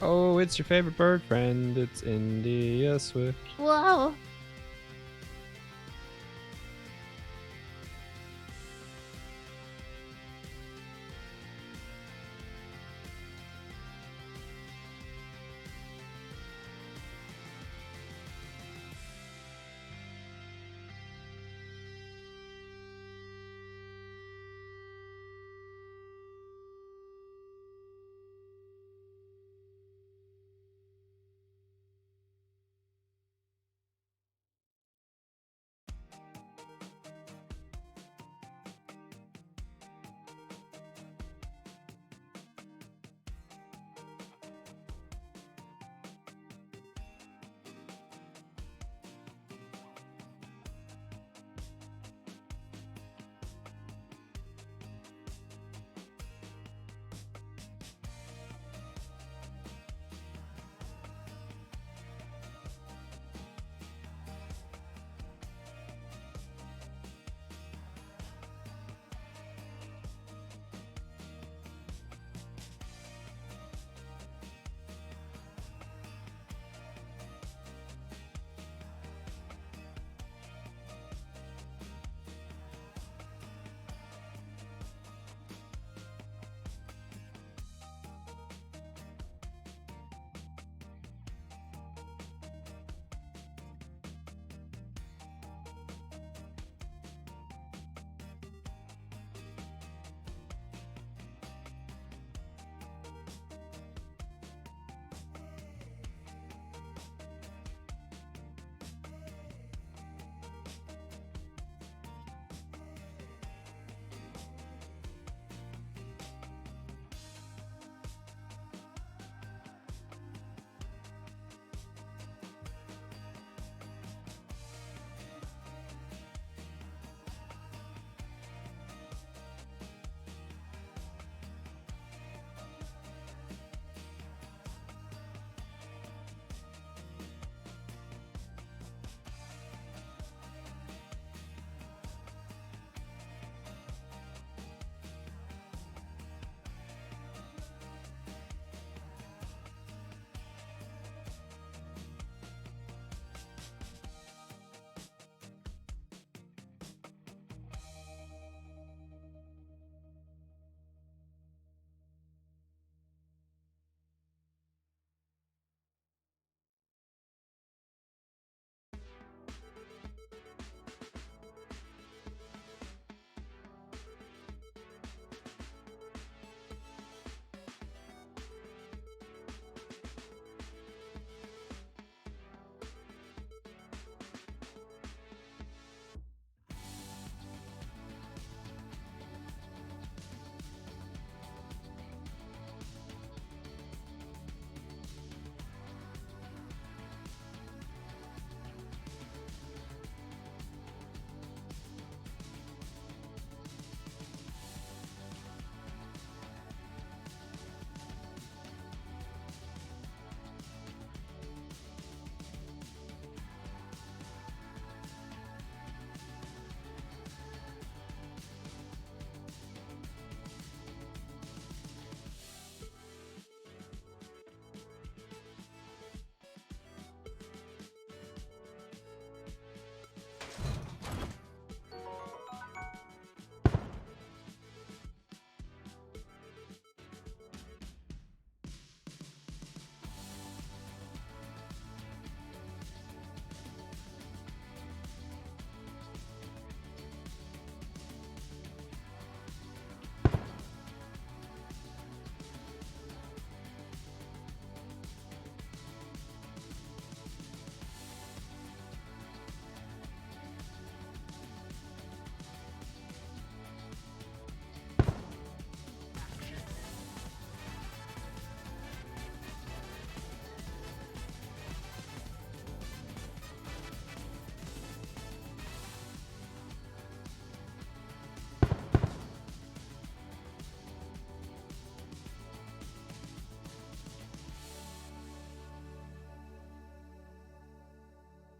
Oh, it's your favorite bird friend. It's India Swift. Whoa.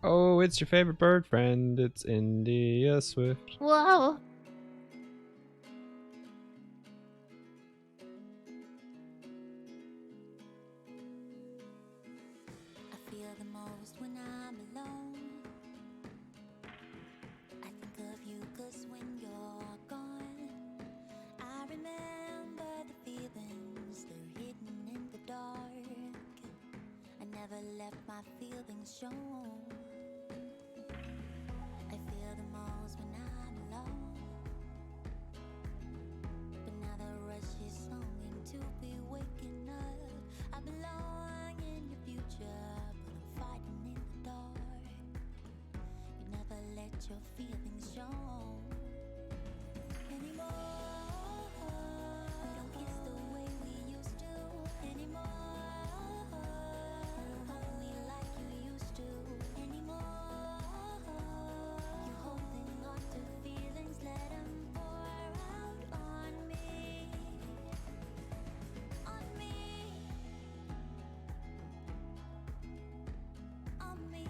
Oh, it's your favorite bird friend. It's India Swift. Whoa. feel the most when I'm alone. I think of you 'cause when you're gone, I remember the feelings, they're hidden in the dark. I never left my feelings shown. I feel the most when I'm alone. But now the rush is longing to be waking up. I belong in your future, but I'm fighting in the dark. You never let your feelings show anymore. We don't kiss the way we used to anymore. You don't hold me like you used to anymore. You're holding on to feelings, let them pour out on me. On me. On me.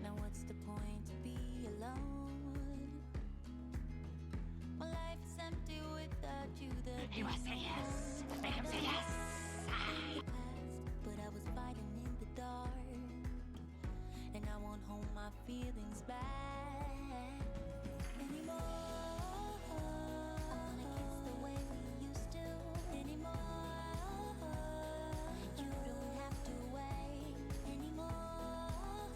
Now what's the point to be alone? My life is empty without you. He was say yes. Make him say yes. But I was fighting in the dark, and I won't hold my feelings back anymore. I wanna kiss the way we used to anymore. You don't have to wait anymore.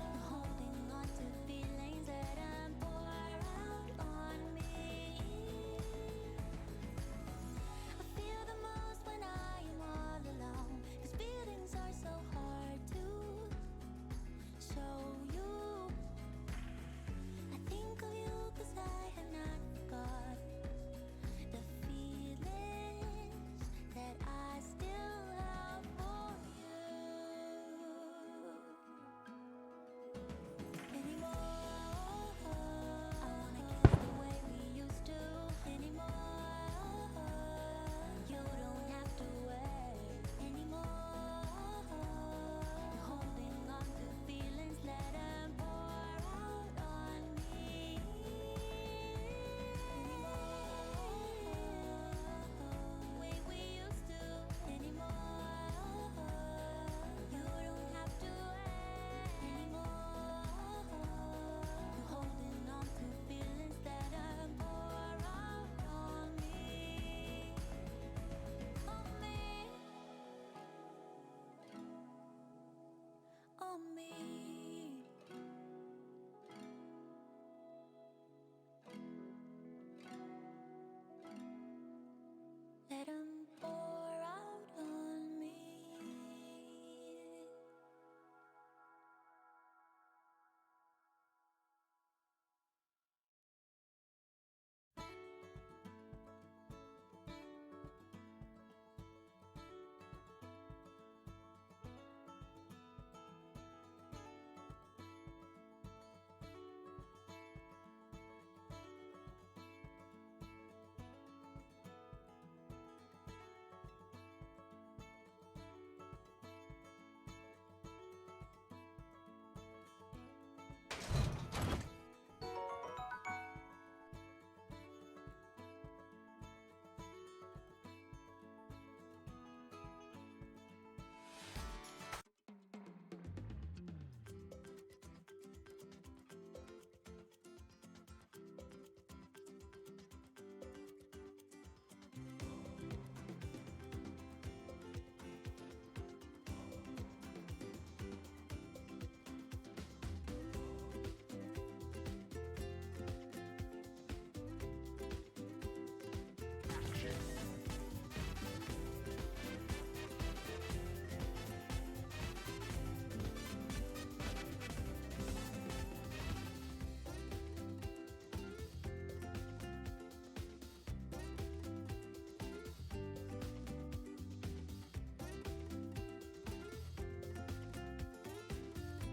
You're holding on to feelings that I'm pour out on me. I feel the most when I am all alone, 'cause feelings are so hard to show you. I think of you 'cause I have not forgot the feelings that I still have for you anymore. I wanna kiss the way we used to anymore. You don't have to wait anymore. You're holding on to feelings, let them pour out on me anymore. The way we used to anymore. You don't have to wait anymore. You're holding on to feelings that are pour out on me. On me. On me. Let 'em pour out on me.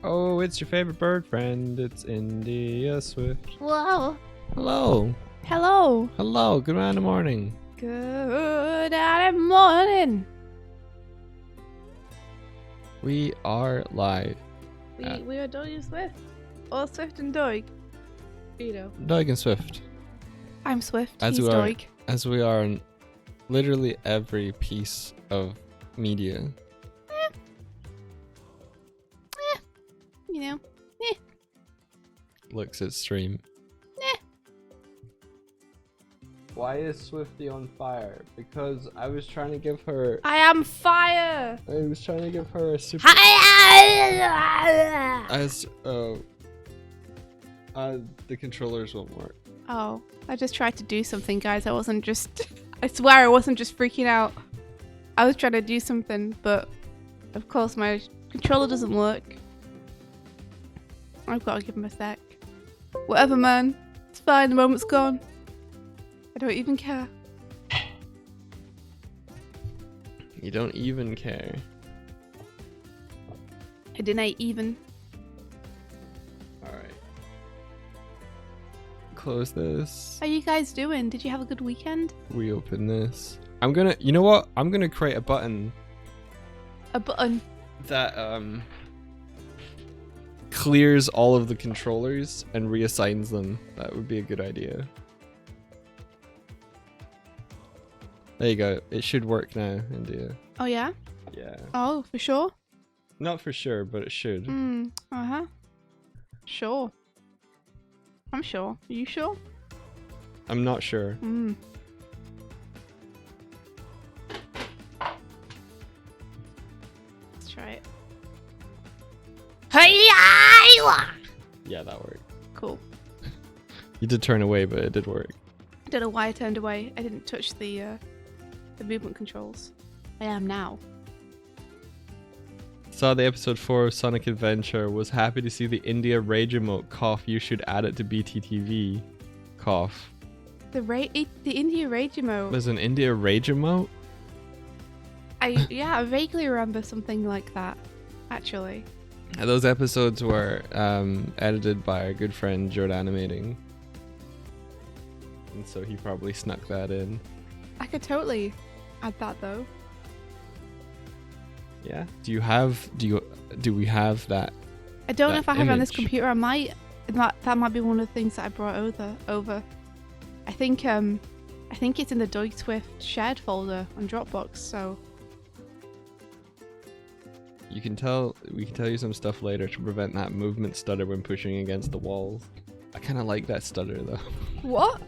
Oh, it's your favorite bird friend. It's India Swift. Whoa. Hello. Hello. Hello. Good morning. Good morning. We are live. We are Doig and Swift. Or Swift and Doig. You know. Doig and Swift. I'm Swift. As He's we are, Doig. as we are in literally every piece of media. You know. Looks at stream. Why is Swifty on fire? Because I was trying to give her. I am fire. I was trying to give her a super. As the controllers won't work. Oh, I just tried to do something, guys. I wasn't just. I swear I wasn't just freaking out. I was trying to do something, but of course my controller doesn't work. I've got to give him a sec. Whatever, man. It's fine. The moment's gone. I don't even care. You don't even care. I didn't even. Alright. Close this. How you guys doing? Did you have a good weekend? Reopen this. I'm gonna. You know what? I'm gonna create a button A button. that clears all of the controllers and reassigns them. That would be a good idea. There you go. It should work now, India. Oh yeah? Yeah. Oh, for sure? Not for sure, but it should. Uh-huh. Sure. I'm sure. Are you sure? I'm not sure. Let's try it. Yeah, that worked. Cool. You did turn away, but it did work. I don't know why I turned away. I didn't touch the movement controls. I am now. Saw the episode 4 of Sonic Adventure. Was happy to see the India rage emote. Cough. You should add it to BTTV. Cough. The India rage emote. There's an India rage emote? I vaguely remember something like that, actually. Those episodes were edited by our good friend Jord Animating. And so he probably snuck that in. I could totally add that though. Yeah. Do we have that? I don't know that if I have it on this image? computer. I might. That might be one of the things that I brought over. I think it's in the Doig Swift shared folder on Dropbox. So We can tell you some stuff later to prevent that movement stutter when pushing against the walls. I kind of like that stutter though. what?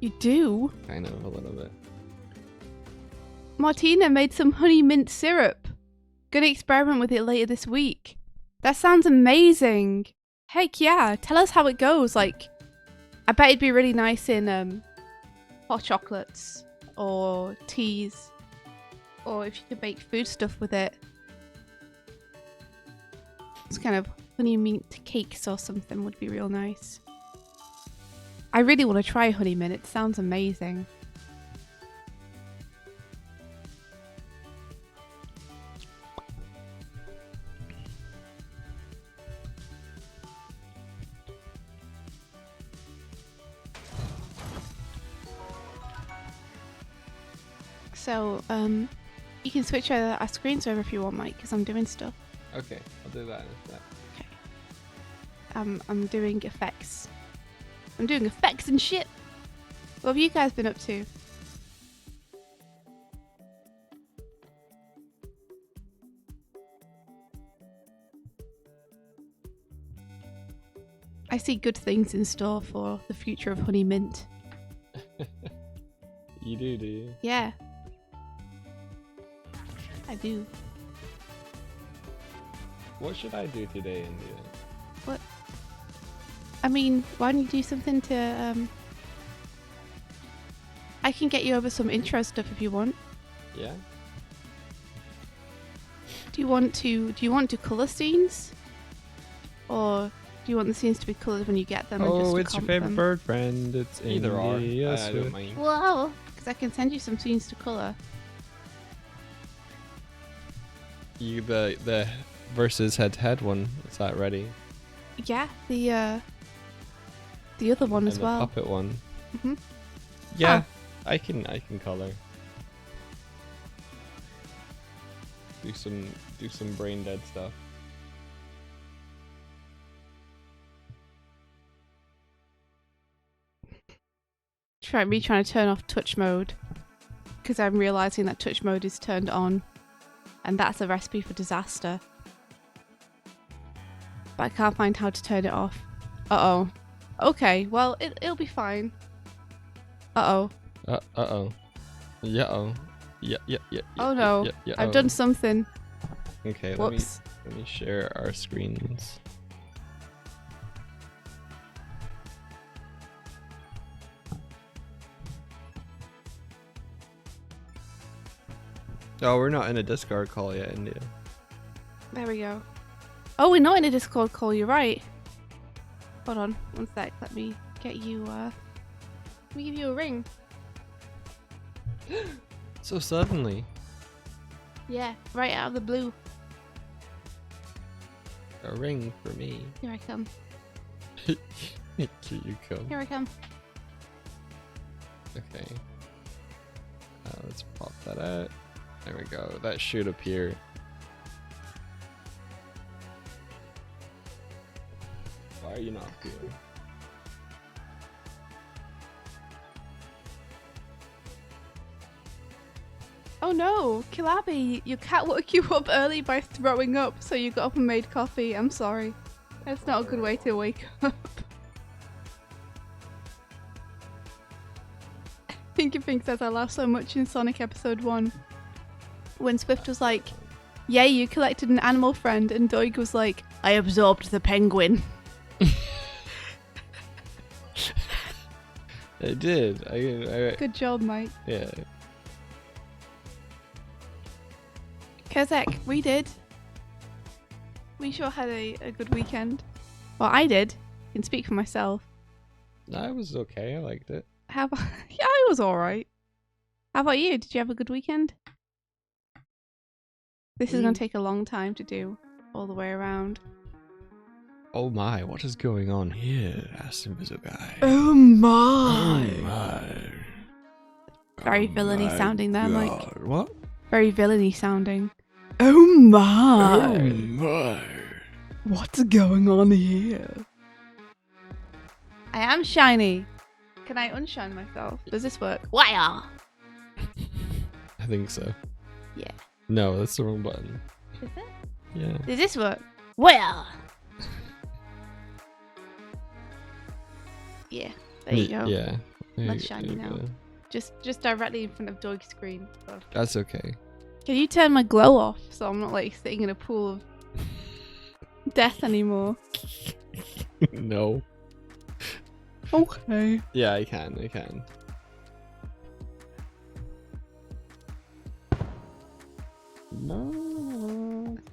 You do? Kind of a little bit. Martina made some honey mint syrup. Gonna experiment with it later this week. That sounds amazing. Heck yeah, tell us how it goes. Like, I bet it'd be really nice in hot chocolates or teas, or if you could make food stuff with it. It's kind of honey mint cakes or something would be real nice. I really want to try honey mint. It sounds amazing. So, you can switch our screens over if you want, Mike, because I'm doing stuff. Okay, I'll do that instead. Okay. I'm doing effects. I'm doing effects and shit. What have you guys been up to? I see good things in store for the future of Honey Mint. You do you? Yeah. I do. What should I do today, India? What? I mean, why don't you do something to, I can get you over some intro stuff if you want. Yeah? Do you want to colour scenes? Or do you want the scenes to be coloured when you get them? and just Oh, to it's your comp favorite them? bird friend. It's Either or. India I Swift. don't mind. Whoa! Because I can send you some scenes to colour. You the versus head-to-head one. Is that ready? Yeah, the other one as and the well. puppet one. Mhm. Yeah, I can color. Do some brain dead stuff. Trying to turn off touch mode. Because I'm realizing that touch mode is turned on. And that's a recipe for disaster. But I can't find how to turn it off. Uh-oh. Okay, well, it'll be fine. Uh-oh. Uh-oh. Yeah-oh. Yeah. Oh no, I've done something. Okay, Whoops. let me share our screens. Oh, we're not in a Discord call yet, India. There we go. Oh, we're not in a Discord call, you're right. Hold on, one sec, let me get you, let me give you a ring. So suddenly. Yeah, right out of the blue. A ring for me. Here I come. Here you come. Here I come. Okay. Let's pop that out. There we go. That should appear. Why are you not here? Oh no, Kilabi, your cat woke you up early by throwing up, so you got up and made coffee. I'm sorry. That's not a good way to wake up. Thinking says I laughed so much in Sonic Episode 1 when Swift was like, "Yay, you collected an animal friend," and Doig was like, "I absorbed the penguin." I did. I Good job, Mike. yeah. Kezek, we did. We sure had a good weekend. Well, I did. I can speak for myself. I was okay. I liked it. How about... Yeah, I was alright. How about you? Did you have a good weekend? This is going to take a long time to do all the way around. Oh my, what is going on here? asked Invisible Guy. Oh my! Oh my. Very Oh villainy my sounding there, Mike. God. What? Very villainy sounding. Oh my! Oh my. What's going on here? I am shiny. Can I unshine myself? Does this work? Wire! I think so. Yeah. No, that's the wrong button. Is it? Yeah. Does this work? Wire! Yeah. There you go. Yeah. There Less you- shiny there you now. go. Just directly in front of Doig's screen. So. That's okay. Can you turn my glow off so I'm not like sitting in a pool of death anymore? No. Okay. Yeah, I can. I can.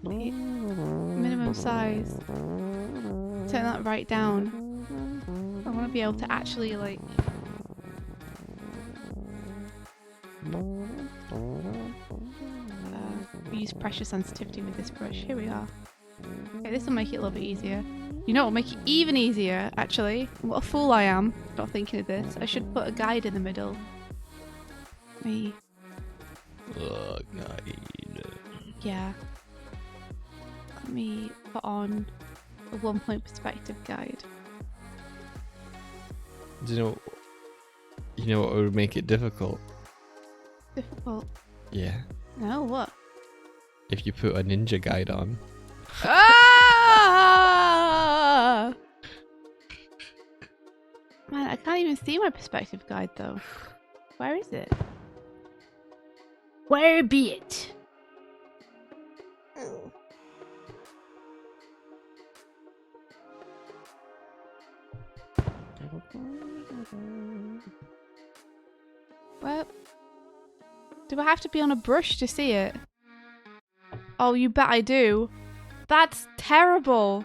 Minimum size. Turn that right down. I want to be able to actually like... use pressure sensitivity with this brush. Here we are. Okay, this will make it a little bit easier. You know what will make it even easier, actually? What a fool I am, not thinking of this. I should put a guide in the middle. Me. Guide. Yeah. Let me put on a 1-point perspective guide. Do you know what would make it difficult? Difficult. Yeah. No, what? If you put a ninja guide on. Ah! Man, I can't even see my perspective guide though. Where is it? Where be it? Well, do I have to be on a brush to see it? Oh, you bet I do. That's terrible.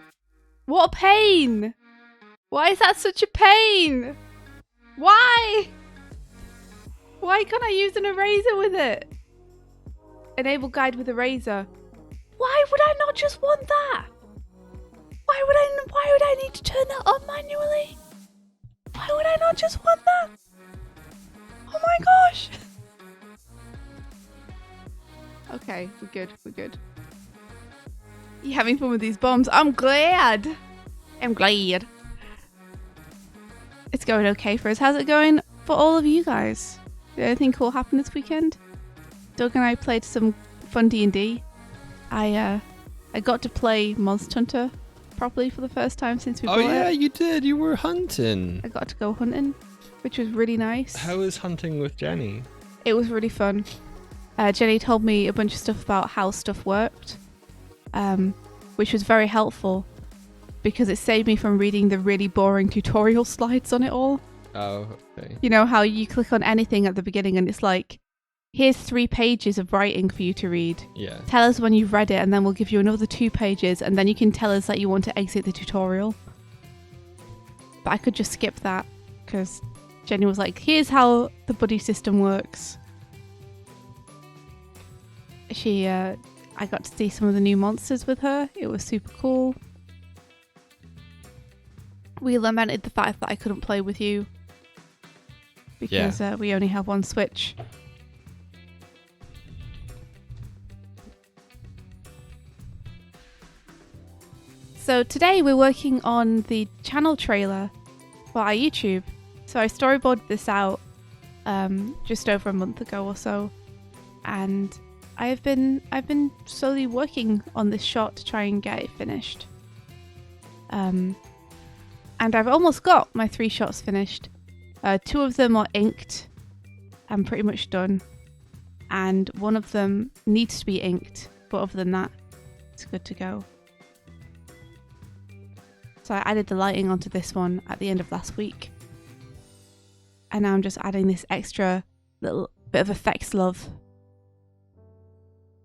What a pain. Why is that such a pain? Why? Why can't I use an eraser with it? Enable guide with eraser. Why would I not just want that? Why would I need to turn that on manually? Why would I not just want that? Oh my gosh. Okay, we're good, we're good. You having fun with these bombs? I'm glad. I'm glad. It's going okay for us. How's it going for all of you guys? Did anything cool happen this weekend? Doug and I played some fun D&D. I got to play Monster Hunter properly for the first time since we Oh bought yeah, it. you did. You were hunting. I got to go hunting, which was really nice. How is hunting with Jenny? It was really fun. Jenny told me a bunch of stuff about how stuff worked, which was very helpful because it saved me from reading the really boring tutorial slides on it all. Oh, okay. You know how you click on anything at the beginning and it's like, here's 3 pages of writing for you to read. Yeah. Tell us when you've read it and then we'll give you another 2 pages and then you can tell us that you want to exit the tutorial. But I could just skip that because Jenny was like, here's how the buddy system works. I got to see some of the new monsters with her. It was super cool. We lamented the fact that I couldn't play with you because we only have one Switch. So today we're working on the channel trailer for our YouTube. So I storyboarded this out just over a month ago or so, and I've been slowly working on this shot to try and get it finished. And I've almost got my 3 shots finished. 2 of them are inked. I'm pretty much done. And one of them needs to be inked, but other than that, it's good to go. So I added the lighting onto this one at the end of last week. And now I'm just adding this extra little bit of effects love.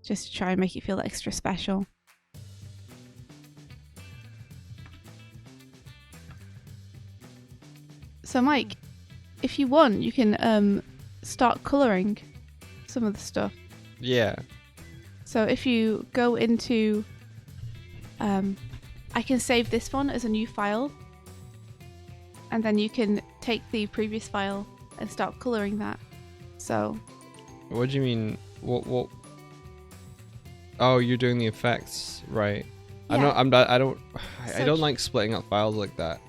Just to try and make it feel extra special. So Mike, if you want, you can start colouring some of the stuff. Yeah. So if you go into... I can save this one as a new file. And then you can take the previous file and start colouring that. So... What do you mean? What? Oh, you're doing the effects, right? Yeah. I don't So like splitting up files like that.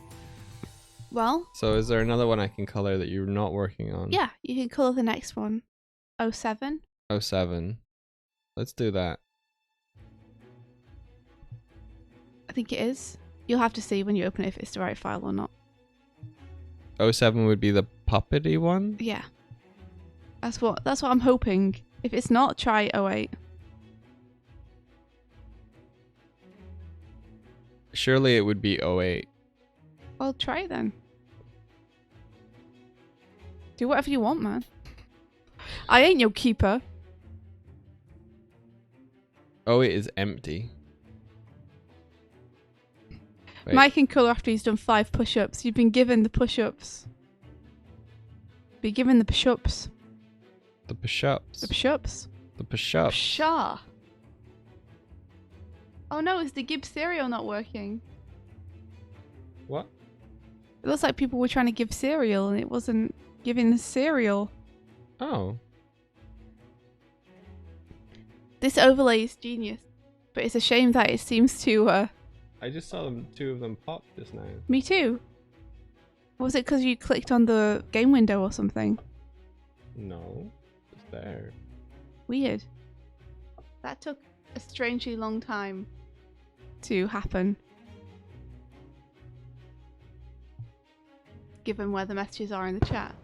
Well, So is there another one I can color that you're not working on? yeah, you can colour the next one. 07. 07. Let's do that. I think it is. You'll have to see when you open it if it's the right file or not. 07 would be the puppety one? Yeah. That's what I'm hoping. If it's not, try 08. Surely it would be 08. Well, try it then. Do whatever you want, man. I ain't your keeper. 08 is empty. Wait. Mike can colour after he's done 5 push-ups. You've been given the push-ups. Be given the push-ups. The push-ups. The push-ups. The push-ups. Pshaw. Oh no, is the Gibbs cereal not working? What? It looks like people were trying to give cereal and it wasn't giving the cereal. Oh. This overlay is genius, but it's a shame that it seems to, I just saw them, 2 of them pop just now. me too. Was it because you clicked on the game window or something? No. It's there. Weird. That took a strangely long time to happen. Given where the messages are in the chat.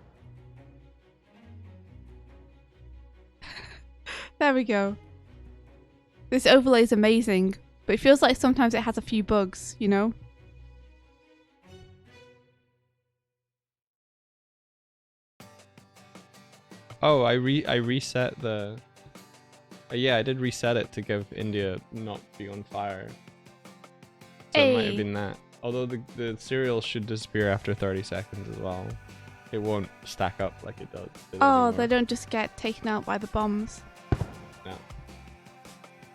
There we go. This overlay is amazing, but it feels like sometimes it has a few bugs, you know? Oh, I reset the... yeah, I did reset it to give India not be on fire. So it might have Hey. been that. Although the cereal should disappear after 30 seconds as well. It won't stack up like it does. Oh, anymore. they don't just get taken out by the bombs. No.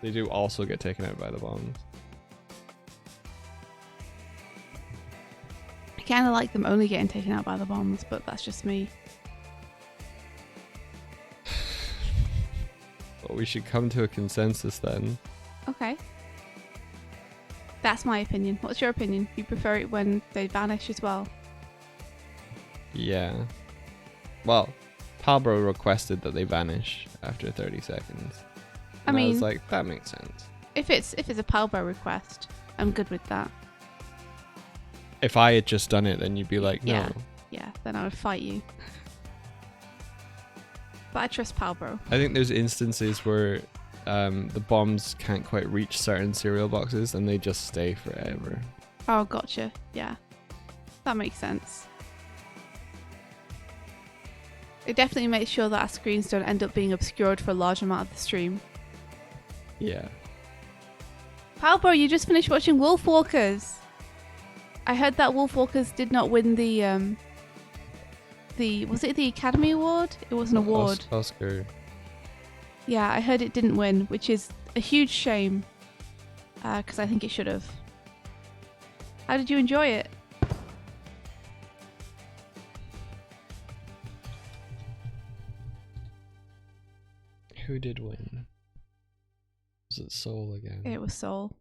They do also get taken out by the bombs. I kind of like them only getting taken out by the bombs, but that's just me. But we should come to a consensus then. Okay. That's my opinion. What's your opinion? You prefer it when they vanish as well? Yeah. Well, Palbro requested that they vanish after 30 seconds. I And I was mean- like, that makes sense. If it's a Palbro request, I'm good with that. If I had just done it, then you'd be like, no. Yeah, then I would fight you. But I trust Palbro. I think there's instances where the bombs can't quite reach certain cereal boxes and they just stay forever. Oh, gotcha. Yeah. That makes sense. It definitely makes sure that our screens don't end up being obscured for a large amount of the stream. Yeah. Palbro, you just finished watching Wolfwalkers. I heard that Wolfwalkers did not win the was it the Academy Award? It was an award. Oscar. Yeah, I heard it didn't win, which is a huge shame. Because I think it should have. How did you enjoy it? Who did win? Was it Soul again? It was Soul.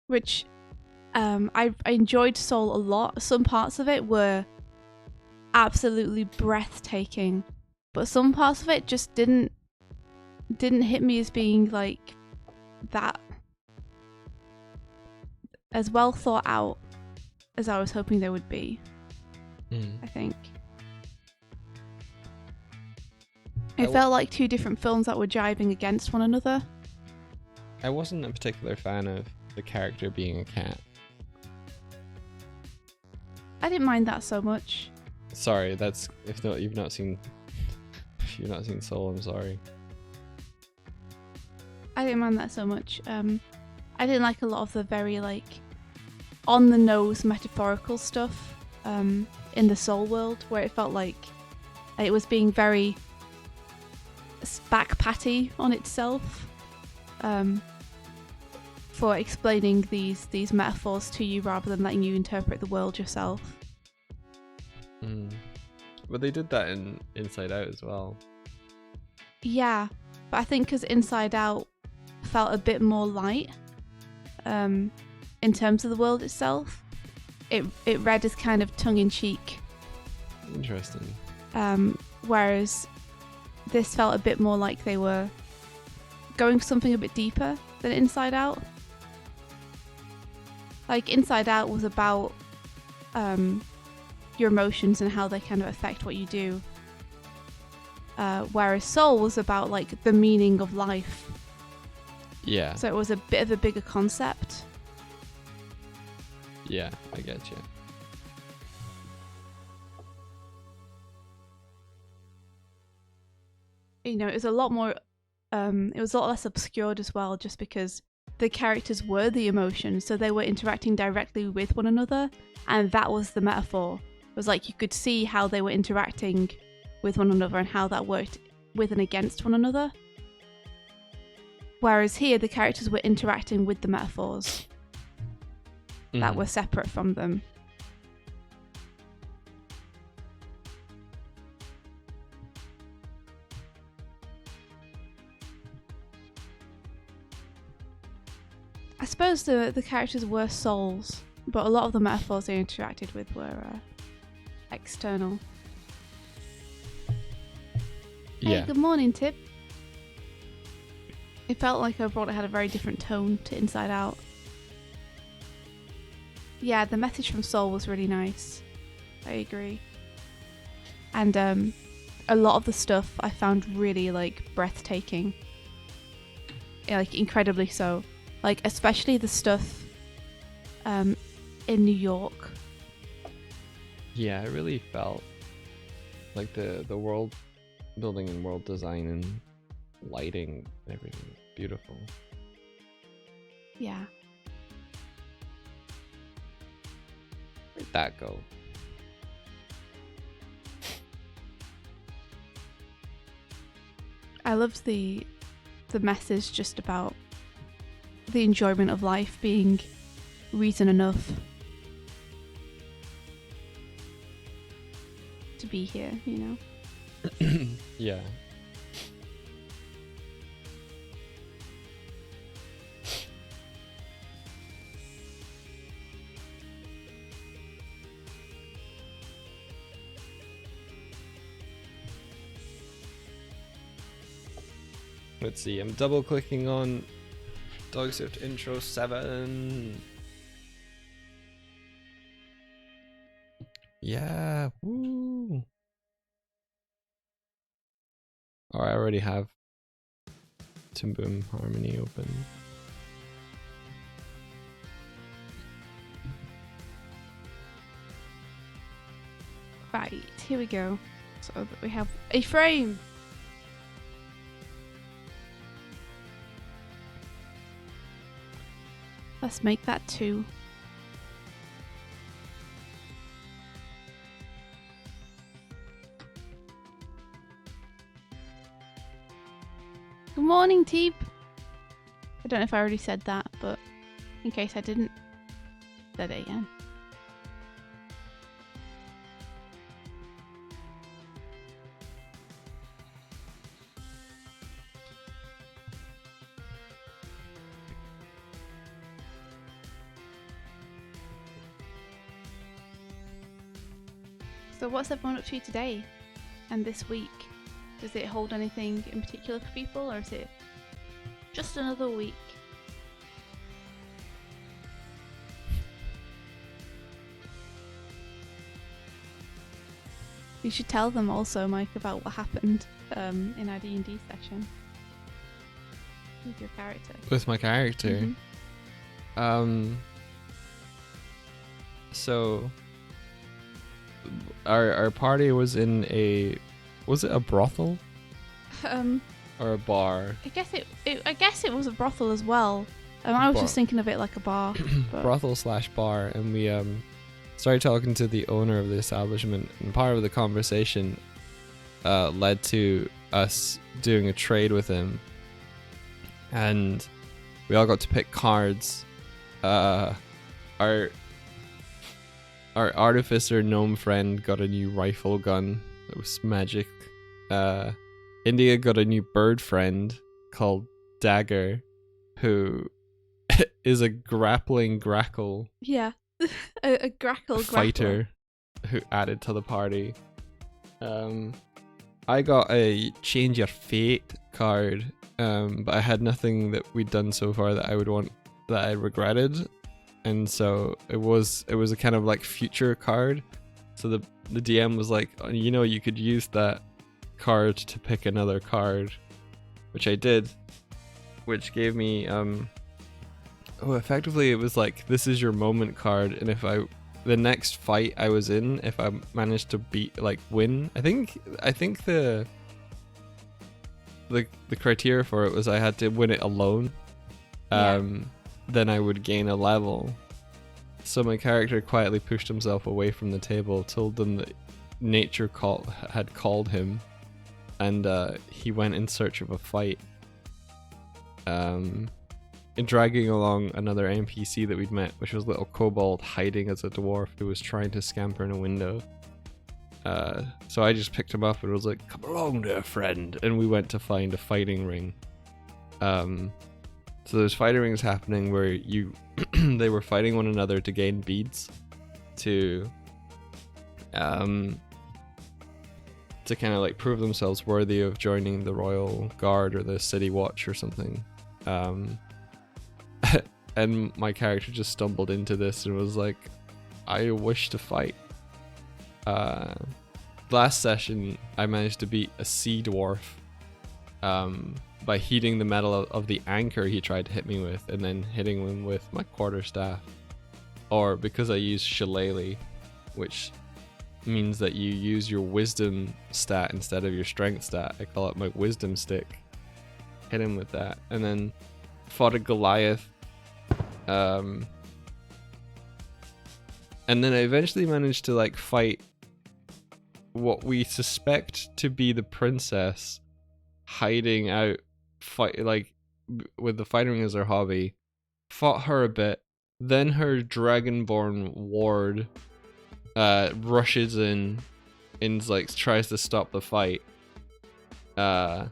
Which I enjoyed Soul a lot. Some parts of it were absolutely breathtaking, but some parts of it just didn't hit me as being like that as well thought out as I was hoping they would be. I think it felt like two different films that were jiving against one another. I wasn't a particular fan of the character being a cat. I didn't mind that so much. Sorry, that's if you've not seen Soul, I'm sorry. I didn't mind that so much. I didn't like a lot of the very like on the nose metaphorical stuff in the Soul world, where it felt like it was being very back patty on itself for explaining these metaphors to you rather than letting you interpret the world yourself. But they did that in Inside Out as well. Yeah, but I think because Inside Out felt a bit more light in terms of the world itself, it read as kind of tongue-in-cheek. Interesting. Whereas this felt a bit more like they were going for something a bit deeper than Inside Out. Like Inside Out was about your emotions and how they kind of affect what you do. Whereas Soul was about like the meaning of life. Yeah. So it was a bit of a bigger concept. Yeah, I get you. You know, it was a lot more it was a lot less obscured as well, just because the characters were the emotions, so they were interacting directly with one another, and that was the metaphor. It was like you could see how they were interacting with one another and how that worked with and against one another. Whereas here, the characters were interacting with the metaphors that were separate from them. I suppose the characters were souls, but a lot of the metaphors they interacted with were external. Yeah. Hey, good morning, Tip. It felt like overall it had a very different tone to Inside Out. Yeah, the message from Soul was really nice. I agree. And a lot of the stuff I found really like breathtaking. Yeah, like incredibly so. Like especially the stuff in New York. Yeah, it really felt like the world building and world design and lighting and everything was beautiful. Yeah. Where'd that go? I loved the message just about the enjoyment of life being reason enough to be here, you know? Yeah. Let's see. I'm double clicking on Dog Swift Intro 7. Yeah. Woo. Oh, I already have Tim Boom Harmony open. Right, here we go. So that we have a frame. Let's make that 2. Good morning, Teep. I don't know if I already said that, but in case I didn't, said it again. So what's everyone up to today and this week? Does it hold anything in particular for people, or is it just another week? You should tell them also, Mike, about what happened in our D&D session with your character. With my character? Mhm. So our party was in was it a brothel or a bar? I guess it was a brothel as well. I was just thinking of it like a bar. But Brothel/bar, and we started talking to the owner of the establishment, and part of the conversation led to us doing a trade with him, and we all got to pick cards. Our artificer gnome friend got a new rifle gun that was magic. India got a new bird friend called Dagger, who is a grappling grackle yeah, a grackle fighter who added to the party. I got a change your fate card, but I had nothing that we'd done so far that I would want, that I regretted. And so it was a kind of like future card. So the DM was like, oh, you know, you could use that card to pick another card, which I did, which gave me effectively it was like, this is your moment card, and if the next fight I was in, if I managed to win, I think the criteria for it was I had to win it alone. Then I would gain a level. So my character quietly pushed himself away from the table, told them that nature had called him, and he went in search of a fight, and dragging along another NPC that we'd met, which was little kobold hiding as a dwarf who was trying to scamper in a window. So I just picked him up and was like, come along there, friend, and we went to find a fighting ring. So there's fighting rings happening where they were fighting one another to gain beads to kind of like prove themselves worthy of joining the Royal Guard or the City Watch or something. And my character just stumbled into this and was like, I wish to fight. Last session I managed to beat a sea dwarf by heating the metal of the anchor he tried to hit me with, and then hitting him with my quarterstaff. Or because I use shillelagh, which means that you use your wisdom stat instead of your strength stat. I call it my wisdom stick. Hit him with that, and then fought a Goliath. And then I eventually managed to like fight what we suspect to be the princess hiding out, with the fighting ring as her hobby. Fought her a bit, then her dragonborn ward rushes in and like tries to stop the fight. I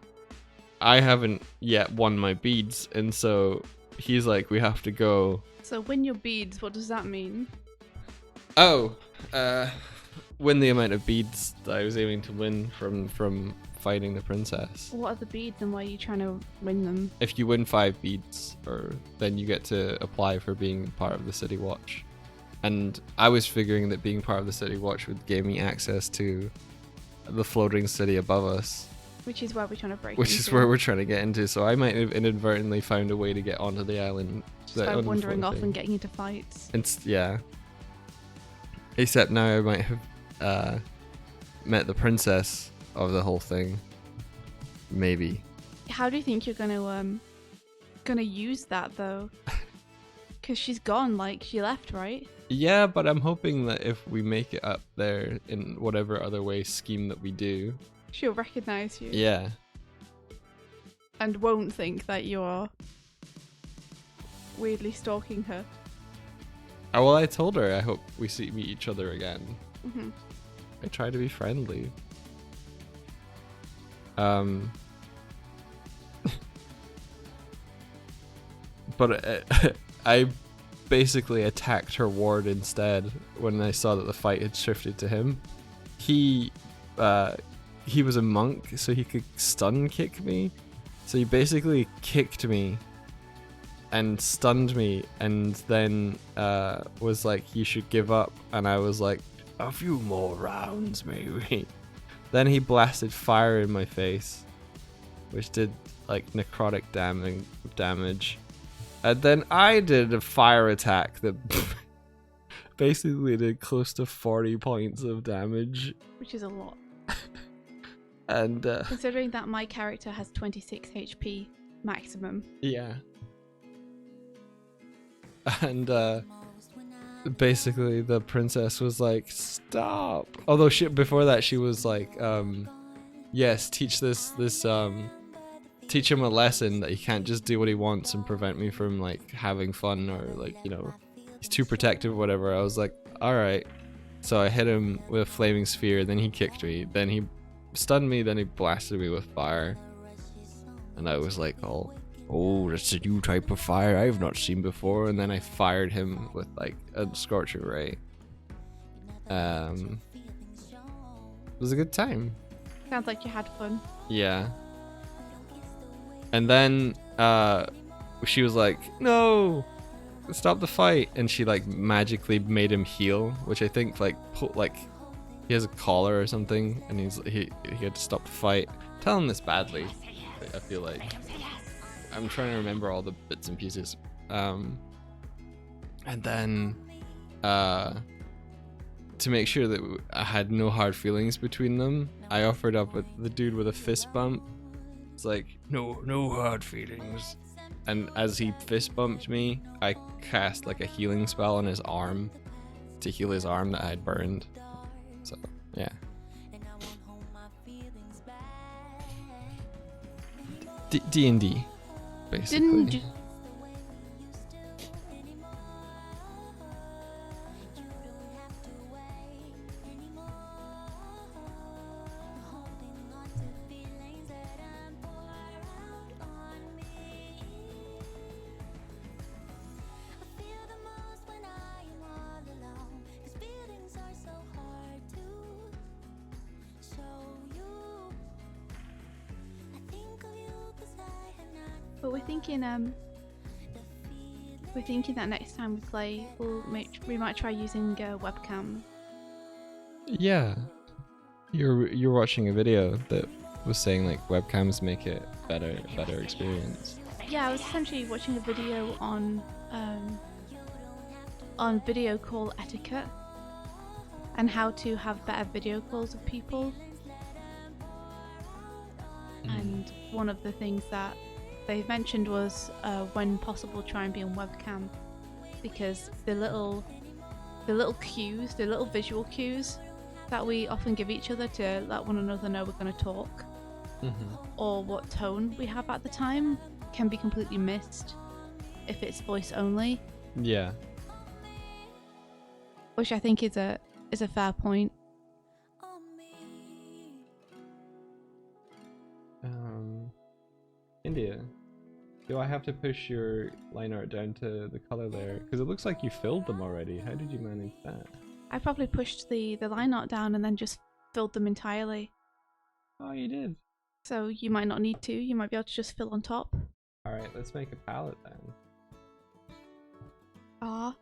haven't yet won my beads, and so he's like, we have to go. So win your beads, what does that mean? Oh, win the amount of beads that I was aiming to win from fighting the princess. What are the beads and why are you trying to win them? If you win 5 beads, then you get to apply for being part of the City Watch. And I was figuring that being part of the City Watch would give me access to the floating city above us, Which is where we're trying to break which is into. where we're trying to get into. So I might have inadvertently found a way to get onto the island. Just by wandering off and getting into fights. Yeah. Except now I might have met the princess of the whole thing. Maybe. How do you think you're gonna use that though? Because she's gone, like she left, right? Yeah, but I'm hoping that if we make it up there in whatever other way scheme that we do. She'll recognize you. Yeah. And won't think that you're weirdly stalking her. Oh, well, I told her I hope we meet each other again. Hmm. I try to be friendly. But I basically attacked her ward instead when I saw that the fight had shifted to him. He was a monk, so he could stun kick me. So he basically kicked me and stunned me, and then was like, "You should give up." And I was like, "A few more rounds, maybe." Then he blasted fire in my face, which did like necrotic damage. And then I did a fire attack that basically did close to 40 points of damage. Which is a lot. And Considering that my character has 26 HP maximum. yeah. And basically the princess was like, "Stop." Although before that she was like, "Yes, teach teach him a lesson that he can't just do what he wants and prevent me from like having fun, or like, you know, he's too protective or whatever." I was like, "Alright." So I hit him with a flaming sphere, then he kicked me, then he stunned me, then he blasted me with fire. And I was like, oh, that's a new type of fire I've not seen before. And then I fired him with like a scorching ray. It was a good time. Sounds like you had fun. Yeah. And then she was like, "No, stop the fight." And she like magically made him heal, which I think like he has a collar or something, and he had to stop the fight. Tell him this badly. I feel like I'm trying to remember all the bits and pieces. And then to make sure that I had no hard feelings between them, I offered up with the dude with a fist bump. It's like, no hard feelings. And as he fist bumped me, I cast like a healing spell on his arm to heal his arm that I had burned. So yeah. D&D, basically. Didn't you... But we're thinking that next time we play, we might try using a webcam. Yeah, you're watching a video that was saying like webcams make it better experience. Yeah, I was essentially watching a video on video call etiquette and how to have better video calls with people. And one of the things that they mentioned was when possible try and be on webcam, because the little cues, the little visual cues that we often give each other to let one another know we're going to talk, or what tone we have at the time, can be completely missed if it's voice only. Yeah. Which I think is a fair point. India, do I have to push your line art down to the color there? Because it looks like you filled them already. How did you manage that? I probably pushed the line art down and then just filled them entirely. Oh, you did. So you might not need to. You might be able to just fill on top. All right, let's make a palette then. Ah.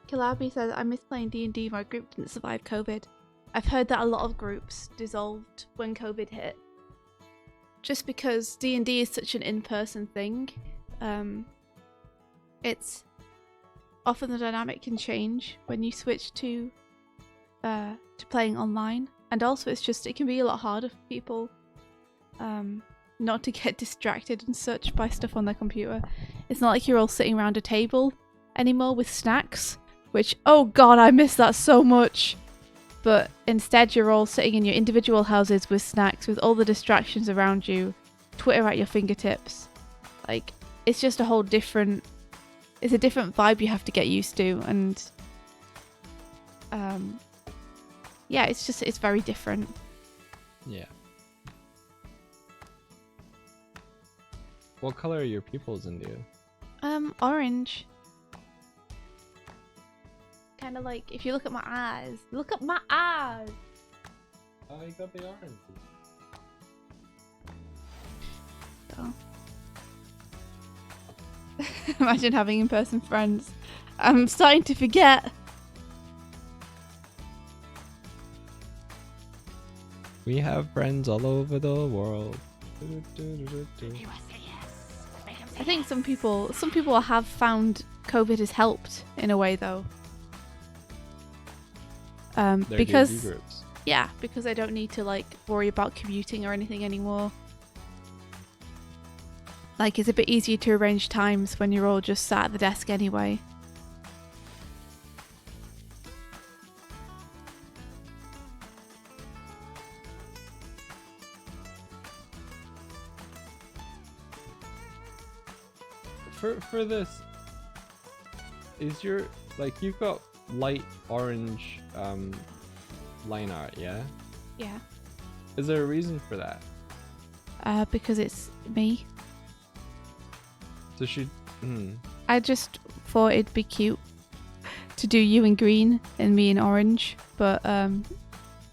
Kilabi says, I miss playing D&D. My group didn't survive COVID. I've heard that a lot of groups dissolved when COVID hit. Just because D&D is such an in-person thing, it's often the dynamic can change when you switch to playing online, and also it can be a lot harder for people not to get distracted and such by stuff on their computer. It's not like you're all sitting around a table anymore with snacks, which, oh god, I miss that so much. But instead you're all sitting in your individual houses with snacks, with all the distractions around you, Twitter at your fingertips. Like, it's just a whole different... It's a different vibe you have to get used to, and... yeah, it's very different. Yeah. What color are your pupils, India? Orange. Kind of like, if you look at my eyes. Look at my eyes! Oh, you got the orange. So. Imagine having in-person friends. I'm starting to forget. We have friends all over the world. You must say yes. Make him say I think yes. some people have found COVID has helped in a way though. They're Because D&D groups. yeah, because I don't need to like worry about commuting or anything anymore. Like, it's a bit easier to arrange times when you're all just sat at the desk anyway. For this, is your, like, you've got light orange line art, yeah? Yeah. Is there a reason for that? Because it's me. So she, I just thought it'd be cute to do you in green and me in orange, but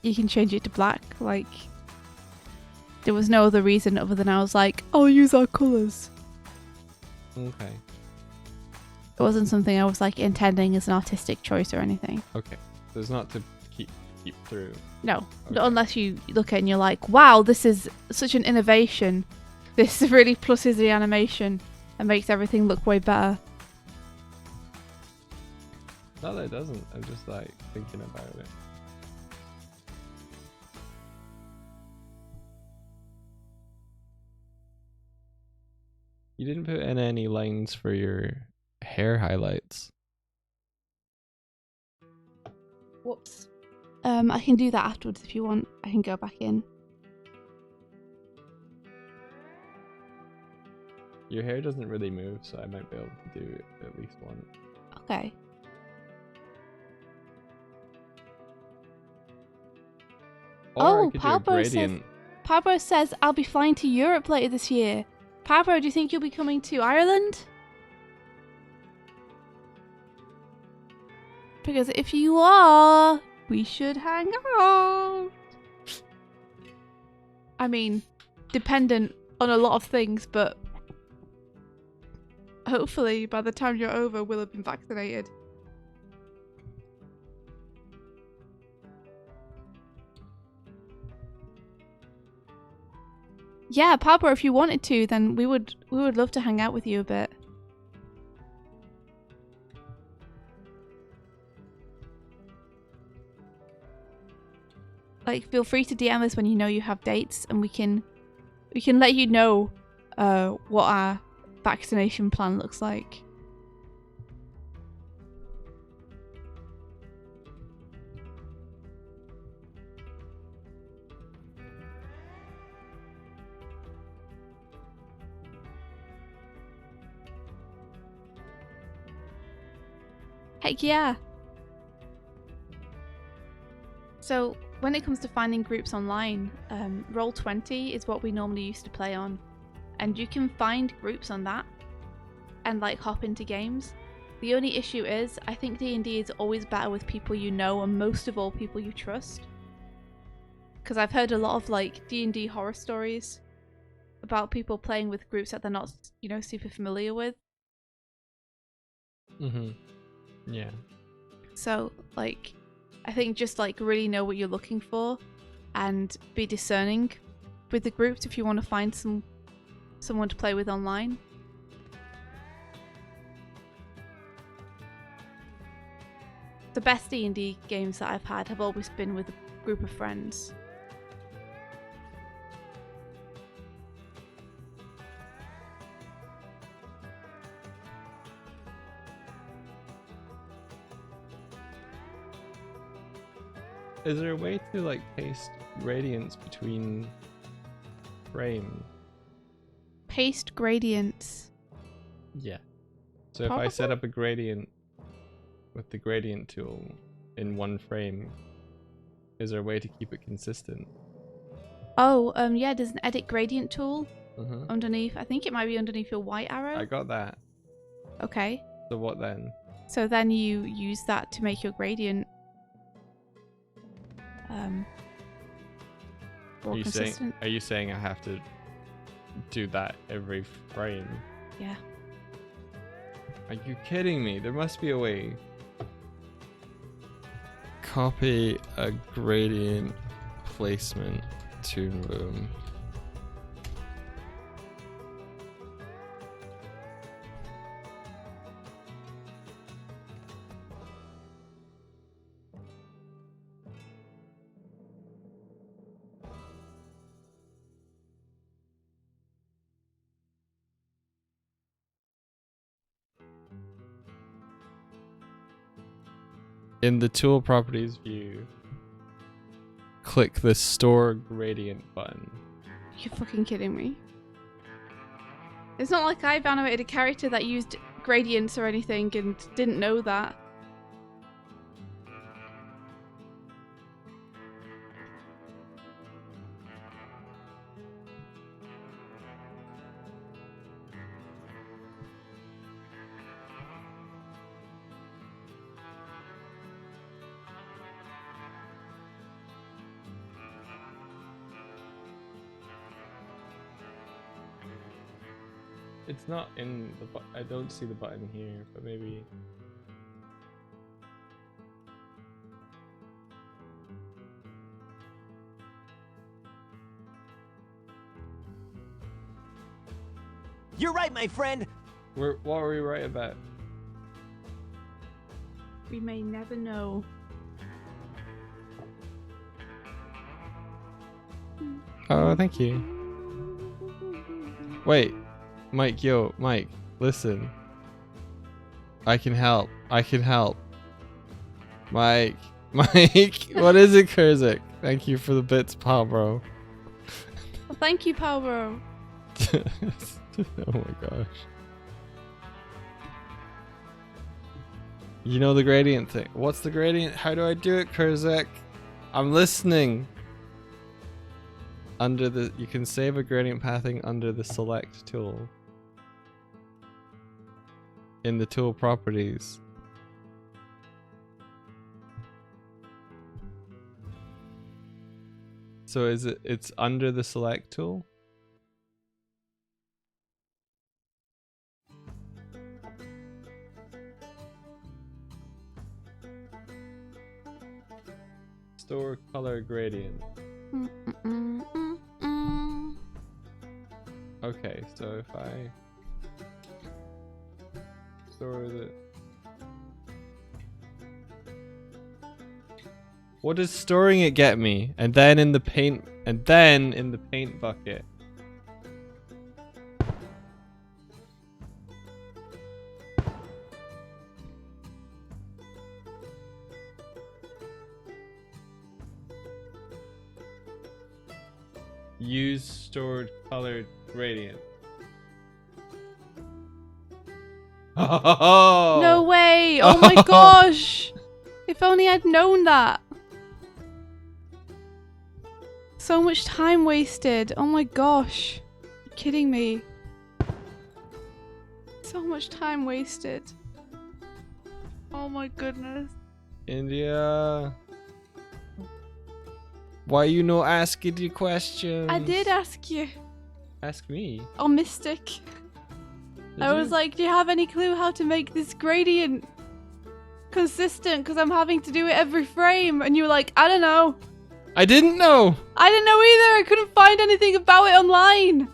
you can change it to black. Like, there was no other reason other than I was like, I'll use our colours. okay. It wasn't something I was like intending as an artistic choice or anything. Okay. So it's not to keep through. No, Okay. unless you look at it and you're like, wow, this is such an innovation. This really pluses the animation and makes everything look way better. Not that it doesn't. I'm just like thinking about it. You didn't put in any lines for your hair highlights. Whoops. I can do that afterwards if you want. I can go back in. Your hair doesn't really move, so I might be able to do at least one. Okay. Or Oh, I could do a Pablo says- gradient. Pablo says, I'll be flying to Europe later this year. Pablo, do you think you'll be coming to Ireland? Because if you are, we should hang out. I mean, dependent on a lot of things, but hopefully by the time you're over, we'll have been vaccinated. Yeah, Pablo, if you wanted to, then we would love to hang out with you a bit. Like, feel free to DM us when you know you have dates, and we can let you know what our vaccination plan looks like. Heck yeah! So, when it comes to finding groups online, Roll20 is what we normally used to play on. And you can find groups on that and like hop into games. The only issue is, I think D&D is always better with people you know, and most of all, people you trust. Because I've heard a lot of like D&D horror stories about people playing with groups that they're not, you know, super familiar with. Yeah. So, like, I think just like really know what you're looking for, and be discerning with the groups if you want to find someone to play with online. The best D&D games that I've had have always been with a group of friends. Is there a way to like paste gradients between frames? Paste gradients. Yeah. So if I set up a gradient with the gradient tool in one frame, is there a way to keep it consistent? Oh, yeah, there's an edit gradient tool Mm-hmm. underneath. I think it might be underneath your white arrow. I got that. Okay. So what then? So then you use that to make your gradient more consistent. Are you saying I have to do that every frame? Yeah. Are you kidding me? There must be a way. Copy a gradient placement toon room. In the tool properties view, click the store gradient button. You're fucking kidding me. It's not like I've animated a character that used gradients or anything and didn't know that. It's not in the I don't see the button here, but maybe. You're right, my friend. What were we right about? We may never know. Oh, thank you. Wait, Mike, Mike, listen. I can help. Mike, what is it, Kurzik? Thank you for the bits, pal, bro. Well, thank you, Power. Oh my gosh. You know the gradient thing. What's the gradient? How do I do it, Kurzik? I'm listening. You can save a gradient pathing under the select tool. In the tool properties. So it's under the select tool? Store color gradient. Okay, so if I store the... What does storing it get me? And then in the paint bucket. Use stored colored gradient. Oh! No way! Oh my gosh! If only I'd known that. So much time wasted. Oh my gosh. You're kidding me. So much time wasted. Oh my goodness. India. Why you no asking the questions? I did ask you. Ask me. Oh, Mystic. Did I was you? like, do you have any clue how to make this gradient consistent? Because I'm having to do it every frame. And you were like, I don't know. I didn't know. I didn't know either. I couldn't find anything about it online.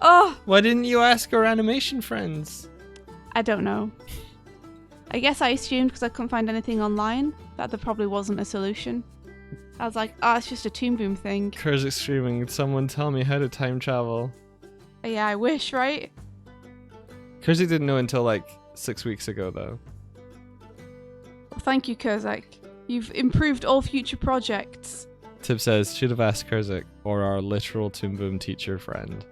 Oh, Why didn't you ask our animation friends? I don't know. I guess I assumed because I couldn't find anything online that there probably wasn't a solution. I was like, oh, it's just a Toon Boom thing. Kurzik screaming, someone tell me how to time travel. Yeah, I wish, right? Kurzik didn't know until like 6 weeks ago though. Well, thank you, Kurzak. You've improved all future projects. Tib says, should have asked Kurzik or our literal Toon Boom teacher friend.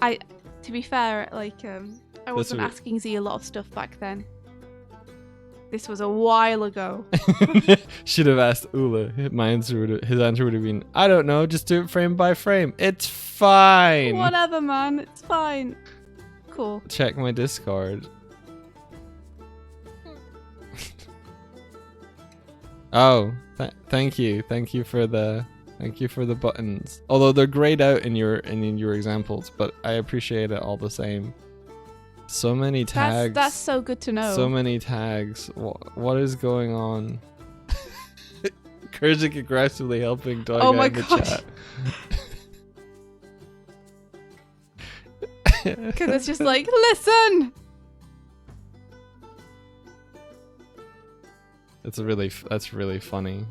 To be fair, like, I wasn't what- asking Z a lot of stuff back then. This was a while ago. Should have asked Ula. His answer would have been, I don't know, just do it frame by frame. It's fine. Whatever, man. It's fine. Cool. Check my Discord. Oh, thank you for the buttons. Although they're grayed out in your examples, but I appreciate it all the same. So many tags. That's so good to know. So many tags. What is going on? Kurzik aggressively helping Doig Oh my in the gosh. chat. Because it's just like, listen! That's really funny.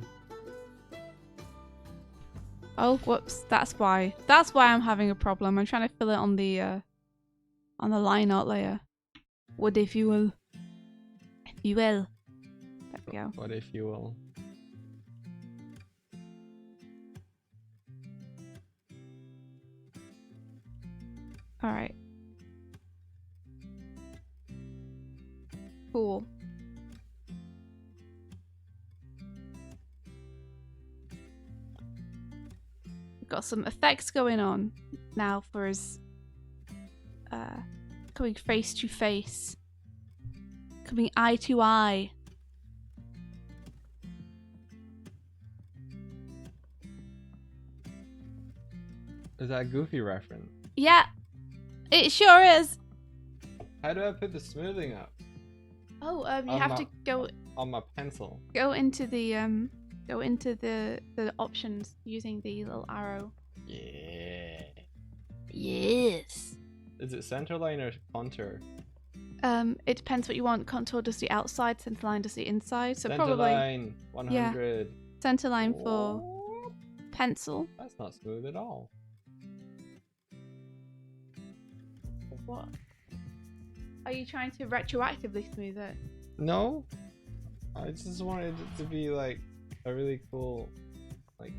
Oh, whoops. That's why. That's why I'm having a problem. I'm trying to fill it on the line art layer. What if you will? If you will. There we go. What if you will? Alright. Cool. We've got some effects going on now for us coming face to face. Coming eye to eye. Is that a Goofy reference? Yeah, it sure is. How do I put the smoothing up? Oh, you On have my- to go On my pencil. into the options using the little arrow. Yeah. Yes. Is it centerline or contour? It depends what you want. Contour does the outside, centerline does the inside. So probably Centerline 100. centerline for Oh, pencil. that's not smooth at all. What? Are you trying to retroactively smooth it? No. I just wanted it to be like a really cool, like.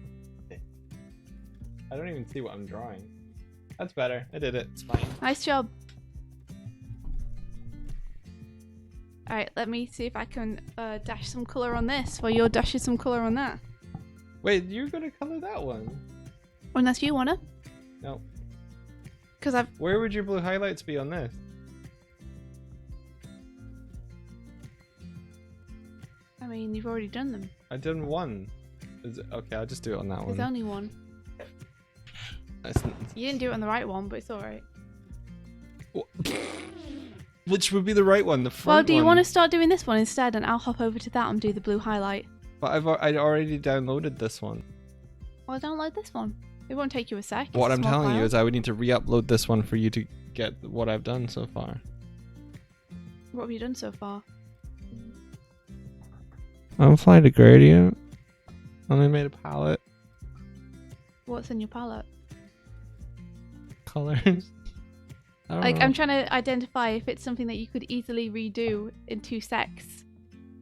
I don't even see what I'm drawing. That's better. I did it. It's fine. Nice job. Alright, let me see if I can dash some colour on this while you're dashing some colour on that. Wait, you're gonna color that one? Unless you wanna. No. Because I've... Where would your blue highlights be on this? I mean, you've already done them. I done one. Is it, okay, I'll just do it on that There's one. only one. You didn't do it on the right one, but it's alright. Which would be the right one? The front Well, do you one? want to start doing this one instead, and I'll hop over to that and do the blue highlight? But I'd already downloaded this one. Well, download this one. It won't take you a sec. What It's a I'm small telling you file. is I would need to re-upload this one for you to get what I've done so far. What have you done so far? I applied a gradient. And I made a palette. What's in your palette? Colors. I don't Like, know. I'm trying to identify if it's something that you could easily redo in 2 secs,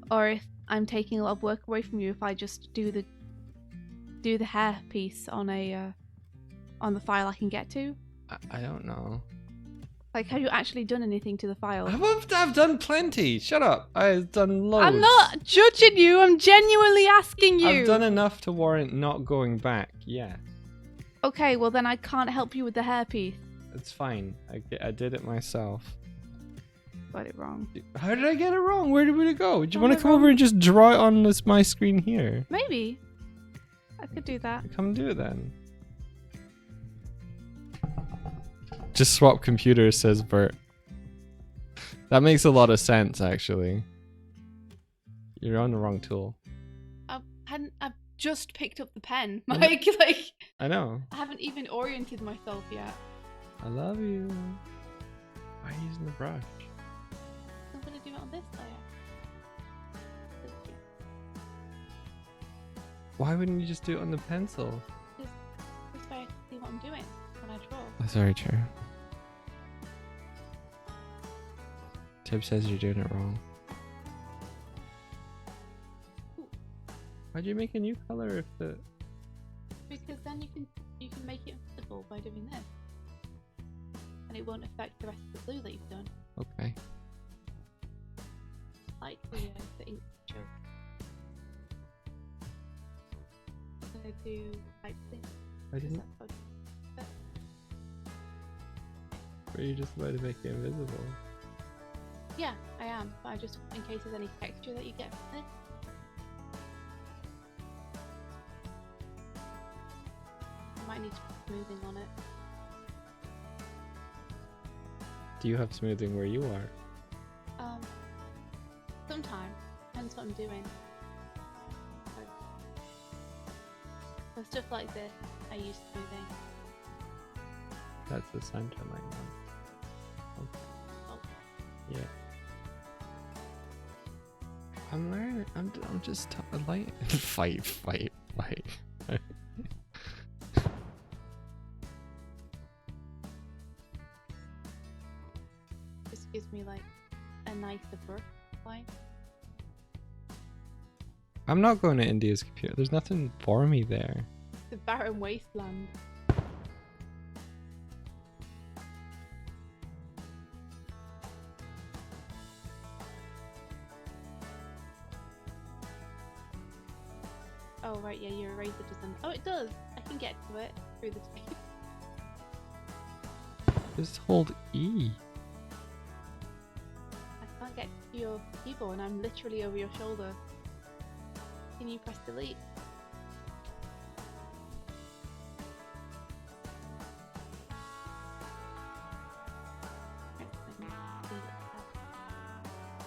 or if I'm taking a lot of work away from you if I just do the hair piece on a on the file I can get to. I don't know. Like, have you actually done anything to the file? I've done plenty. Shut up. I've done loads. I'm not judging you. I'm genuinely asking you. I've done enough to warrant not going back. Yeah, Okay, well then I can't help you with the hair piece. it's fine. I did it myself. got it wrong. How did I get it wrong? Where did it go? Do you Got want it to come over wrong. and just draw it on my screen here? Maybe. I could do that. Come do it then. Just swap computers, says Bert. That makes a lot of sense, actually. You're on the wrong tool. I've just picked up the pen, I know. Mike. Like, I know. I haven't even oriented myself yet. I love you. Why are you using the brush? I'm gonna do it on this layer. Why wouldn't you just do it on the pencil? This way I can see what I'm doing when I draw. That's very true. Tib says you're doing it wrong. Ooh. Why'd you make a new color if the... Because then you can make it visible by doing this, and it won't affect the rest of the blue that you've done. Okay. Like the ink show. I'm gonna do like this. I didn't... Were you just about to make it invisible? Yeah, I am. But I just, in case there's any texture that you get from this. I might need to put smoothing on it. Do you have smoothing where you are? Sometime. Depends what I'm doing. For stuff like this, I use smoothing. That's the center line one. Okay. Oh. Yeah. I'm learning. I'm just like fight. This gives me like a nicer brush line. I'm not going to India's computer. There's nothing for me there. The barren wasteland. Oh right, yeah, your eraser doesn't. Oh, it does. I can get to it through the tape. Just hold E. I can't get to your keyboard, and I'm literally over your shoulder. Can you press delete?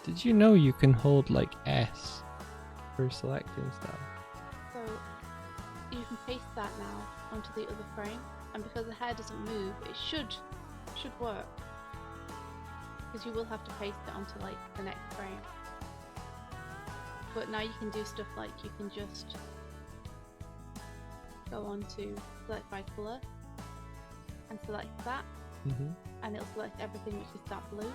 Did you know you can hold like S for selecting stuff? So you can paste that now onto the other frame, and because the hair doesn't move, it should work. Because you will have to paste it onto like the next frame. But now you can do stuff like you can just go on to select by colour and select that, and it'll select everything which is that blue,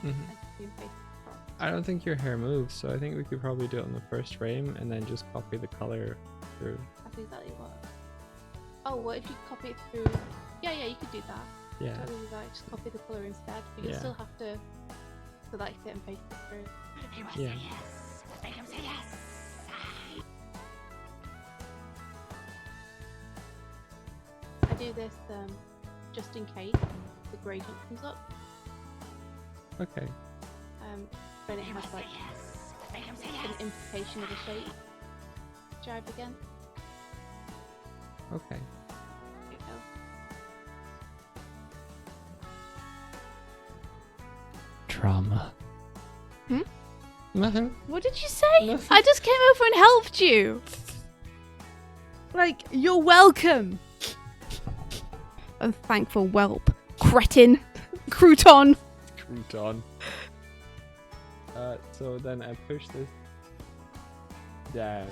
and you can paste it across. I don't think your hair moves, so I think we could probably do it on the first frame and then just copy the color through. That's exactly what. Oh, what if you copy it through? Yeah, you could do that. Yeah. Totally do that. Just copy the colour instead, but you Yeah. still have to select it and paste it through. He must Yeah. say yes. Make him say yes. I do this just in case the gradient comes up. Okay. Then it He has must like say yes. Make him say an yes. implication of a shape. Drive again. Okay. There you go. Trauma. Hmm? Nothing. What did you say? Nothing. I just came over and helped you. Like, you're welcome. A thankful whelp. Cretin. Crouton. Crouton. So then I push this down.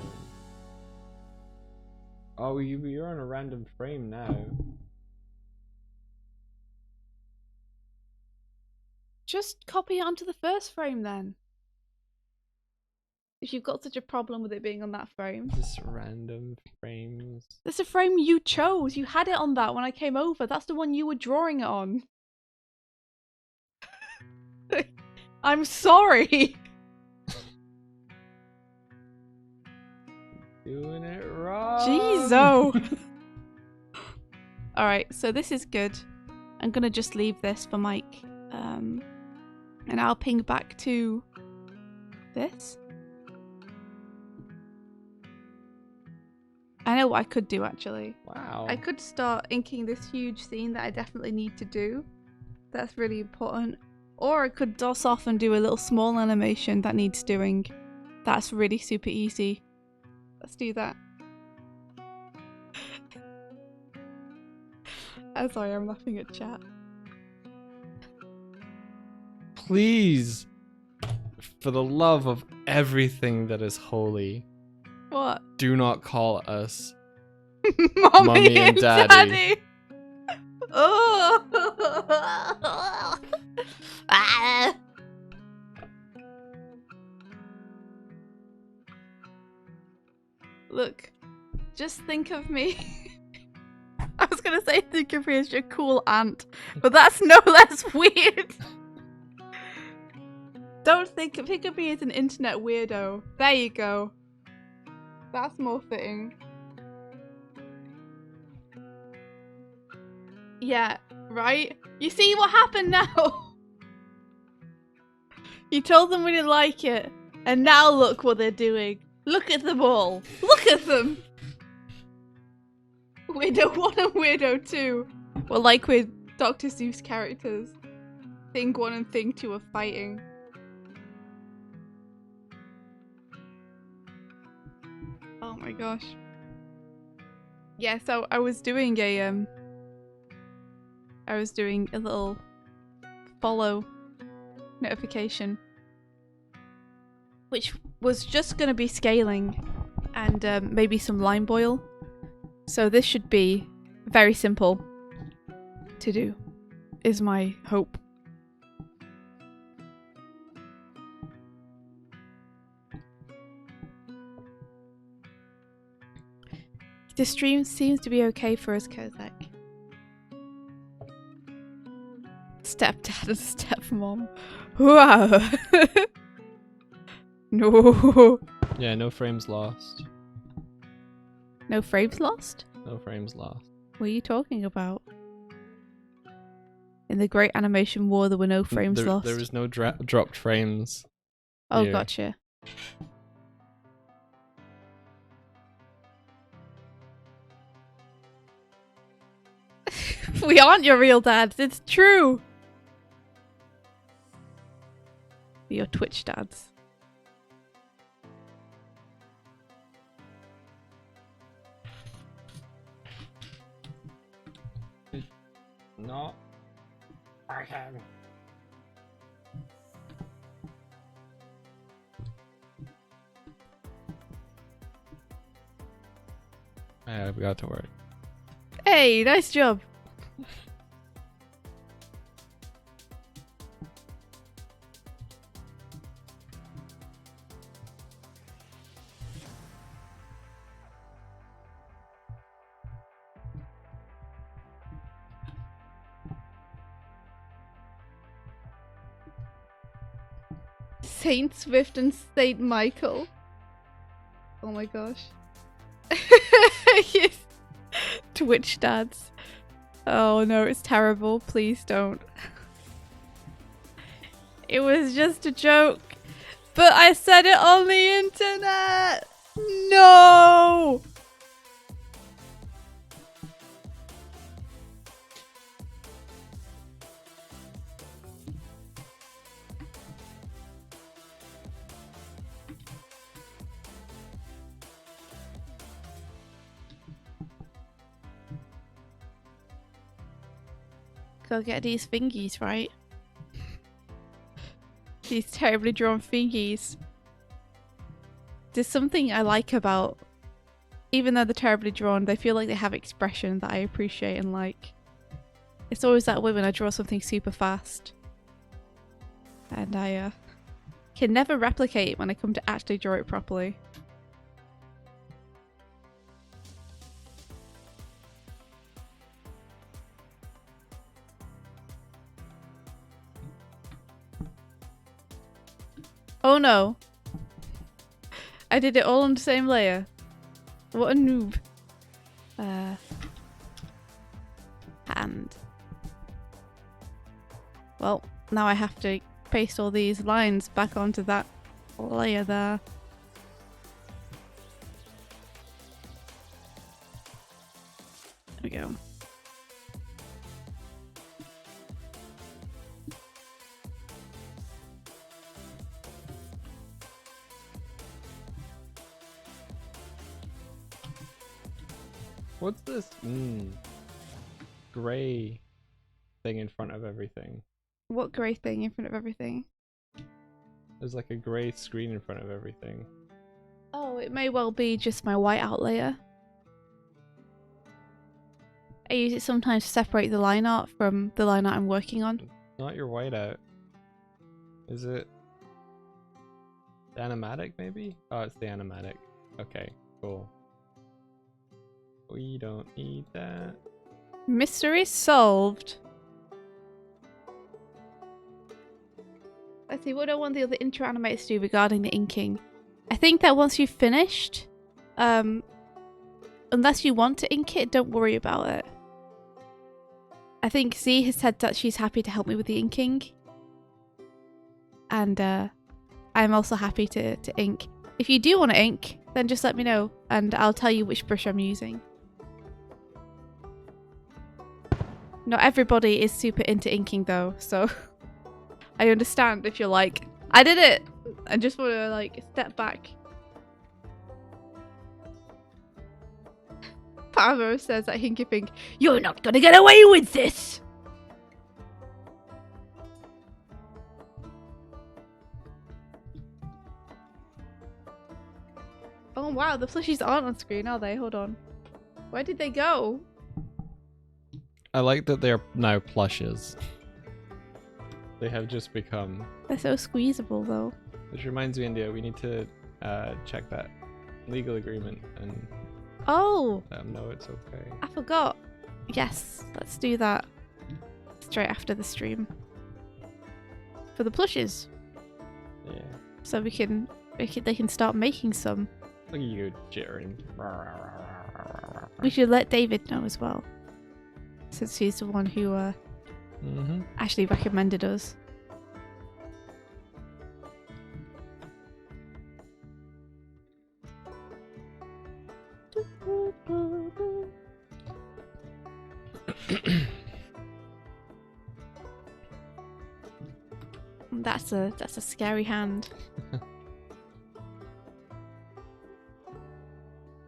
Oh, you're on a random frame now. Just copy it onto the first frame then. If you've got such a problem with it being on that frame. Just random frames. That's a frame you chose. You had it on that when I came over. That's the one you were drawing it on. I'm sorry. Doing it wrong. Jeez, oh. Alright, so this is good. I'm gonna just leave this for Mike. And I'll ping back to this. I know what I could do actually. Wow. I could start inking this huge scene that I definitely need to do. That's really important. Or I could DOS off and do a little small animation that needs doing. That's really super easy. Let's do that. I'm sorry, I'm laughing at chat. Please, for the love of everything that is holy, What? do not call us Mommy, Mummy and Daddy. Oh. Ah. Look, just think of me. I was gonna say think of me as your cool aunt, but that's no less weird. Don't think of me as an internet weirdo. There you go. That's more fitting. Yeah, right? You see what happened now? You told them we didn't like it, and now look what they're doing. Look at them all. Look at them. Weirdo 1 and Weirdo 2. Well, like with Dr. Seuss characters. Thing 1 and Thing 2 are fighting. Oh my gosh. Yeah, so I was doing a little follow notification, which was just going to be scaling and maybe some lime boil. So this should be very simple to do, is my hope. The stream seems to be okay for us, Kozak. Stepdad and stepmom. Wow. No. Yeah, no frames lost. No frames lost? No frames lost. What are you talking about? In the Great Animation War, there were no frames lost. There was no dropped frames. Oh, here. gotcha. We aren't your real dads, it's true! We're your Twitch dads. No. I can. I got to work. Hey, nice job! Saint Swift and Saint Michael. Oh my gosh. Yes. Twitch dads. Oh no, it's terrible. Please don't. It was just a joke. But I said it on the internet. No! Gotta get these fingies right. These terribly drawn fingies. There's something I like about, even though they're terribly drawn, they feel like they have expression that I appreciate and like. It's always that way when I draw something super fast. And I can never replicate it when I come to actually draw it properly. Oh no. I did it all on the same layer. What a noob. Hand. Well, now I have to paste all these lines back onto that layer there. There we go. What's this gray thing in front of everything? What grey thing in front of everything? There's like a gray screen in front of everything. Oh, it may well be just my whiteout layer. I use it sometimes to separate the line art from the line art I'm working on. Not your whiteout. Is it the animatic maybe? Oh, it's the animatic. Okay, cool. We don't need that. Mystery solved. Let's see, what do I want the other intro animates to do regarding the inking? I think that once you've finished, unless you want to ink it, don't worry about it. I think Z has said that she's happy to help me with the inking. And I'm also happy to ink. If you do want to ink, then just let me know and I'll tell you which brush I'm using. Not everybody is super into inking though, so I understand if you're like, I did it! I just want to like step back. Pavo says that Hinky Pink, you're not gonna get away with this! Oh wow, the plushies aren't on screen, are they? Hold on. Where did they go? I like that they're now plushes. They have just become. They're so squeezable though. Which reminds me, India, we need to check that legal agreement and Oh! let them know it's okay. I forgot. Yes, let's do that straight after the stream. For the plushes. Yeah. So they can start making some. Look at you jittering. We should let David know as well. Since he's the one who actually recommended us. That's a scary hand.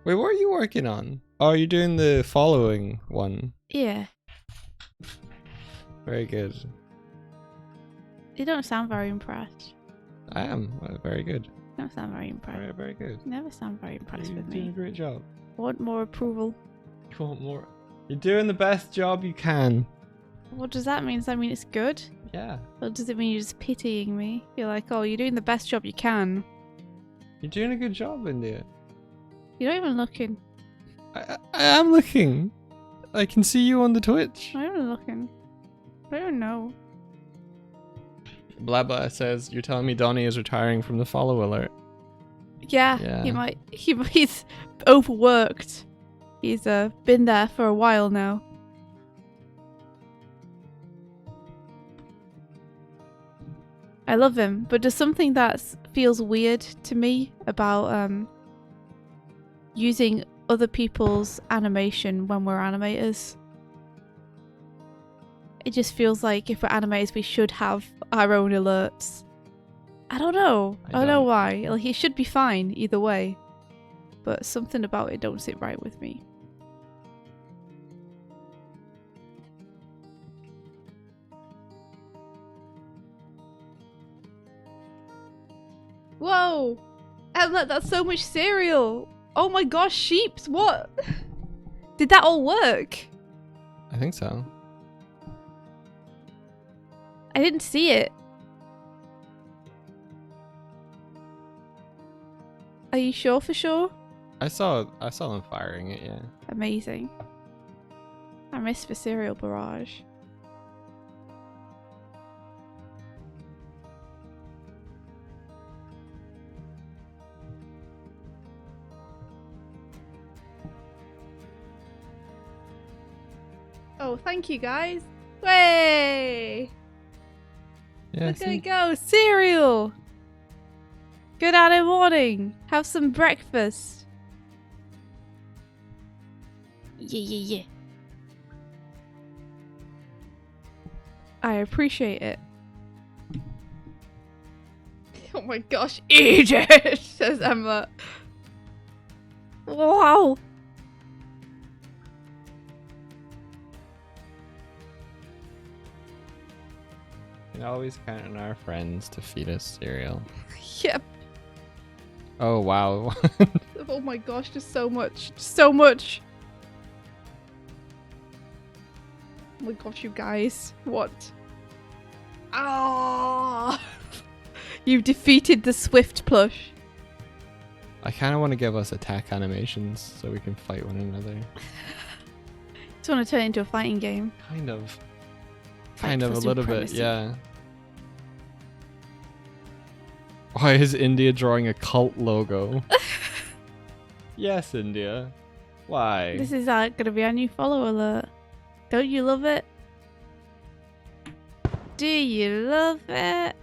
Wait, what are you working on? Oh, you're doing the following one. Yeah. Very good. You don't sound very impressed. I am very good. You don't sound very impressed. Very, very good. You never sound very impressed You're with doing a me. great job. Want more approval? You want more? You're doing the best job you can. What does that mean? Does that mean it's good? Yeah. Or does it mean you're just pitying me? You're like, oh, you're doing the best job you can. You're doing a good job, India. You're not even looking. I am looking. I can see you on the Twitch. I'm not even looking. I don't know. Blah blah says you're telling me Donnie is retiring from the follow alert. Yeah, he's overworked. He's been there for a while now. I love him, but there's something that feels weird to me about using other people's animation when we're animators. It just feels like if we're animators, we should have our own alerts. I don't know. I don't know why. Like, it should be fine either way. But something about it don't sit right with me. Whoa! Emlet, that's so much cereal! Oh my gosh, sheeps, what? Did that all work? I think so. I didn't see it. Are you sure for sure? I saw them firing it, yeah. Amazing. I miss the cereal barrage. Oh, thank you guys. Way! Yeah, Look, there we see? go. Cereal. Good Anna morning. Have some breakfast. Yeah. I appreciate it. Oh my gosh, eat it, says Emma. Wow. We can always count on our friends to feed us cereal. Yep. Oh, wow. Oh my gosh, just so much. So much. Oh my gosh, you guys. What? Ah! You've defeated the Swift plush. I kind of want to give us attack animations so we can fight one another. Just want to turn it into a fighting game. Kind of. Fight Kind of for a little bit, supremacy. yeah. Why is India drawing a cult logo? Yes, India. Why? This is going to be our new follow alert. Don't you love it? Do you love it?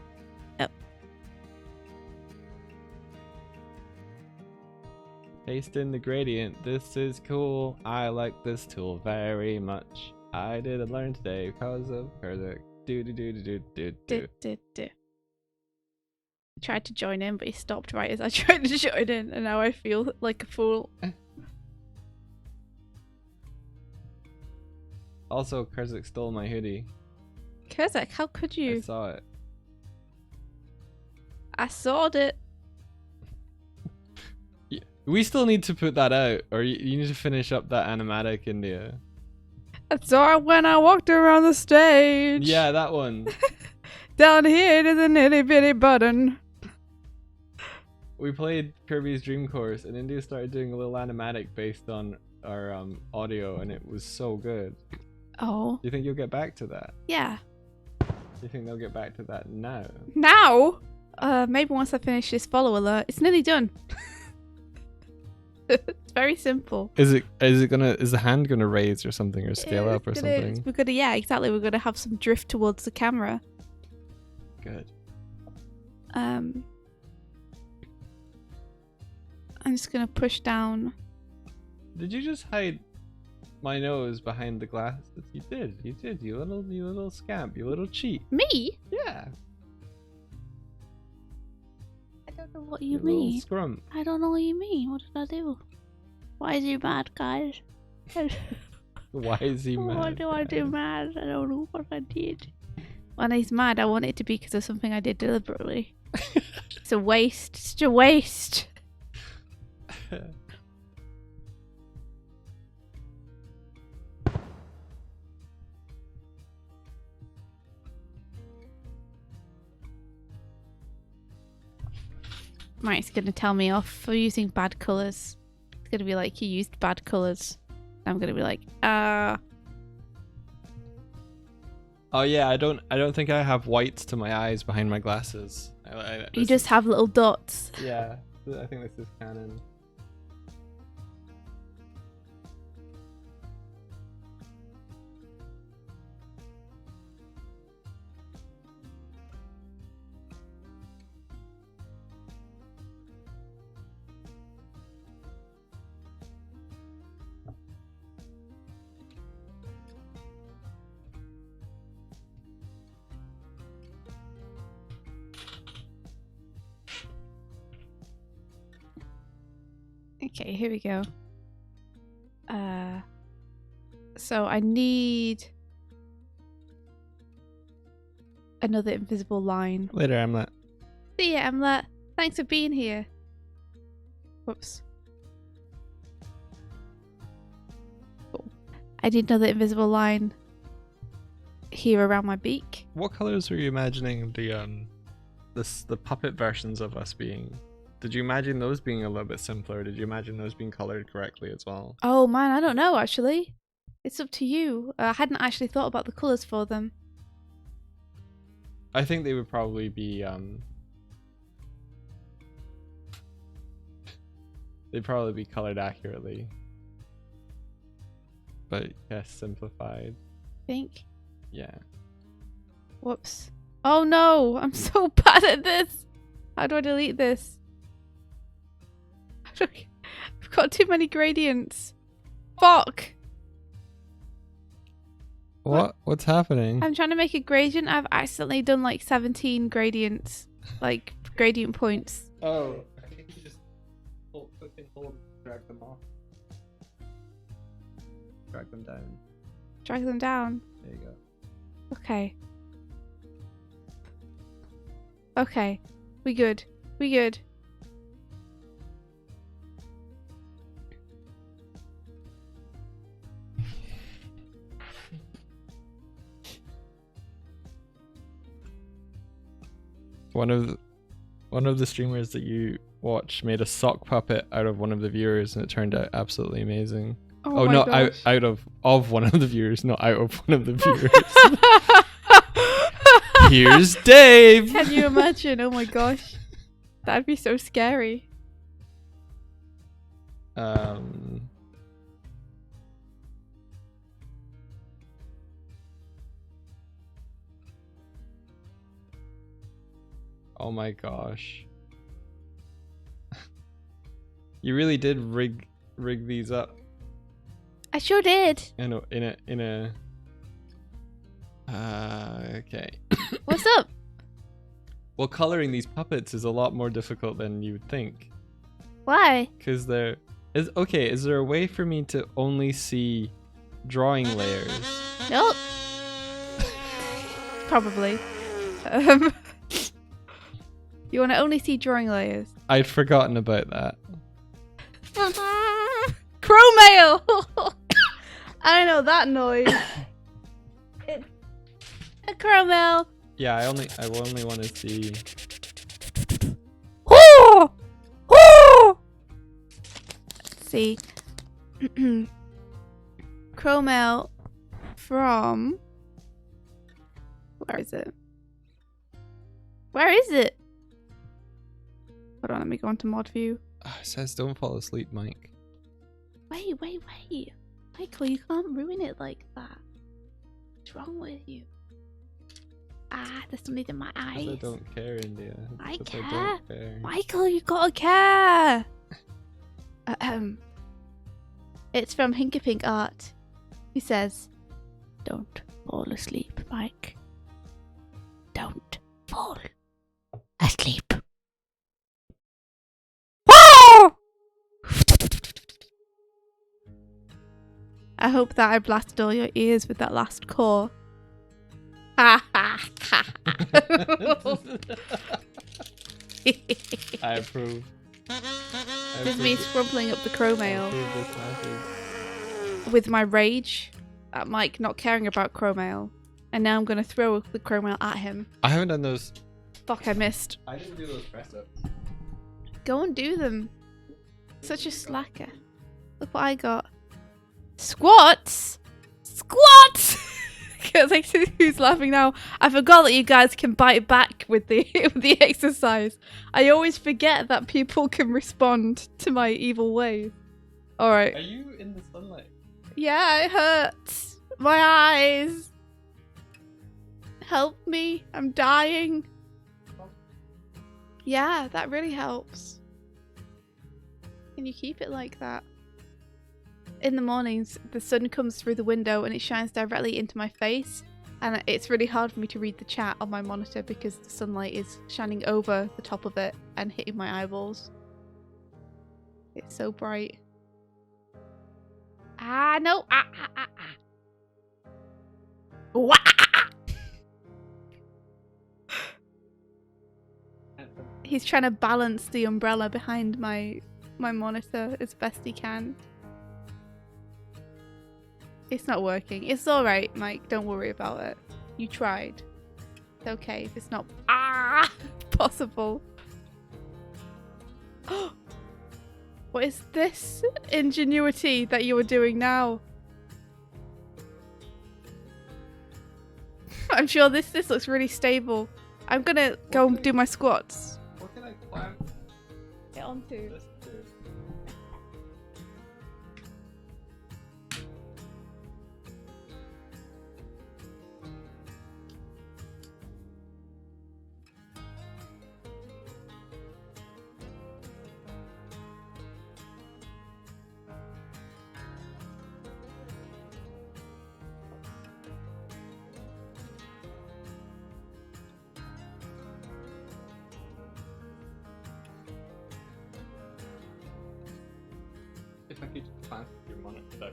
Paste in the gradient. This is cool. I like this tool very much. I didn't learn today because of Kurzik. Do. I tried to join in, but he stopped right as I tried to join in, and now I feel like a fool. Also, Kurzik stole my hoodie. Kurzak, how could I you? saw it. I sawed it. We still need to put that out, or you need to finish up that animatic, India. I saw it when I walked around the stage. Yeah, that one. Down here to the nitty bitty button. We played Kirby's Dream Course, and India started doing a little animatic based on our audio, and it was so good. Oh, Do you think you'll get back to that? yeah. Do you think they'll get back to that now? Now? Maybe once I finish this follow alert. It's nearly done. It's very simple. Is the hand gonna raise or something, or scale up or something? We're gonna, yeah, exactly. We're gonna have some drift towards the camera. Good. I'm just gonna push down. Did you just hide my nose behind the glasses? You did. You little scamp. You little cheat. Me? Yeah. I don't know what you little mean. Scrump. I don't know what you mean. What did I do? Why is he mad, guys? Why is he mad? What do I do guys? mad? I don't know what I did. When he's mad, I want it to be because of something I did deliberately. It's a waste. It's just a waste. Right, it's gonna tell me off for using bad colours. It's gonna be like, you used bad colours. I'm gonna be like, Oh yeah, I don't think I have whites to my eyes behind my glasses. you just have little dots. Yeah, I think this is canon. Okay, here we go. So I need another invisible line. Later, Emlet. See ya, Emlet. Thanks for being here. Whoops. Cool. I need another invisible line here around my beak. What colors were you imagining the puppet versions of us being? Did you imagine those being a little bit simpler? Did you imagine those being colored correctly as well? Oh man, I don't know actually. It's up to you. I hadn't actually thought about the colours for them. I think they would probably be they'd probably be colored accurately. But yes, simplified. Think. Yeah. Whoops. Oh no, I'm so bad at this. How do I delete this? I've got too many gradients. Fuck. What's happening? I'm trying to make a gradient. I've accidentally done like 17 gradients, like gradient points. Oh, I think you just hold, drag them off. Drag them down. Drag them down. There you go. Okay. Okay. We good. We good. One of the streamers that you watch made a sock puppet out of one of the viewers, and it turned out absolutely amazing. Oh, my no, gosh. out of one of the viewers, not out of one of the viewers. Here's Dave. Can you imagine? Oh my gosh. That'd be so scary. Oh my gosh. You really did rig these up I sure did. in a okay. What's up? Well, coloring these puppets is a lot more difficult than you would think. Why? Because is there a way for me to only see drawing layers? Nope. Probably. You want to only see drawing layers. I'd forgotten about that. Crow mail! I know that noise. It's a crow mail. Yeah, I only want to see. Oh! Oh! Let's see. Crow mail from. Where is it? Where is it? Hold on, let me go onto mod view. It says don't fall asleep, Mike. Wait. Michael, you can't ruin it like that. What's wrong with you? Ah, there's something in my eyes. I don't care, India. I Because care. don't care. Michael, you gotta care. It's from Hinkapink Art. He says, "Don't fall asleep, Mike. Don't fall asleep." I hope that I blasted all your ears with that last core. I approve. This is me scrumpling up the crow I mail approve this message. with my rage at Mike not caring about crow mail. And now I'm going to throw the crow mail at him. I haven't done those. Fuck, I missed. I didn't do those press ups. Go and do them. Such a slacker. Look what I got. Squats? Squats! Like, who's laughing now? I forgot that you guys can bite back with the with the exercise. I always forget that people can respond to my evil ways. Alright. Are you in the sunlight? Yeah, it hurts. My eyes. Help me. I'm dying. Yeah, that really helps. Can you keep it like that? In the mornings, the sun comes through the window and it shines directly into my face. And it's really hard for me to read the chat on my monitor because the sunlight is shining over the top of it and hitting my eyeballs. It's so bright. Ah, no. Wah! He's trying to balance the umbrella behind my monitor as best he can. It's not working. It's alright, Mike. Don't worry about it. You tried. It's okay if it's not possible. What is this ingenuity that you are doing now? I'm sure this looks really stable. I'm gonna go and do my squats. What can I climb? Get onto. This to? like you just clamp your monitor down.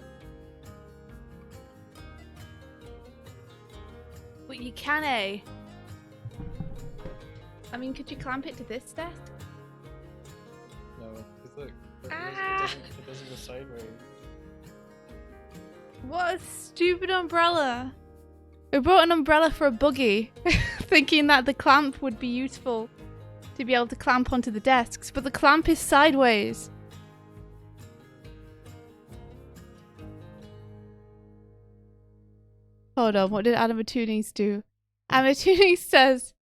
But you can, eh? I mean, could you clamp it to this desk? No, because look, Ah! it doesn't go sideways. What a stupid umbrella! We brought an umbrella for a buggy, thinking that the clamp would be useful to be able to clamp onto the desks, but the clamp is sideways. Hold on, what did Animatunings do? Animatunings says,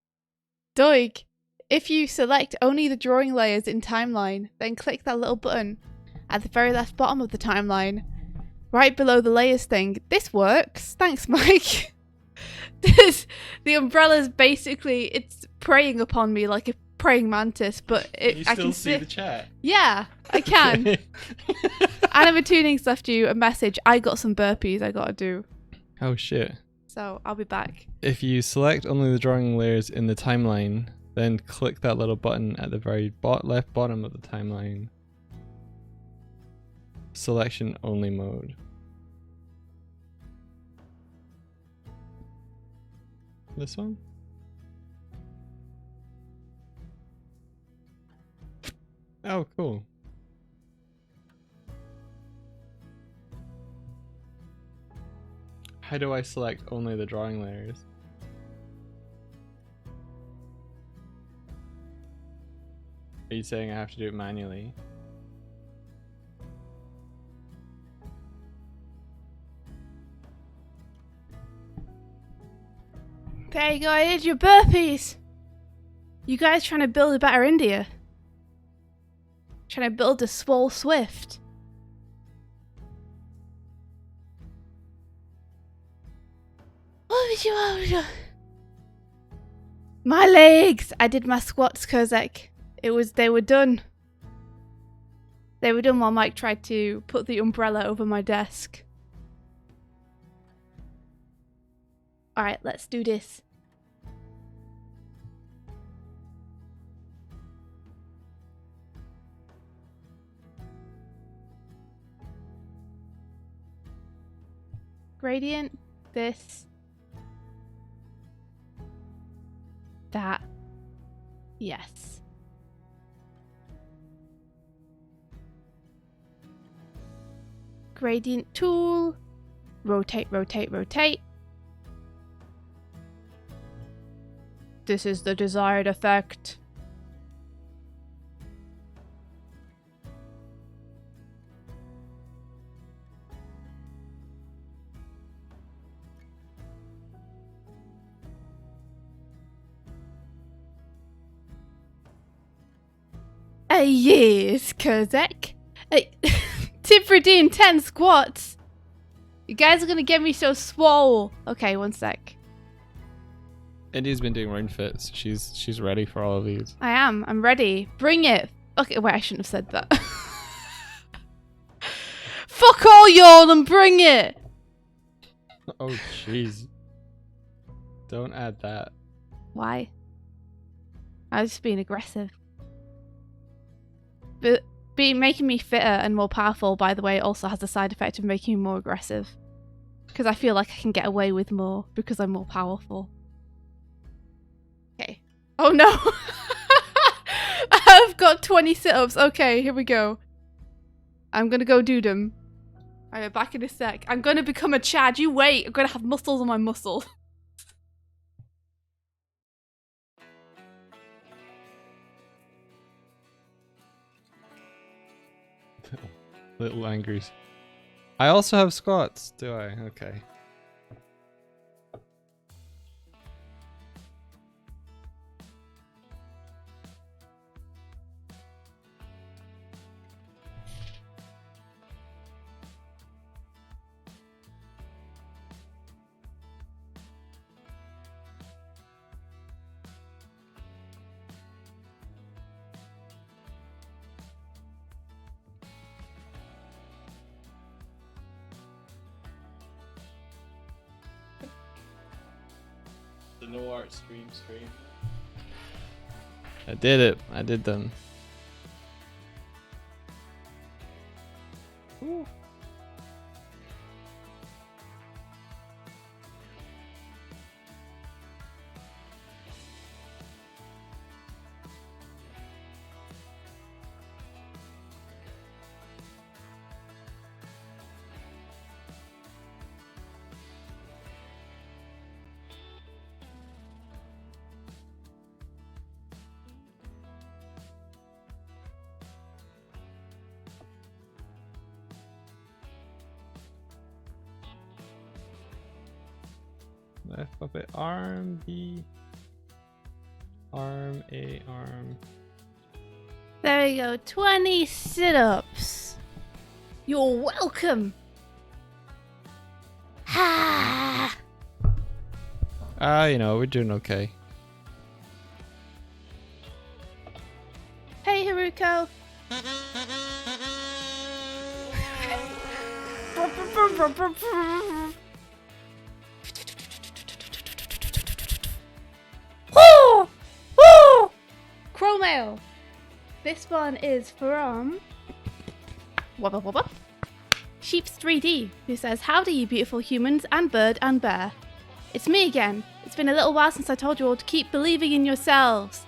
Doig, if you select only the drawing layers in timeline, then click that little button at the very left bottom of the timeline, right below the layers thing. This works. Thanks, Mike. The umbrella's basically, it's preying upon me like a praying mantis, but You I still can see the chat. Yeah, I can. Animatunings left you a message. I got some burpees I gotta do. Oh shit. So I'll be back. If you select only the drawing layers in the timeline, then click that little button at the very left bottom of the timeline. Selection only mode. This one? Oh, cool. How do I select only the drawing layers? Are you saying I have to do it manually? There you go, I did your burpees. You guys trying to build a better India? Trying to build a swole swift? My legs! I did my squats, Kozak. They were done. They were done while Mike tried to put the umbrella over my desk. Alright, let's do this. Gradient, this, that, yes. Gradient tool, rotate, rotate, rotate. This is the desired effect. Yes, Kozak. Tip for doing 10 squats. You guys are gonna get me so swole. Okay, one sec. Indy's been doing round fits. She's ready for all of these. I am. I'm ready. Bring it. Okay, wait, I shouldn't have said that. Fuck all y'all and bring it. Oh jeez. Don't add that. Why? I was just being aggressive. But making me fitter and more powerful, by the way, also has the side effect of making me more aggressive. Because I feel like I can get away with more because I'm more powerful. Okay. Oh no! I've got 20 sit-ups. Okay, here we go. I'm gonna go do them. Alright, back in a sec. I'm gonna become a Chad. You wait. I'm gonna have muscles on my muscle. Little angries. I also have squats, do I? Okay. The no art stream. I did it. I did them. Left puppet arm, B. Arm, A, arm. There we go. 20 sit-ups. You're welcome. Ha! You know, we're doing okay. Hey, Haruko. Woo! Woo! Chromail. This one is from Wubba Wubba. Sheeps 3D, who says, "Howdy, you beautiful humans and bird and bear. It's me again. It's been a little while since I told you all to keep believing in yourselves.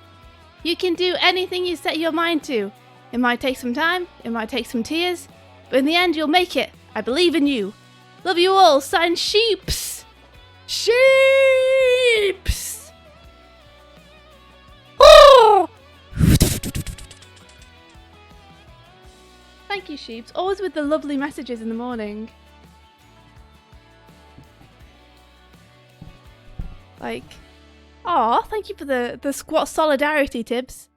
You can do anything you set your mind to. It might take some time, it might take some tears, but in the end you'll make it. I believe in you. Love you all, signed Sheeps. Sheeps! Oh! Thank you, Sheeps. Always with the lovely messages in the morning. Like, aw, thank you for the squat solidarity tips.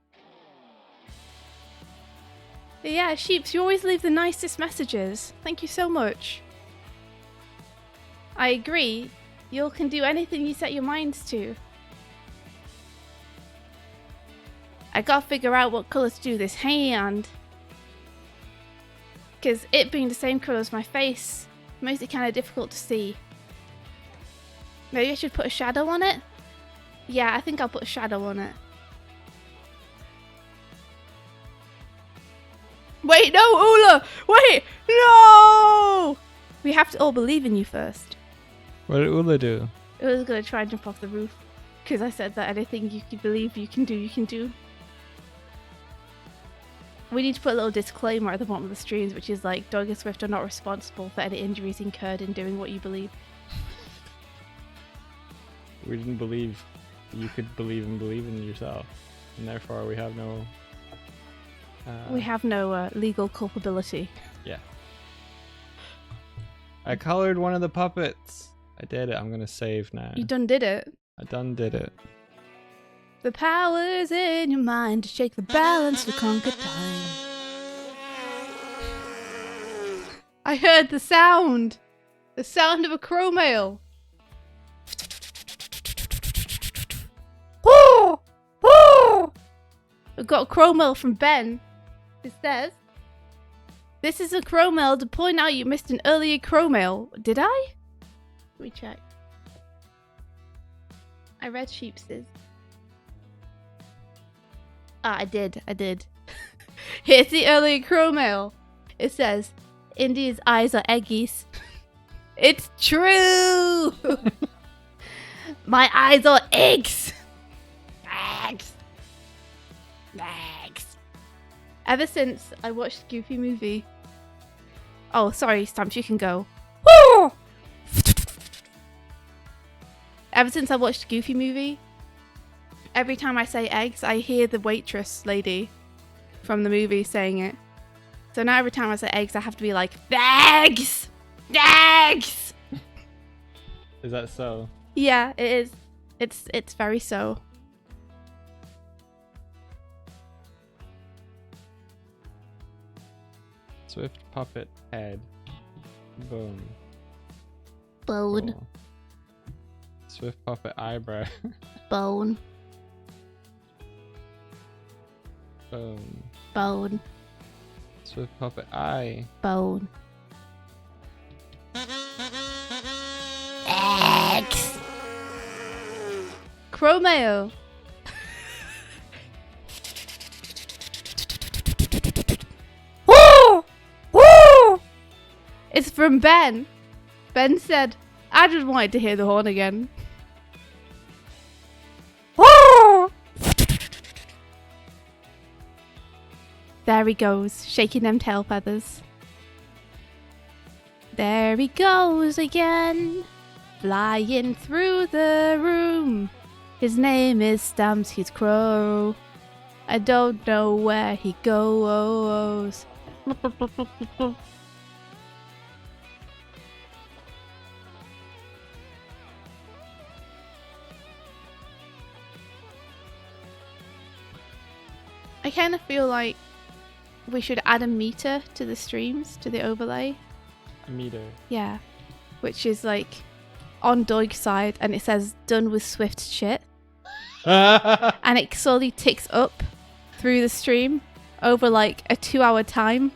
But yeah, Sheeps, you always leave the nicest messages. Thank you so much. I agree. You can do anything you set your minds to. I gotta figure out what colour to do this hand. Because it being the same colour as my face makes it kind of difficult to see. Maybe I should put a shadow on it? Yeah, I think I'll put a shadow on it. Wait, no, Ula! Wait, no! We have to all believe in you first. What did Ula do? Ula's gonna try and jump off the roof. Because I said that anything you can believe you can do, you can do. We need to put a little disclaimer at the bottom of the streams, which is like, Doig and Swift are not responsible for any injuries incurred in doing what you believe. We didn't believe you could believe in yourself, and therefore we have no. We have no legal culpability. Yeah. I colored one of the puppets. I did it. I'm gonna save now. You done did it. I done did it. The power's in your mind to shake the balance to conquer time. I heard the sound. The sound of a chromail. Oh! Oh! I've got a chromail from Ben. It says, "This is a chromail to point out you missed an earlier chromail." Did I? Let me check. I read Sheeps's. Ah, I did. Here's the earlier chromail. It says, "India's eyes are eggies." It's true! My eyes are eggs! Eggs! Eggs! Ever since I watched the Goofy movie. Oh, sorry, Stamps, you can go. Woo! Ever since I watched the Goofy movie, every time I say eggs, I hear the waitress lady from the movie saying it. So now every time I say eggs, I have to be like, eggs! Eggs! Is that so? Yeah, it is. It's very so. Swift puppet head. Boom. Bone. Cool. Swift puppet eyebrow. Bone. Boom. Bone. Swift puppet eye. Bone. Eggs! Chromail. Woo! Woo! It's from Ben. Ben said, I just wanted to hear the horn again. There he goes, shaking them tail feathers. There he goes again, flying through the room. His name is Stamps, his crow. I don't know where he goes. I kind of feel like we should add a meter to the streams, to the overlay. A meter. Yeah. Which is like on Doig's side and it says done with Swift shit. And it slowly ticks up through the stream over like a 2-hour time.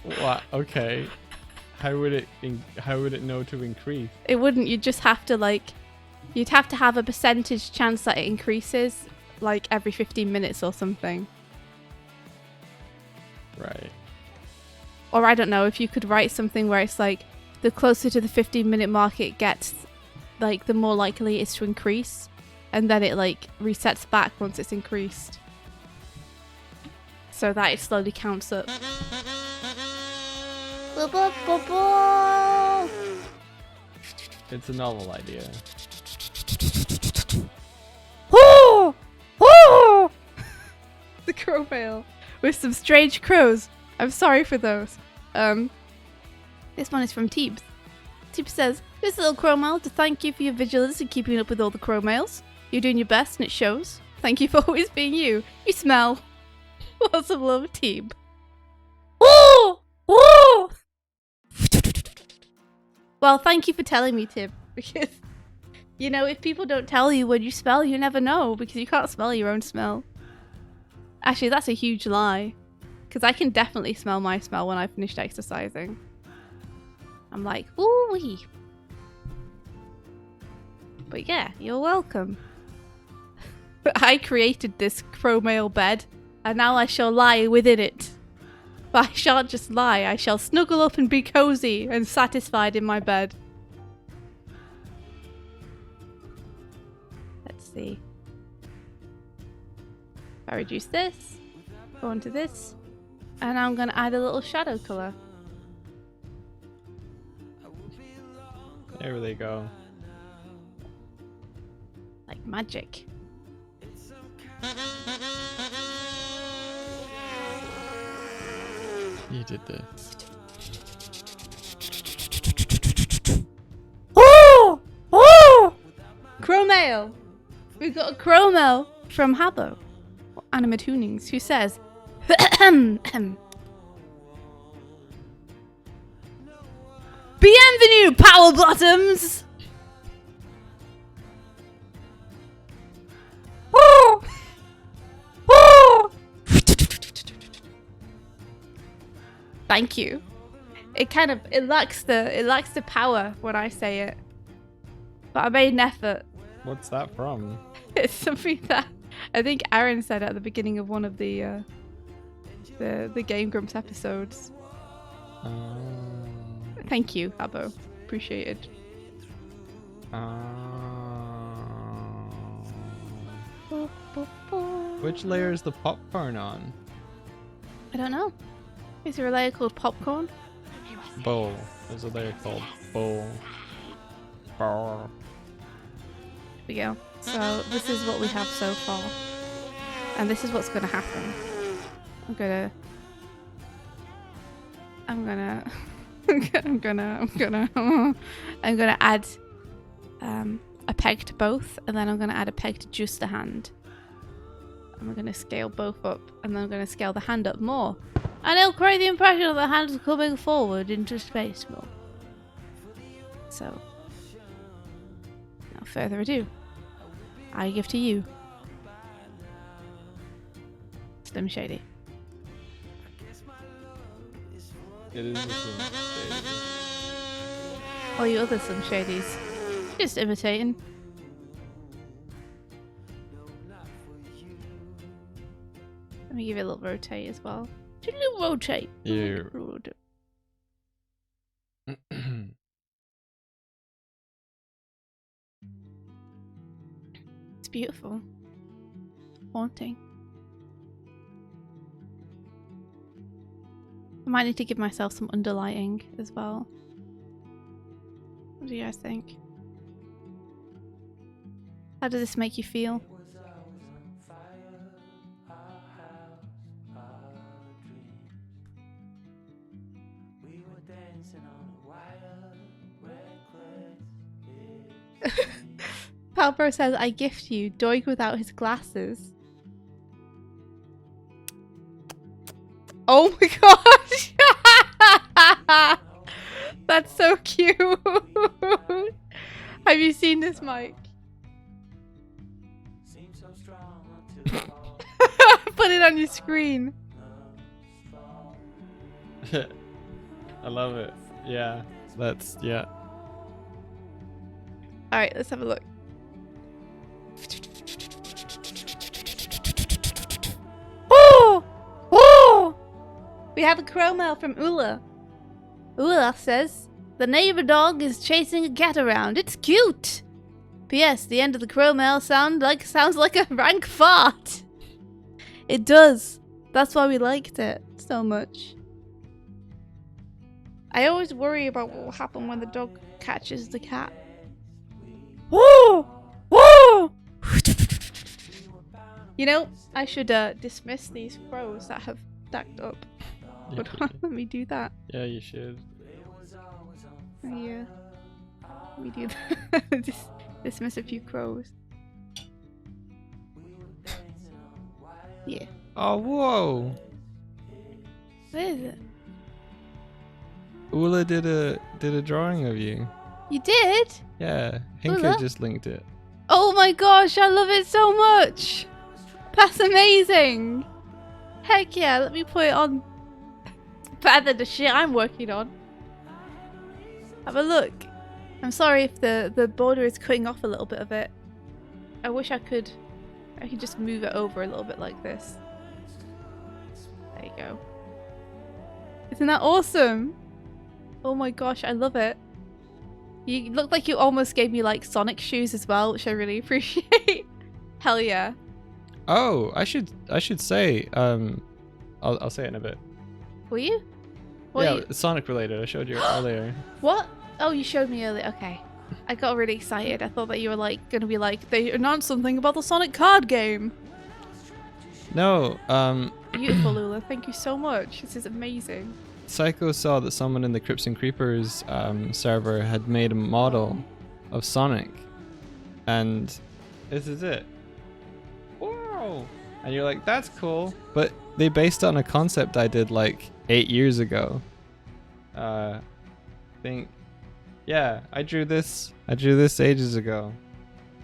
What? Okay. How would it know to increase? It wouldn't, you'd just have to like, you'd have to have a percentage chance that it increases like every 15 minutes or something. Right. Or I don't know, if you could write something where it's like the closer to the 15-minute mark it gets, like the more likely it is to increase, and then it like resets back once it's increased, so that it slowly counts up. It's a novel idea. The crow mail with some strange crows. I'm sorry for those. This one is from Teebs. Teebs says, "This little crow mail to thank you for your vigilance and keeping up with all the crow mails. You're doing your best and it shows. Thank you for always being you. You smell." Lots of love, Teeb. Well, thank you for telling me, Tib, because, you know, if people don't tell you when you smell, you never know, because you can't smell your own smell. Actually, that's a huge lie, because I can definitely smell my smell when I finished exercising. I'm like, ooh-wee. But yeah, you're welcome. I created this crow mail bed, and now I shall lie within it. But I shan't just lie, I shall snuggle up and be cozy and satisfied in my bed. Let's see. If I reduce this, go on to this, and I'm going to add a little shadow colour. There they go. Like magic. You did this. Crow mail! We've got a crow mail from Habbo, or Animatunings, who says, Bienvenue, power bottoms! Thank you. It lacks the power when I say it, but I made an effort. What's that from? It's something that I think Aaron said at the beginning of one of the Game Grumps episodes. Thank you, Habbo. Appreciated. Which layer is the popcorn on? I don't know. Is there a layer called popcorn? Bowl. There's a layer called bowl. Bowl. Here we go. So this is what we have so far, and this is what's going to happen. I'm gonna add a peg to both, and then I'm gonna add a peg to just the hand. And we're gonna scale both up, and then I'm gonna scale the hand up more, and it'll create the impression of the hand coming forward into space more. So, without further ado, I give to you, Slim Shady. It is the Slim Shady. All you other Slim Shadies, just imitating. Let me give it a little rotate as well. Rotate. Yeah. Rotate. It's beautiful. Haunting. I might need to give myself some underlighting as well. What do you guys think? How does this make you feel? Palbro says, I gift you Doig without his glasses. Oh my gosh! That's so cute! Have you seen this, Mike? Put it on your screen. I love it. Yeah. That's, yeah. Alright, let's have a look. Oh! Oh! We have a crow mail from Ula. Ula says, the neighbor dog is chasing a cat around. It's cute. P.S. The end of the crow mail sounds like a rank fart. It does. That's why we liked it so much. I always worry about what will happen when the dog catches the cat. Whoa! Whoa! You know, I should dismiss these crows that have stacked up. Hold on, let me do that. Yeah, you should. Yeah. Let me do that. Dismiss a few crows. Yeah. Oh, whoa! What is it? Ula did a drawing of you. You did? Yeah, Hinka Ula? just linked it. Oh my gosh, I love it so much! That's amazing! Heck yeah, let me put it on better than the shit I'm working on. Have a look. I'm sorry if the border is cutting off a little bit of it. I wish I could just move it over a little bit like this. There you go. Isn't that awesome? Oh my gosh, I love it. You look like you almost gave me like Sonic shoes as well, which I really appreciate. Hell yeah. Oh, I should say, I'll say it in a bit. Will you? What yeah, are you- it's Sonic related. I showed you earlier. What? Oh, you showed me earlier. Okay. I got really excited. I thought that you were like gonna be like, they announced something about the Sonic card game. No, Beautiful, Lula. Thank you so much. This is amazing. Psycho saw that someone in the Crips and Creepers server had made a model of Sonic, and this is it. Whoa! And you're like, that's cool, but they based it on a concept I did like 8 years ago. I think, yeah, I drew this ages ago,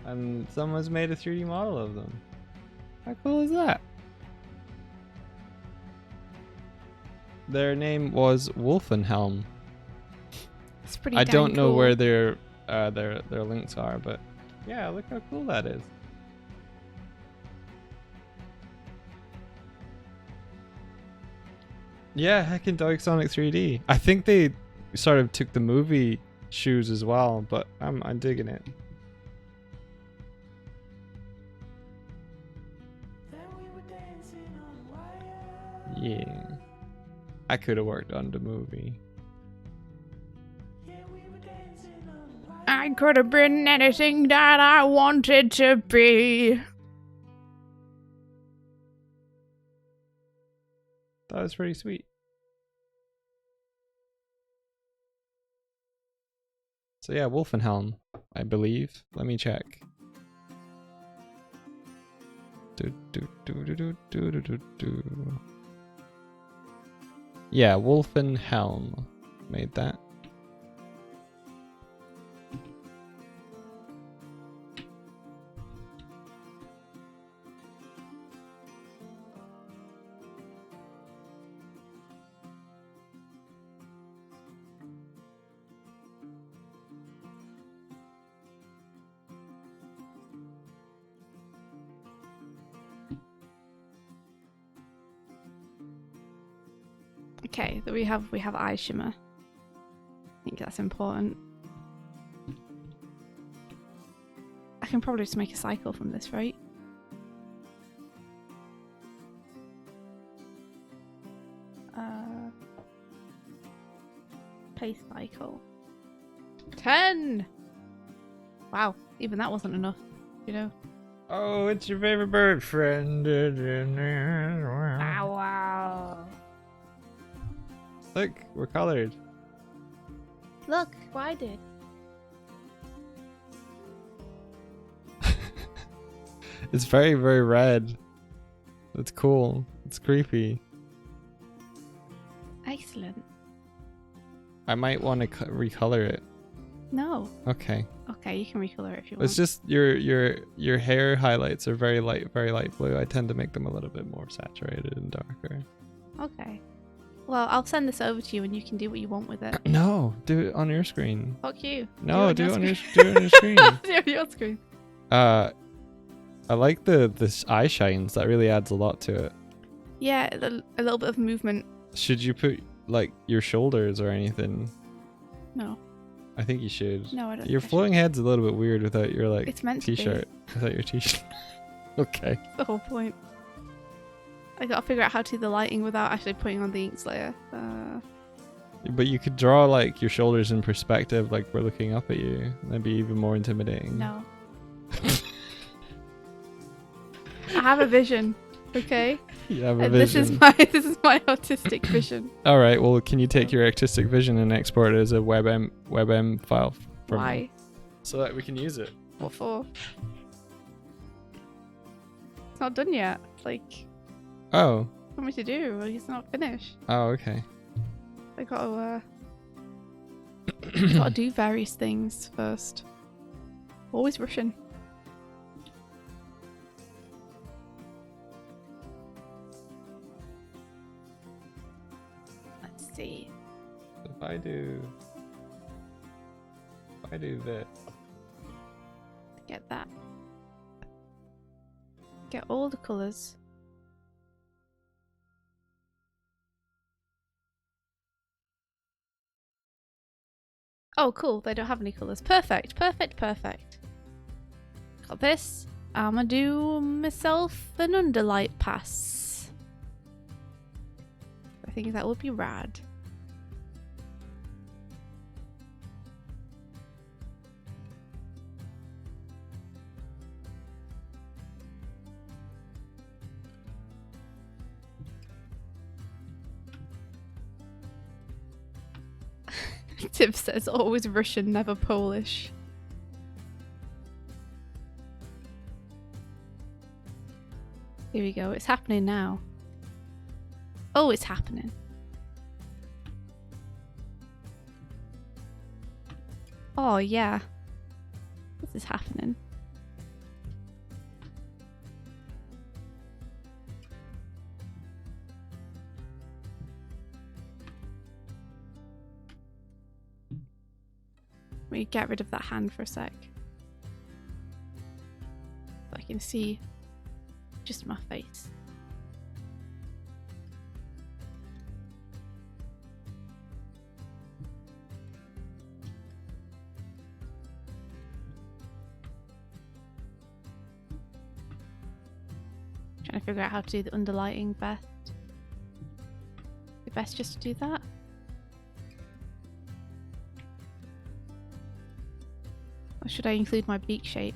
and someone's made a 3D model of them. How cool is that? Their name was Wolfenhelm. It's pretty. I dang don't know cool. where their links are, but yeah, look how cool that is. Yeah, heckin' Doig Sonic 3D. I think they sort of took the movie shoes as well, but I'm digging it. Yeah. I could have worked on the movie. I could have been anything that I wanted to be. That was pretty sweet. So yeah, Wolfenhelm, I believe. Let me check. Yeah, Wolfenhelm made that. Okay, we have eye shimmer. I think that's important. I can probably just make a cycle from this, right? Paste cycle. 10! Wow, even that wasn't enough, you know? Oh, it's your favorite bird friend. Wow, wow. Look, we're colored. Look, what I did. It's very, very red. It's cool. It's creepy. Excellent. I might want to recolor it. No. Okay. Okay, you can recolor it if you want. It's just your hair highlights are very light blue. I tend to make them a little bit more saturated and darker. Okay. Well, I'll send this over to you and you can do what you want with it. No, do it on your screen. Fuck you. No, do it on your screen. Do it on your screen. I like this eye shines. That really adds a lot to it. Yeah, a little bit of movement. Should you put like your shoulders or anything? No. I think you should. No, I don't. Your flowing head's a little bit weird without your like It's meant to be. t-shirt. Without your t-shirt. Okay. That's the whole point. I gotta figure out how to do the lighting without actually putting on the ink slayer. But you could draw like your shoulders in perspective, like we're looking up at you. That'd be even more intimidating. No. I have a vision, okay? You have a And vision. this is my autistic vision. All right. Well, can you take your artistic vision and export it as a WebM file? Why? So that we can use it. What for? It's not done yet. Like, Oh. what do you want me to do? It's not finished. Oh, okay. I gotta, gotta do various things first. Always rushing. Let's see. If I do this. Get that. Get all the colours. Oh, cool. They don't have any colours. Perfect. Perfect. Perfect. Got this. I'm gonna do myself an underlight pass. I think that would be rad. Tip says always Russian, never Polish. Here we go. It's happening now. Oh, it's happening. Oh, yeah. This is happening. Let me get rid of that hand for a sec. So I can see just my face. Trying to figure out how to do the underlighting best. The best just to do that. Or should I include my beak shape?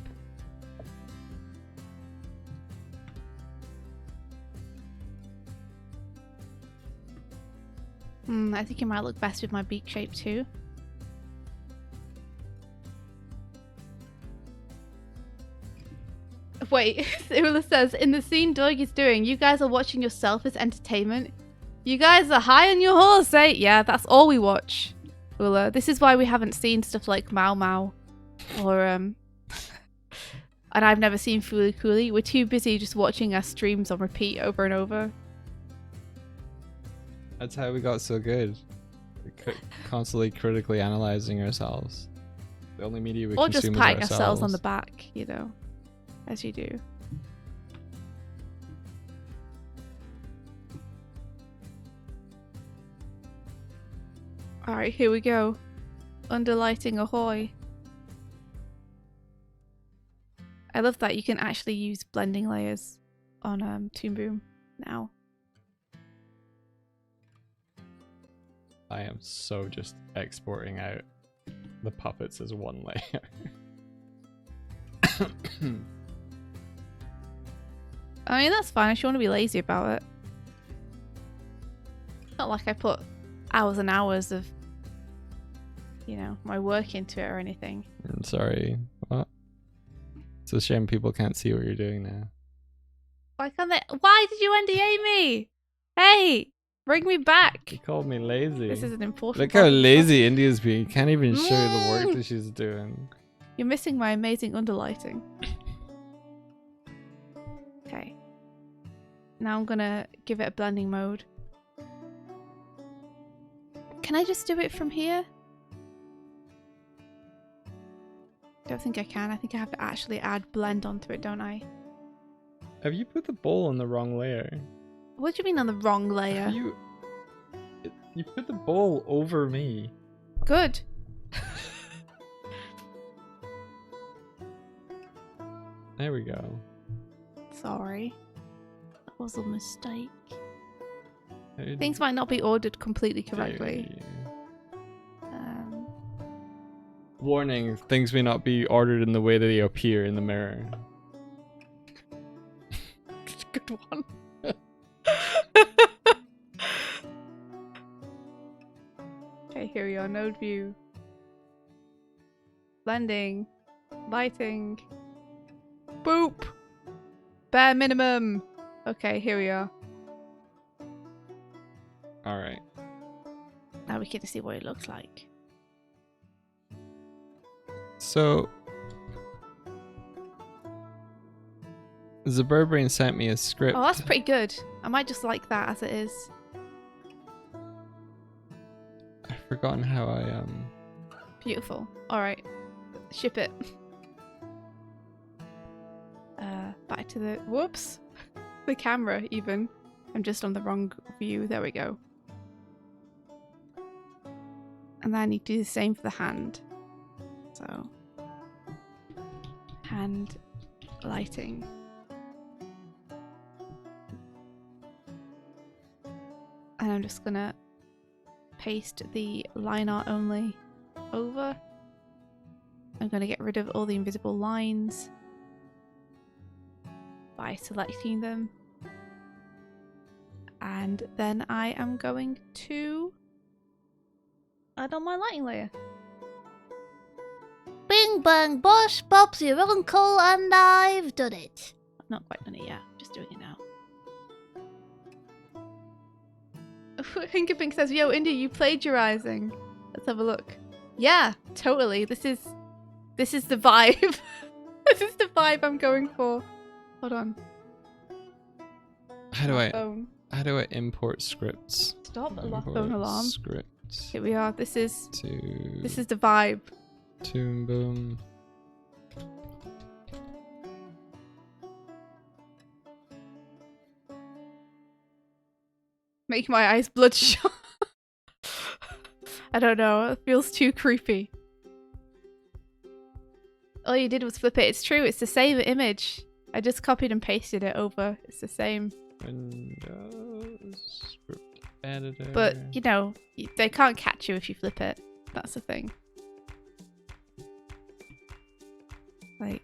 I think it might look best with my beak shape too. Wait, Ula says, in the scene Doig is doing, you guys are watching yourself as entertainment. You guys are high on your horse, eh? Yeah, that's all we watch. Ula, this is why we haven't seen stuff like Mau Mau. Or, and I've never seen Fooly Cooly. We're too busy just watching our streams on repeat over and over. That's how we got so good. Constantly critically analyzing ourselves. The only media we Or consume just is patting ourselves. ourselves on the back, you know, as you do. Alright, here we go. Underlighting ahoy. I love that you can actually use blending layers on Toon Boom now. I am so just exporting out the puppets as one layer. I mean, that's fine if you want to be lazy about it. Not like I put hours and hours of, you know, my work into it or anything. I'm sorry. What? It's a shame people can't see what you're doing now. Why can't they? Why did you NDA me? Hey, bring me back. You called me lazy. This is an important. Look how part of the lazy India's being. You can't even show the work Mm. that she's doing. You're missing my amazing underlighting. Okay. Now I'm gonna give it a blending mode. Can I just do it from here? Don't think I can. I think I have to actually add blend onto it, don't I? Have you put the bowl on the wrong layer? What do you mean on the wrong layer? You put the bowl over me. Good. There we go. Sorry. That was a mistake. How did- Things might not be ordered completely dare correctly. you. Um, Warning, things may not be ordered in the way that they appear in the mirror. good one. Okay, here we are. Node view. Blending. Lighting. Boop. Bare minimum. Okay, here we are. Alright. Now we get to see what it looks like. So Zaburbrain sent me a script. Oh, that's pretty good. I might just like that as it is. I've forgotten how I Beautiful. Alright. Ship it. Back to the... Whoops. The camera, even. I'm just on the wrong view. There we go. And then I need to do the same for the hand. So... hand lighting. And I'm just gonna paste the line art only over. I'm gonna get rid of all the invisible lines by selecting them. And then I am going to add on my lighting layer. Bing bang bosh, Bob's your uncle and I've done it. I've not quite done it yet, I'm just doing it now. Hinkerpink says, yo, Indy, you plagiarizing. Let's have a look. Yeah, totally. This is the vibe. This is the vibe I'm going for. Hold on. how do I Phone. import scripts? Stop. Lock Import phone alarm. Scripts Here we are. This is to the vibe. Toon Boom. Make my eyes bloodshot. I don't know. It feels too creepy. All you did was flip it. It's true. It's the same image. I just copied and pasted it over. It's the same. Windows script editor. But, you know, they can't catch you if you flip it. That's the thing. Like,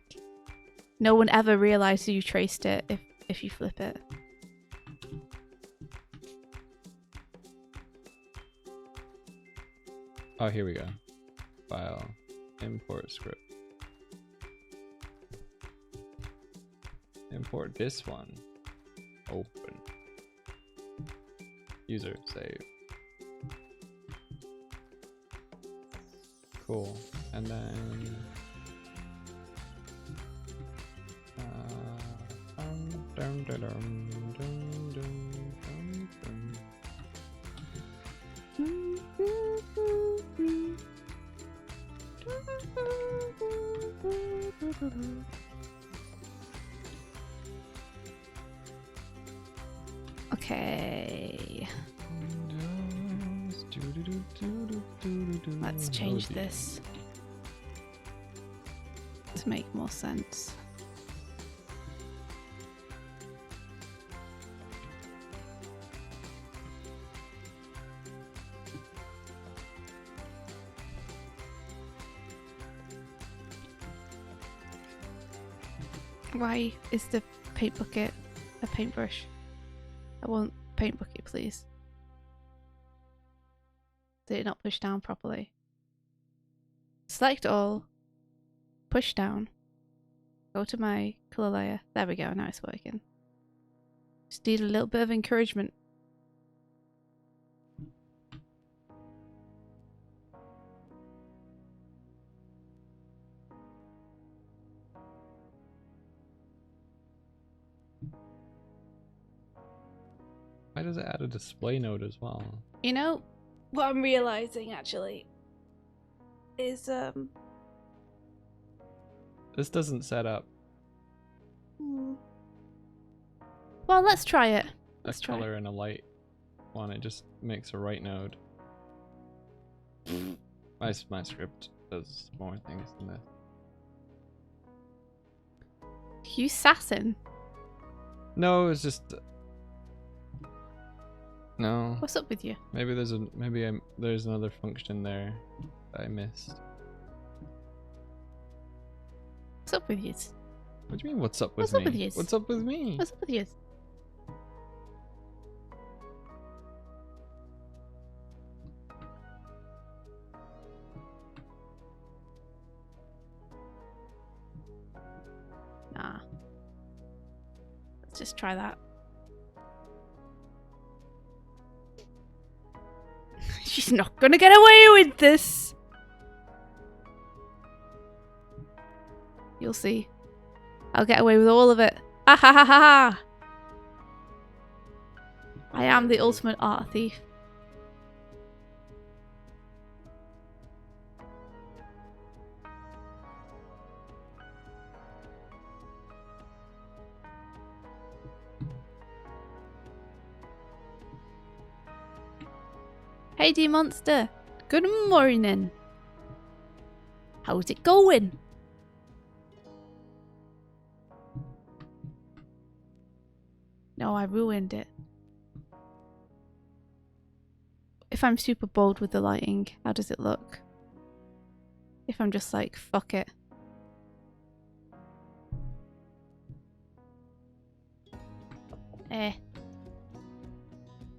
no one ever realizes you traced it if you flip it. Oh, here we go. File. Import script. Import this one. Open. User save. Cool. And then dum, dum, dum, dum, dum, dum, Okay. Windows, Let's change this to make more sense. Why is the paint bucket a paintbrush? I want paint bucket, please. Did it not push down properly? Select all. Push down. Go to my colour layer. There we go, now it's working. Just need a little bit of encouragement. Why does it add a display node as well? You know, what I'm realising actually is This doesn't set up well, let's try it. a Let's try. color and a light one. It just makes a right node. My script does more things than this. You sassing? No, it's just no. What's up with you? Maybe there's another function there that I missed. What's up with you? What do you mean? What's up with What's me? up with you? What's up with me? What's up with you? Nah. Let's just try that. She's not gonna get away with this! You'll see. I'll get away with all of it. Ah ha ha ha ha! I am the ultimate art thief. Hey D Monster, good morning. How's it going? No, I ruined it. If I'm super bold with the lighting, how does it look? If I'm just like, fuck it.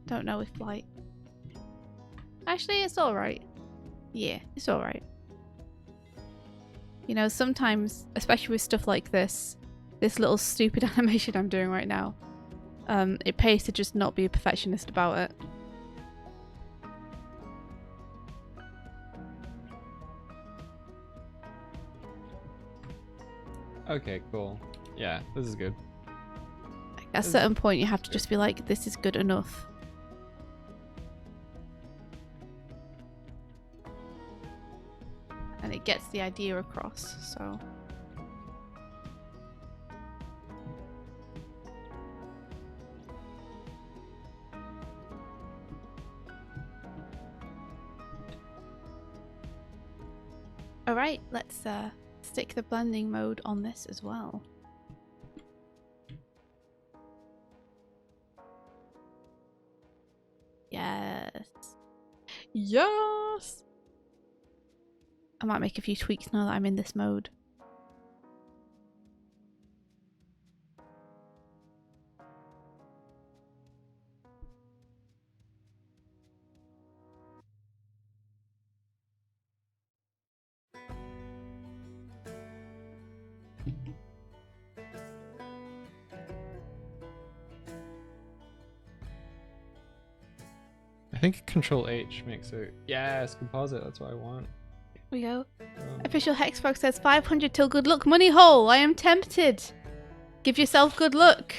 Don't know if light. Actually, it's alright. Yeah, it's alright. You know, sometimes, especially with stuff like this little stupid animation I'm doing right now, it pays to just not be a perfectionist about it. Okay, cool. Yeah, this is good. At a certain point, you have to just be like, this is good enough. And it gets the idea across, so... Alright, let's stick the blending mode on this as well. Yes. Yes! I might make a few tweaks now that I'm in this mode. I think Control H makes it. Yes, composite. That's what I want. Here we go. Um, Official Hexbox says 500 till good luck money hole. I am tempted. Give yourself good luck.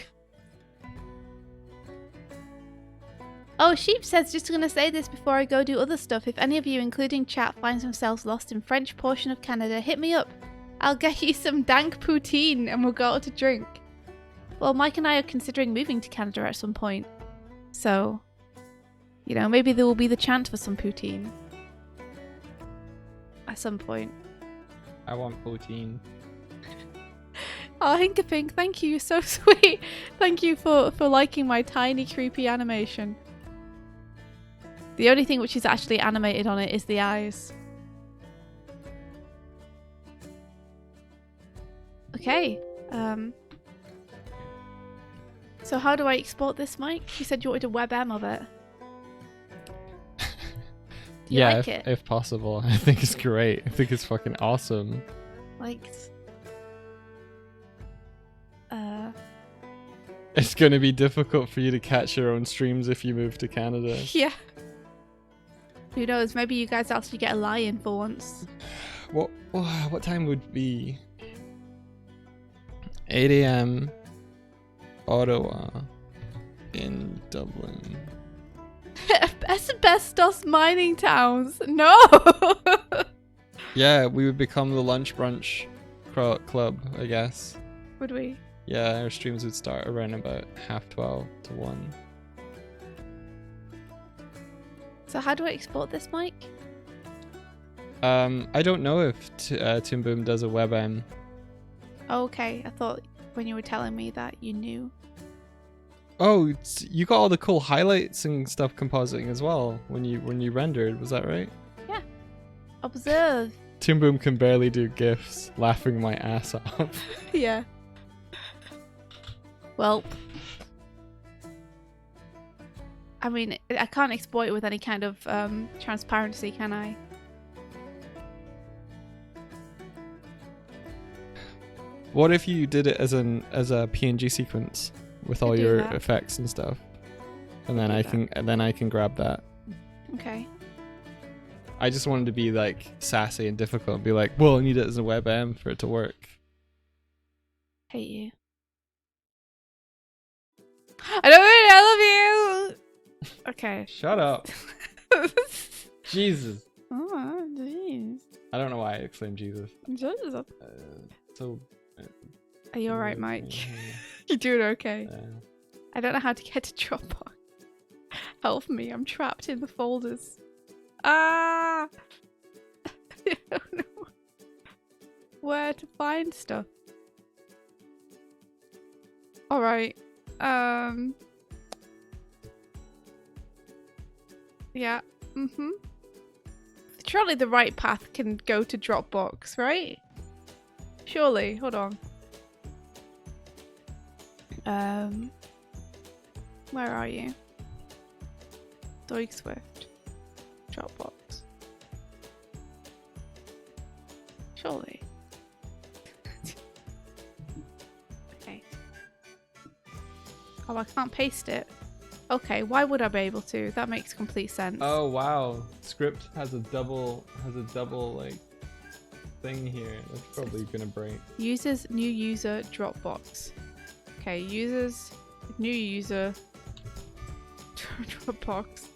Oh, Sheep says, just gonna say this before I go do other stuff. If any of you, including chat, finds themselves lost in French portion of Canada, hit me up. I'll get you some dank poutine and we'll go out to drink. Well, Mike and I are considering moving to Canada at some point. So, You know, maybe there will be the chance for some poutine. At some point. I want poutine. Oh, Hinkapink, thank you. You're so sweet. Thank you for liking my tiny, creepy animation. The only thing which is actually animated on it is the eyes. Okay. So how do I export this, Mike? You said you wanted a WebM of it. Do you like it? If possible. I think it's great. I think it's fucking awesome. Like... It's going to be difficult for you to catch your own streams if you move to Canada. Yeah. Who knows? Maybe you guys actually get a lie-in for once. What time would be 8 a.m. Ottawa in Dublin? Asbestos mining towns. No. Yeah, we would become the lunch brunch club, I guess. Would we? Yeah, our streams would start around about 12:30 to 1. So how do I export this, Mike? I don't know if Toon Boom does a WebM. Oh, okay. I thought when you were telling me that you knew. Oh, you got all the cool highlights and stuff compositing as well when you rendered. Was that right? Yeah. Observe. Toon Boom can barely do GIFs, laughing my ass off. Yeah. Well, I mean, I can't exploit it with any kind of transparency, can I? What if you did it as a PNG sequence with all do your that. effects and stuff, and then do I can grab that. Okay. I just wanted to be like sassy and difficult and be like, well, I need it as a WebM for it to work. Hate you. I love you. Okay. Shut up. Jesus. Oh, jeez. I don't know why I exclaimed Jesus. So. Are you alright, Mike? You're doing okay. I don't know how to get to Dropbox. Help me, I'm trapped in the folders. Ah! I don't know where to find stuff. Alright. Yeah. Surely the right path can go to Dropbox, right? Surely. Hold on. Where are you? Doig Swift. Dropbox. Surely. Okay. Oh, I can't paste it. Okay, why would I be able to? That makes complete sense. Oh wow, script has a double like thing here. That's probably gonna break. Users, new user, Dropbox. Okay, users, new user, Dropbox.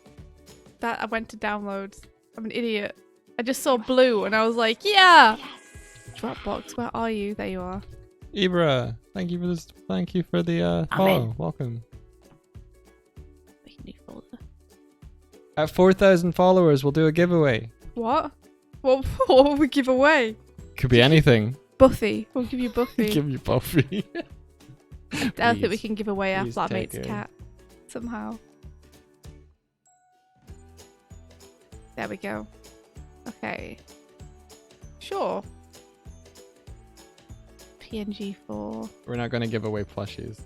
That I went to downloads. I'm an idiot. I just saw blue and I was like, yeah. Yes. Dropbox, where are you? There you are. Ibra, thank you for this. Thank you for the follow. Welcome. Make a new folder. At 4,000 followers, we'll do a giveaway. What? What will we give away? Could be anything. Buffy. We'll give you Buffy. Give you Buffy. I don't think we can give away our Please flatmate's take her. cat. Somehow. There we go. Okay. Sure. PNG 4. We're not gonna give away plushies.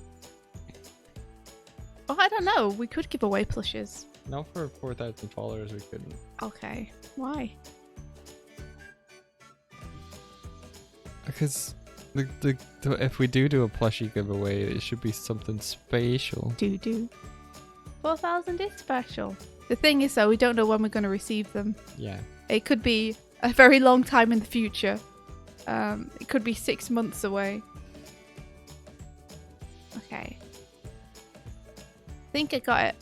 Oh, I don't know. We could give away plushes. No, for 4,000 followers, we couldn't. Okay. Why? Because if we do a plushie giveaway, it should be something special. Do. 4,000 is special. The thing is, though, we don't know when we're going to receive them. Yeah. It could be a very long time in the future. It could be 6 months away. Okay. I think I got it.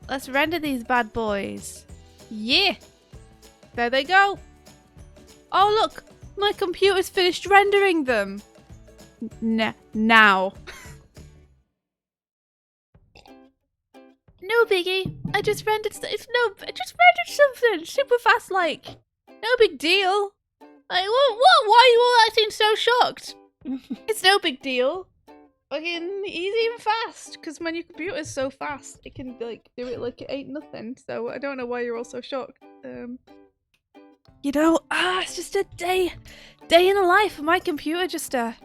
Let's render these bad boys. Yeah! There they go! Oh look! My computer's finished rendering them! Now. no biggie. I just rendered something super fast. Like, no big deal. Like, what? Why are you all acting so shocked? It's no big deal. Fucking easy and fast. Because when your computer's so fast, it can like do it like it ain't nothing. So I don't know why you're all so shocked. You know, it's just a day in the life of my computer. Just a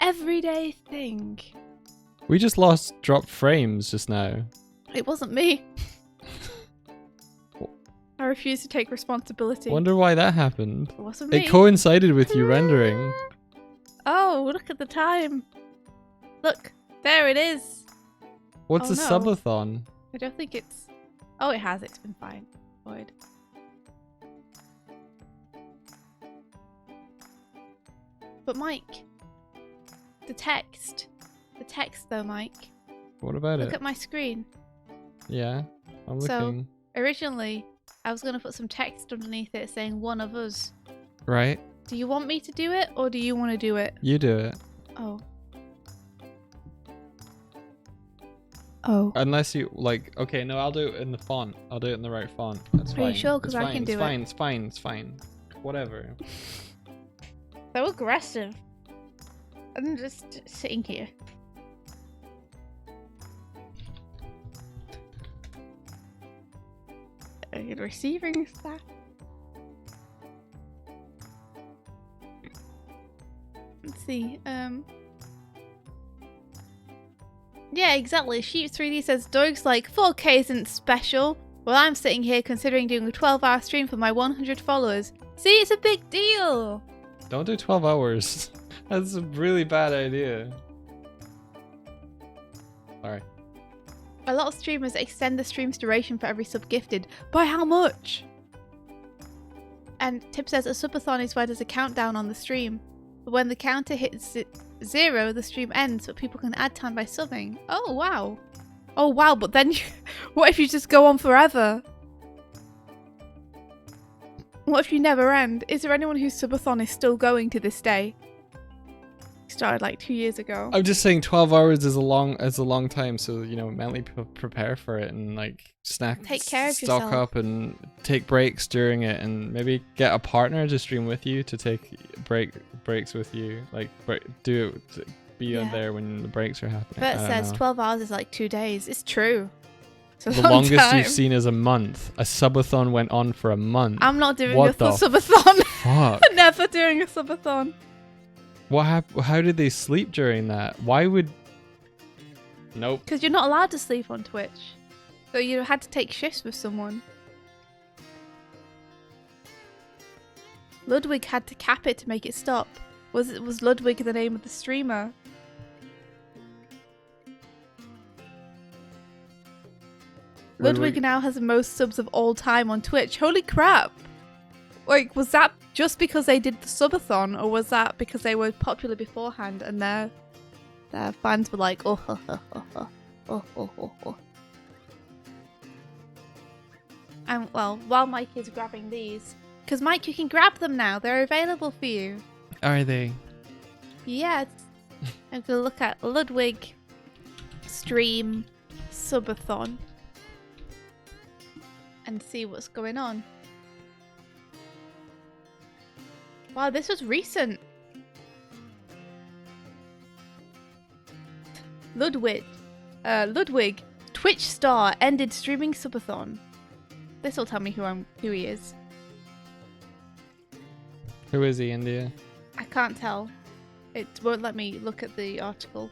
everyday thing. We just dropped frames just now. It wasn't me. I refuse to take responsibility. Wonder why that happened. It wasn't me. It coincided with you rendering. Oh, look at the time. Look, there it is. What's Oh, a no. subathon? I don't think it's... Oh, it has. It's been fine. Void. But Mike, the text though, Mike. What about Look it? at my screen. Yeah, I'm So- looking. Originally, I was going to put some text underneath it saying one of us. Right, Do you want me to do it or do you want to do it? you do it. Oh. Oh. Unless you like, okay, no, I'll do it in the font. I'll do it in the right font. That's Are fine. you sure? 'Cause It's I fine, can it's do it. fine, It's fine. It's fine. Whatever. So aggressive. I'm just sitting here. Receiving staff. Let's see. Yeah, exactly. Sheep 3D says Doig's like 4K isn't special. Well, I'm sitting here considering doing a 12-hour stream for my 100 followers. See, it's a big deal. Don't do 12 hours. That's a really bad idea. Sorry. A lot of streamers extend the stream's duration for every sub gifted. By how much? And Tip says a subathon is where there's a countdown on the stream. But when the counter hits 0, the stream ends, but people can add time by subbing. Oh, wow. Oh, wow, but then what if you just go on forever? What if you never end? Is there anyone whose subathon is still going to this day? Started like 2 years ago. I'm just saying 12 hours is a long time, so you know, mentally prepare for it and like Take care of stock yourself. up and take breaks during it, and maybe get a partner to stream with you to take breaks with you, like be on Yeah. there when the breaks are happening. Bert I don't says know. 12 hours is like 2 days. It's true. It's a The long longest time. you've seen is a month. A subathon went on for a month. I'm not doing What a full the subathon. Fuck. Never doing a subathon. How did they sleep during that? Why would... Nope. Because you're not allowed to sleep on Twitch. So you had to take shifts with someone. Ludwig had to cap it to make it stop. Was Ludwig the name of the streamer? Ludwig now has the most subs of all time on Twitch. Holy crap! Like, was that just because they did the subathon, or was that because they were popular beforehand and their fans were like, oh, ho, ho, ho, ho, oh, oh, oh, oh. And well, while Mike is grabbing these, because Mike, you can grab them now. They're available for you. Are they? Yes. I'm gonna look at Ludwig stream subathon and see what's going on. Wow, this was recent. Ludwig, Twitch star ended streaming subathon. This will tell me who he is. Who is he, India? I can't tell. It won't let me look at the article.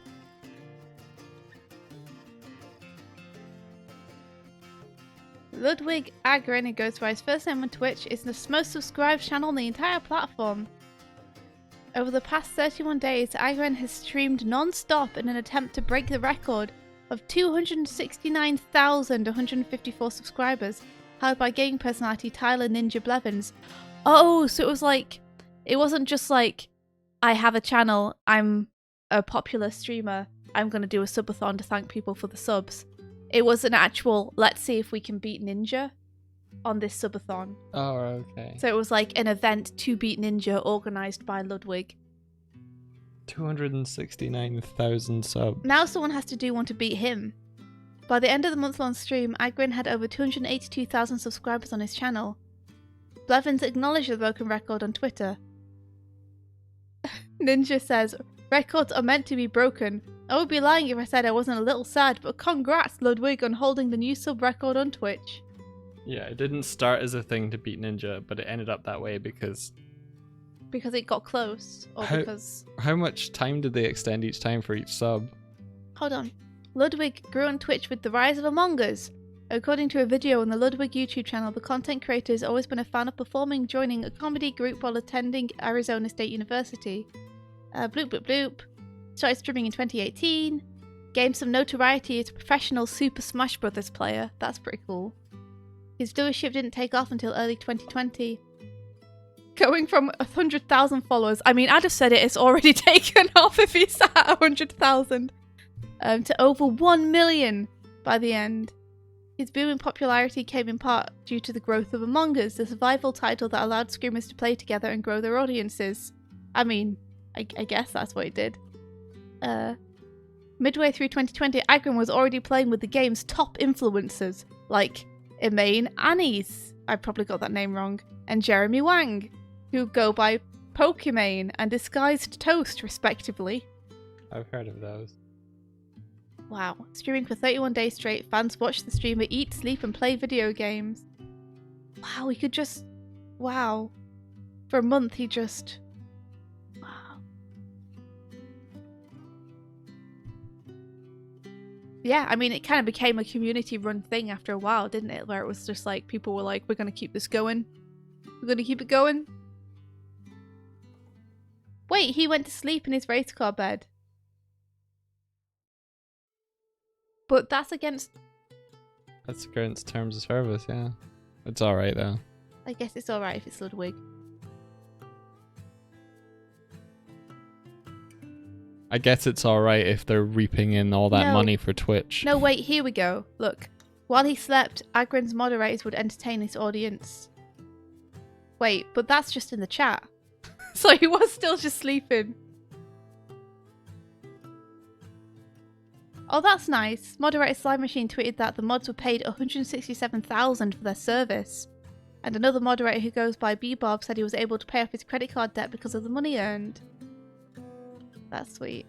Ludwig Agren, who goes by his first name on Twitch, is the most subscribed channel on the entire platform. Over the past 31 days, Agren has streamed non-stop in an attempt to break the record of 269,154 subscribers, held by gaming personality Tyler Ninja Blevins. Oh, so it wasn't just like, I have a channel, I'm a popular streamer, I'm going to do a subathon to thank people for the subs. It was an actual, let's see if we can beat Ninja on this subathon. Oh, okay. So it was like an event to beat Ninja organised by Ludwig. 269,000 subs. Now someone has to do one to beat him. By the end of the month-long stream, Agrin had over 282,000 subscribers on his channel. Blevins acknowledged the broken record on Twitter. Ninja says, records are meant to be broken. I would be lying if I said I wasn't a little sad, but congrats Ludwig on holding the new sub record on Twitch. Yeah, it didn't start as a thing to beat Ninja, but it ended up that way because Because it got close, or because... how much time did they extend each time for each sub? Hold on. Ludwig grew on Twitch with the rise of Among Us. According to a video on the Ludwig YouTube channel, the content creator has always been a fan of performing, joining a comedy group while attending Arizona State University. Bloop bloop bloop. Started streaming in 2018. Gained some notoriety as a professional Super Smash Bros. Player. That's pretty cool. His viewership didn't take off until early 2020. Going from 100,000 followers, I mean, I'd have said it's already taken off if he's at 100,000, to over 1 million by the end. His booming popularity came in part due to the growth of Among Us, the survival title that allowed streamers to play together and grow their audiences. I mean, I guess that's what it did. Midway through 2020, Agron was already playing with the game's top influencers, like Emaine Annies, I probably got that name wrong, and Jeremy Wang, who go by Pokimane and Disguised Toast, respectively. I've heard of those. Wow. Streaming for 31 days straight, fans watch the streamer eat, sleep, and play video games. Wow, he could just... Wow. For a month, he just... Wow. Yeah, I mean, it kind of became a community-run thing after a while, didn't it? Where it was just like, people were like, we're going to keep this going. We're going to keep it going. Wait, he went to sleep in his race car bed. But that's against terms of service, yeah. It's alright though. I guess it's alright if it's Ludwig. I guess it's alright if they're reaping in all that money for Twitch. No, wait, here we go. Look. While he slept, Agrin's moderators would entertain his audience. Wait, but that's just in the chat. So he was still just sleeping. Oh, that's nice. Moderator Slime Machine tweeted that the mods were paid $167,000 for their service. And another moderator who goes by Bebob said he was able to pay off his credit card debt because of the money earned. That's sweet.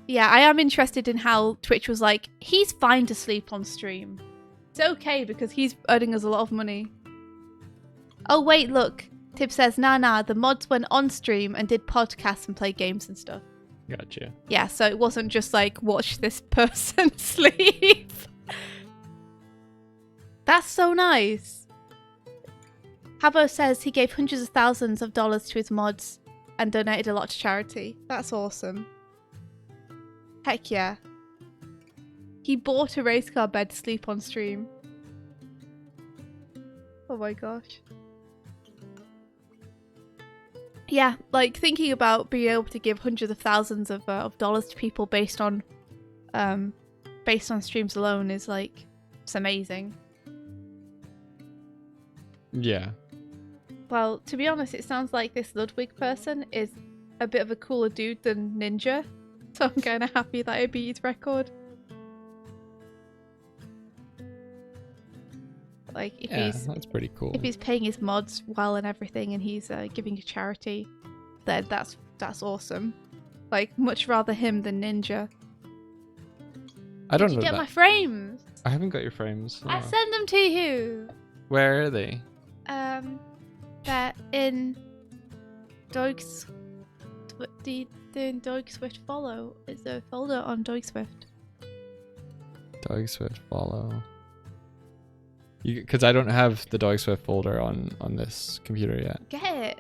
Yeah, I am interested in how Twitch was like, he's fine to sleep on stream. It's okay because he's earning us a lot of money. Oh wait, look. Tib says, nah, the mods went on stream and did podcasts and played games and stuff. Gotcha. Yeah, so it wasn't just like, watch this person sleep. That's so nice. Habbo says he gave hundreds of thousands of dollars to his mods and donated a lot to charity. That's awesome. Heck yeah. He bought a race car bed to sleep on stream. Oh my gosh. Yeah, like thinking about being able to give hundreds of thousands of dollars to people based on streams alone is like, it's amazing. Yeah. Well, to be honest, it sounds like this Ludwig person is a bit of a cooler dude than Ninja, so I'm kind of happy that I beat his record. Like, if that's pretty cool. If he's paying his mods well and everything, and he's giving to charity, then that's awesome. Like, much rather him than Ninja. I don't Did know you get that. my frames? I haven't got your frames. I No. sent them to you. Where are they? They're in Doig's. They're in Doig Swift Follow. It's a folder on Doig Swift. Doig Swift follow. Because I don't have the Doig Swift folder on this computer yet. Get it.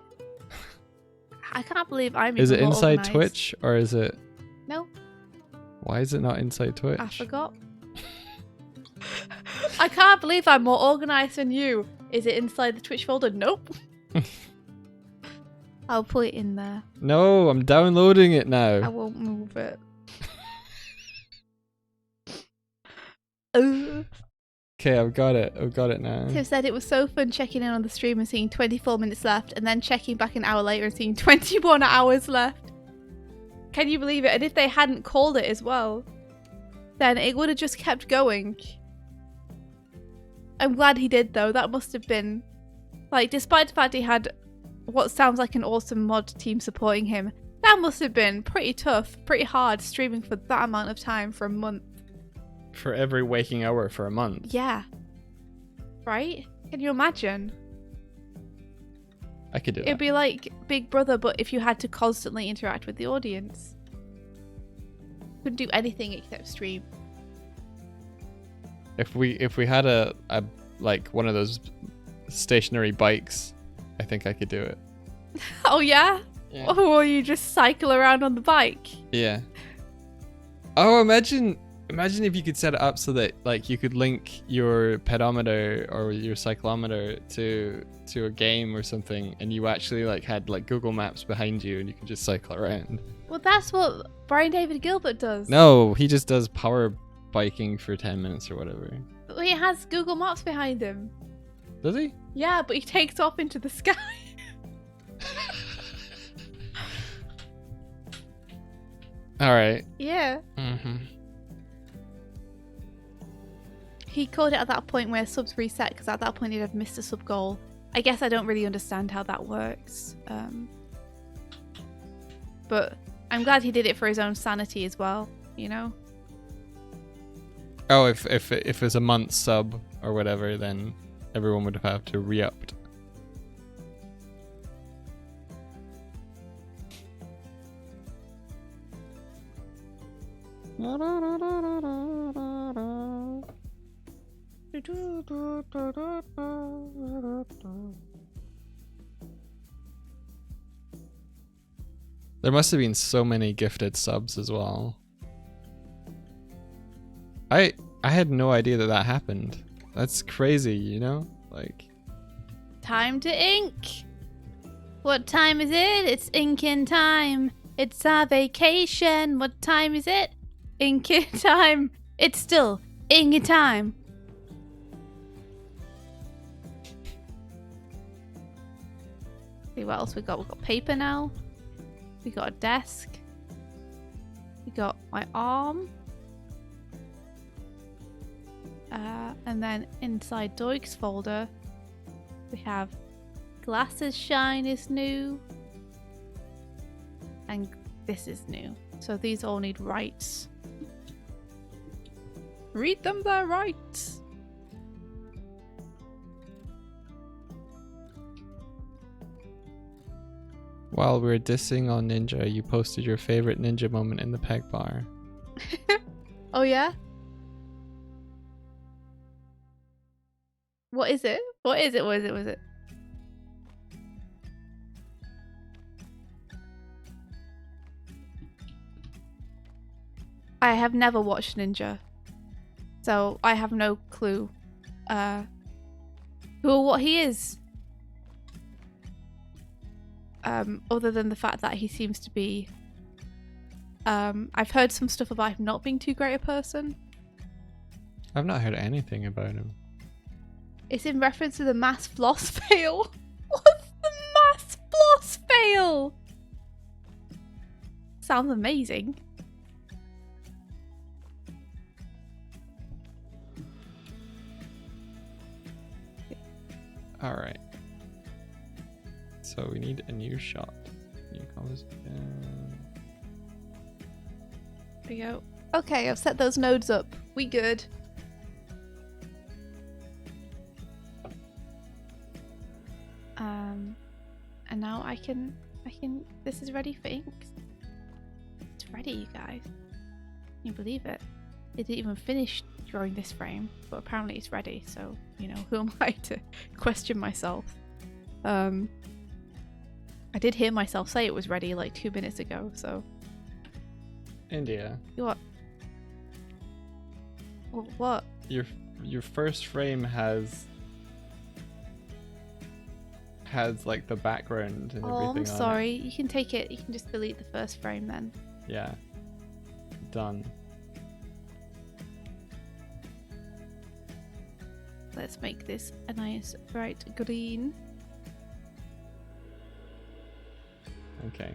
I can't believe I'm. Is it even more inside organised. Twitch or is it? No. Why is it not inside Twitch? I forgot. I can't believe I'm more organised than you. Is it inside the Twitch folder? Nope. I'll put it in there. No, I'm downloading it I now. won't move it. Okay, I've got it. I've got it now. Tim said it was so fun checking in on the stream and seeing 24 minutes left, and then checking back an hour later and seeing 21 hours left. Can you believe it? And if they hadn't called it as well, then it would have just kept going. I'm glad he did though. That must have been, like, despite the fact he had what sounds like an awesome mod team supporting him, that must have been pretty tough, pretty hard streaming for that amount of time for a month. For every waking hour for a month. Yeah. Right? Can you imagine? I could do It'd that. be like Big Brother, but if you had to constantly interact with the audience. Couldn't do anything except stream. If we had a like one of those stationary bikes, I think I could do it. Oh yeah? Yeah. Or you just cycle around on the bike? Yeah. Oh, imagine if you could set it up so that like you could link your pedometer or your cyclometer to a game or something, and you actually like had like Google Maps behind you and you could just cycle around. Well, that's what Brian David Gilbert does. No, he just does power biking for 10 minutes or whatever. But he has Google Maps behind him. Does he? Yeah, but he takes off into the sky. All right. Yeah. Mm-hmm. He called it at that point where subs reset, because at that point he'd have missed a sub goal. I guess I don't really understand how that works. But I'm glad he did it for his own sanity as well, you know? Oh, if it's a month sub or whatever, then everyone would have to re-upped. There must have been so many gifted subs as well. I had no idea that happened. That's crazy, you know? Like, Time to ink. What time is it? It's inking time. It's our vacation. What time is it? Inking time. It's still inking time. See what else we got. We've got paper now. We got a desk. We got my arm. And then inside Doig's folder, we have glasses shine is new. And this is new. So these all need rights. Read them their rights. while we were dissing on Ninja, you posted your favorite Ninja moment in the peg bar. Oh yeah? What is it? What is it? What is it? What is it? I have never watched Ninja, so I have no clue who or what he is. Other than the fact that he seems to be I've heard some stuff about him not being too great a person. I've not heard anything about him. It's in reference to the mass floss fail. What's the mass floss fail? Sounds amazing. Alright. So we need a new shot. New conversation. There we go. Okay, I've set those nodes up. We good. And now I can, this is ready for ink. It's ready, you guys. Can you believe it? It didn't even finish drawing this frame, but apparently it's ready, so, you know, who am I to question myself? I did hear myself say it was ready like 2 minutes ago, so. India. What? What? Your first frame has like the background and Oh, everything I'm on sorry. You can take it. You can just delete the first frame then. it. Yeah. Done. Let's make this a nice bright green. Okay.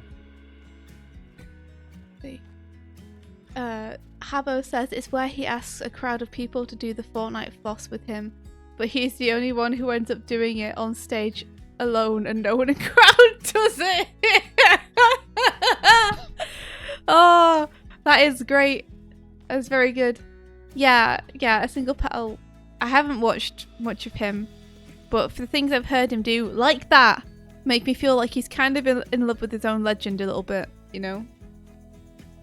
Habbo says it's where he asks a crowd of people to do the Fortnite floss with him, but he's the only one who ends up doing it on stage alone and no one in the crowd does it. Oh, that is great. That's very good. Yeah, a single petal. I haven't watched much of him, but for the things I've heard him do like that, make me feel like he's kind of in love with his own legend a little bit, you know?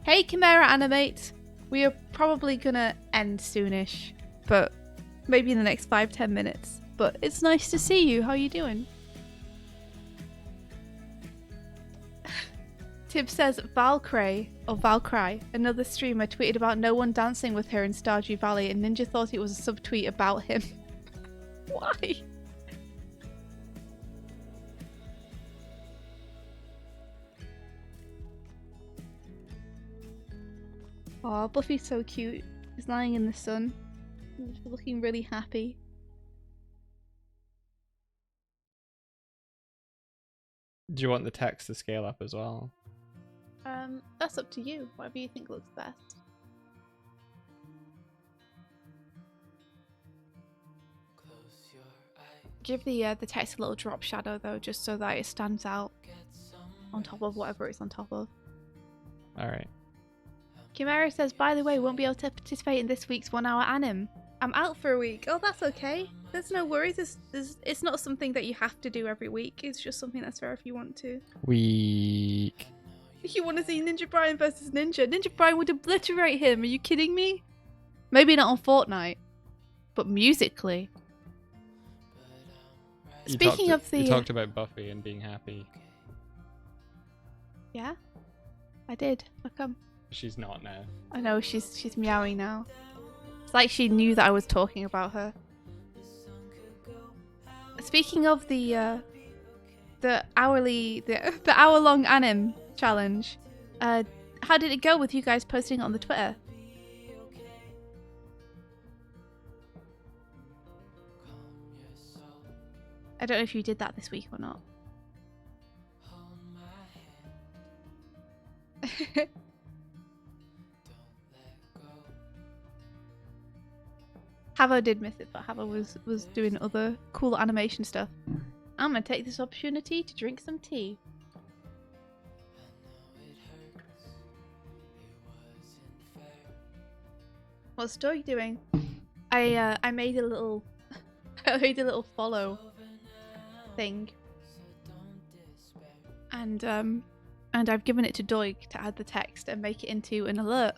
Hey, Chimera Animate. We are probably gonna end soonish, but maybe in the next 5-10 minutes. But it's nice to see you. How are you doing? Tib says Valkyrie, another streamer, tweeted about no one dancing with her in Stardew Valley, and Ninja thought it was a subtweet about him. Why? Oh, Buffy's so cute. He's lying in the sun. He's looking really happy. Do you want the text to scale up as well? That's up to you. Whatever you think looks best. Give the text a little drop shadow though, just so that it stands out on top of whatever it's on top of. Alright. Chimera says, by the way, won't be able to participate in this week's 1 hour anim. I'm out for a week. Oh, that's okay. There's no worries. It's not something that you have to do every week. It's just something that's fair if you want to. Week. If you want to see Ninja Brian versus Ninja, Ninja Brian would obliterate him. Are you kidding me? Maybe not on Fortnite, but musically. Speaking of the... You talked about Buffy and being happy. Yeah? I did. How come? She's not now. I know, she's meowing now. It's like she knew that I was talking about her. Speaking of the hour-long anim challenge, how did it go with you guys posting it on the Twitter? I don't know if you did that this week or not. Havo did miss it, but Havo was doing other cool animation stuff. I'm gonna take this opportunity to drink some tea. What's Doig doing? I made a little follow thing, and I've given it to Doig to add the text and make it into an alert.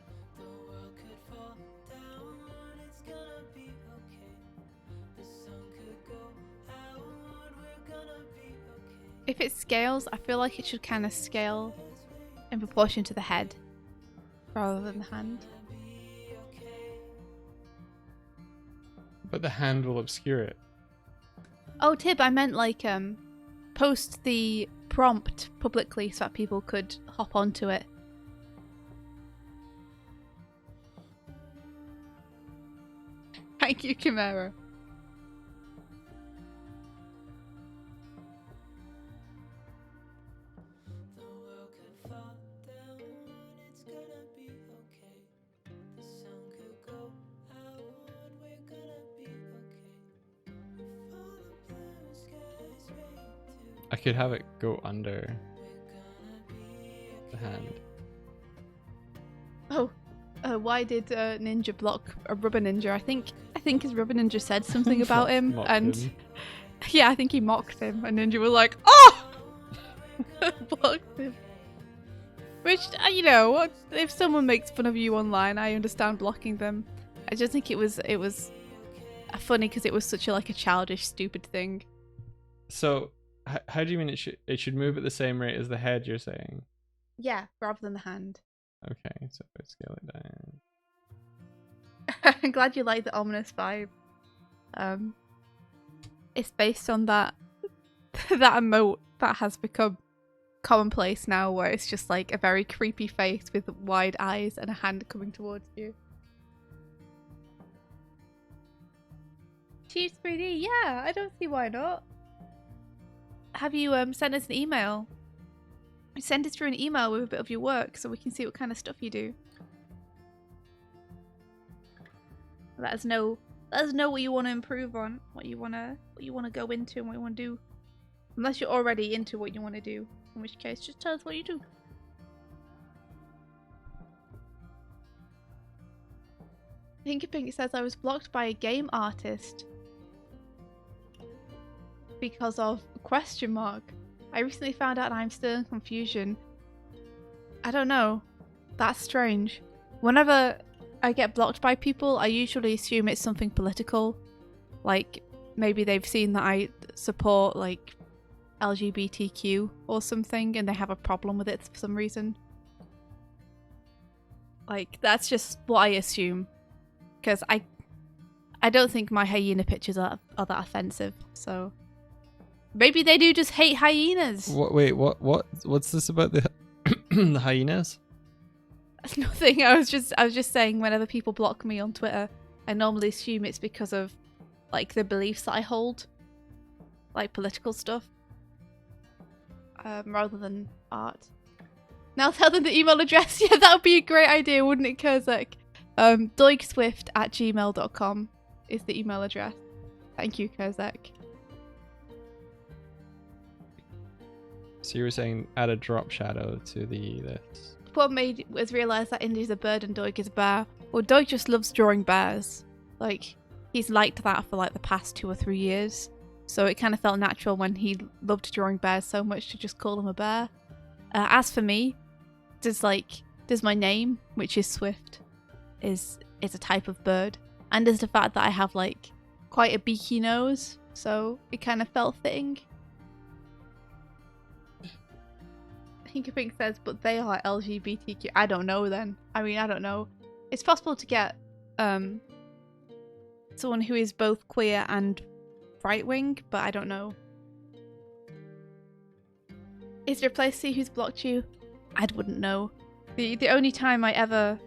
If it scales, I feel like it should kind of scale in proportion to the head rather than the hand. But the hand will obscure it. Oh, Tib, I meant like post the prompt publicly so that people could hop onto it. Thank you, Chimera. I could have it go under the hand. Oh, why did Ninja block a Rubber Ninja? I think his Rubber Ninja said something about him, and him. yeah, I think he mocked him, and Ninja was like, "Oh!" Blocked him. Which, you know, what if someone makes fun of you online? I understand blocking them. I just think it was funny because it was such a childish, stupid thing. So, how do you mean it should move at the same rate as the head? You're saying? Yeah, rather than the hand. Okay, so let's scale it down. I'm glad you like the ominous vibe. It's based on that emote that has become commonplace now, where it's just like a very creepy face with wide eyes and a hand coming towards you. Chiefs 3D, yeah, I don't see why not. Have you sent us an email? Send us through an email with a bit of your work so we can see what kind of stuff you do. Let us know. Let us know what you want to improve on, what you wanna go into, and what you wanna do. Unless you're already into what you want to do, in which case, just tell us what you do. Pinky Pink says I was blocked by a game artist because of ? I recently found out I'm still in confusion. I don't know. That's strange. Whenever I get blocked by people, I usually assume it's something political. Like, maybe they've seen that I support, like, LGBTQ or something, and they have a problem with it for some reason. Like, that's just what I assume. Because I don't think my hyena pictures are that offensive, so... Maybe they do just hate hyenas! What's this about the, the hyenas? That's nothing. I was just saying whenever people block me on Twitter, I normally assume it's because of, like, the beliefs that I hold. Like, political stuff. Rather than art. Now tell them the email address. Yeah, that would be a great idea, wouldn't it, Kurzak? doigswift@gmail.com is the email address. Thank you, Kurzak. So you were saying add a drop shadow to this. What made was realise that Indy's a bird and Doig is a bear. Well, Doig just loves drawing bears. Like, he's liked that for like the past 2 or 3 years. So it kind of felt natural when he loved drawing bears so much to just call him a bear. As for me, does my name, which is Swift, is a type of bird, and there's the fact that I have like quite a beaky nose, so it kind of felt fitting. Pinky Pink says, but they are LGBTQ. I don't know then. I mean, I don't know. It's possible to get someone who is both queer and right-wing, but I don't know. Is there a place to see who's blocked you? I wouldn't know. The only time I ever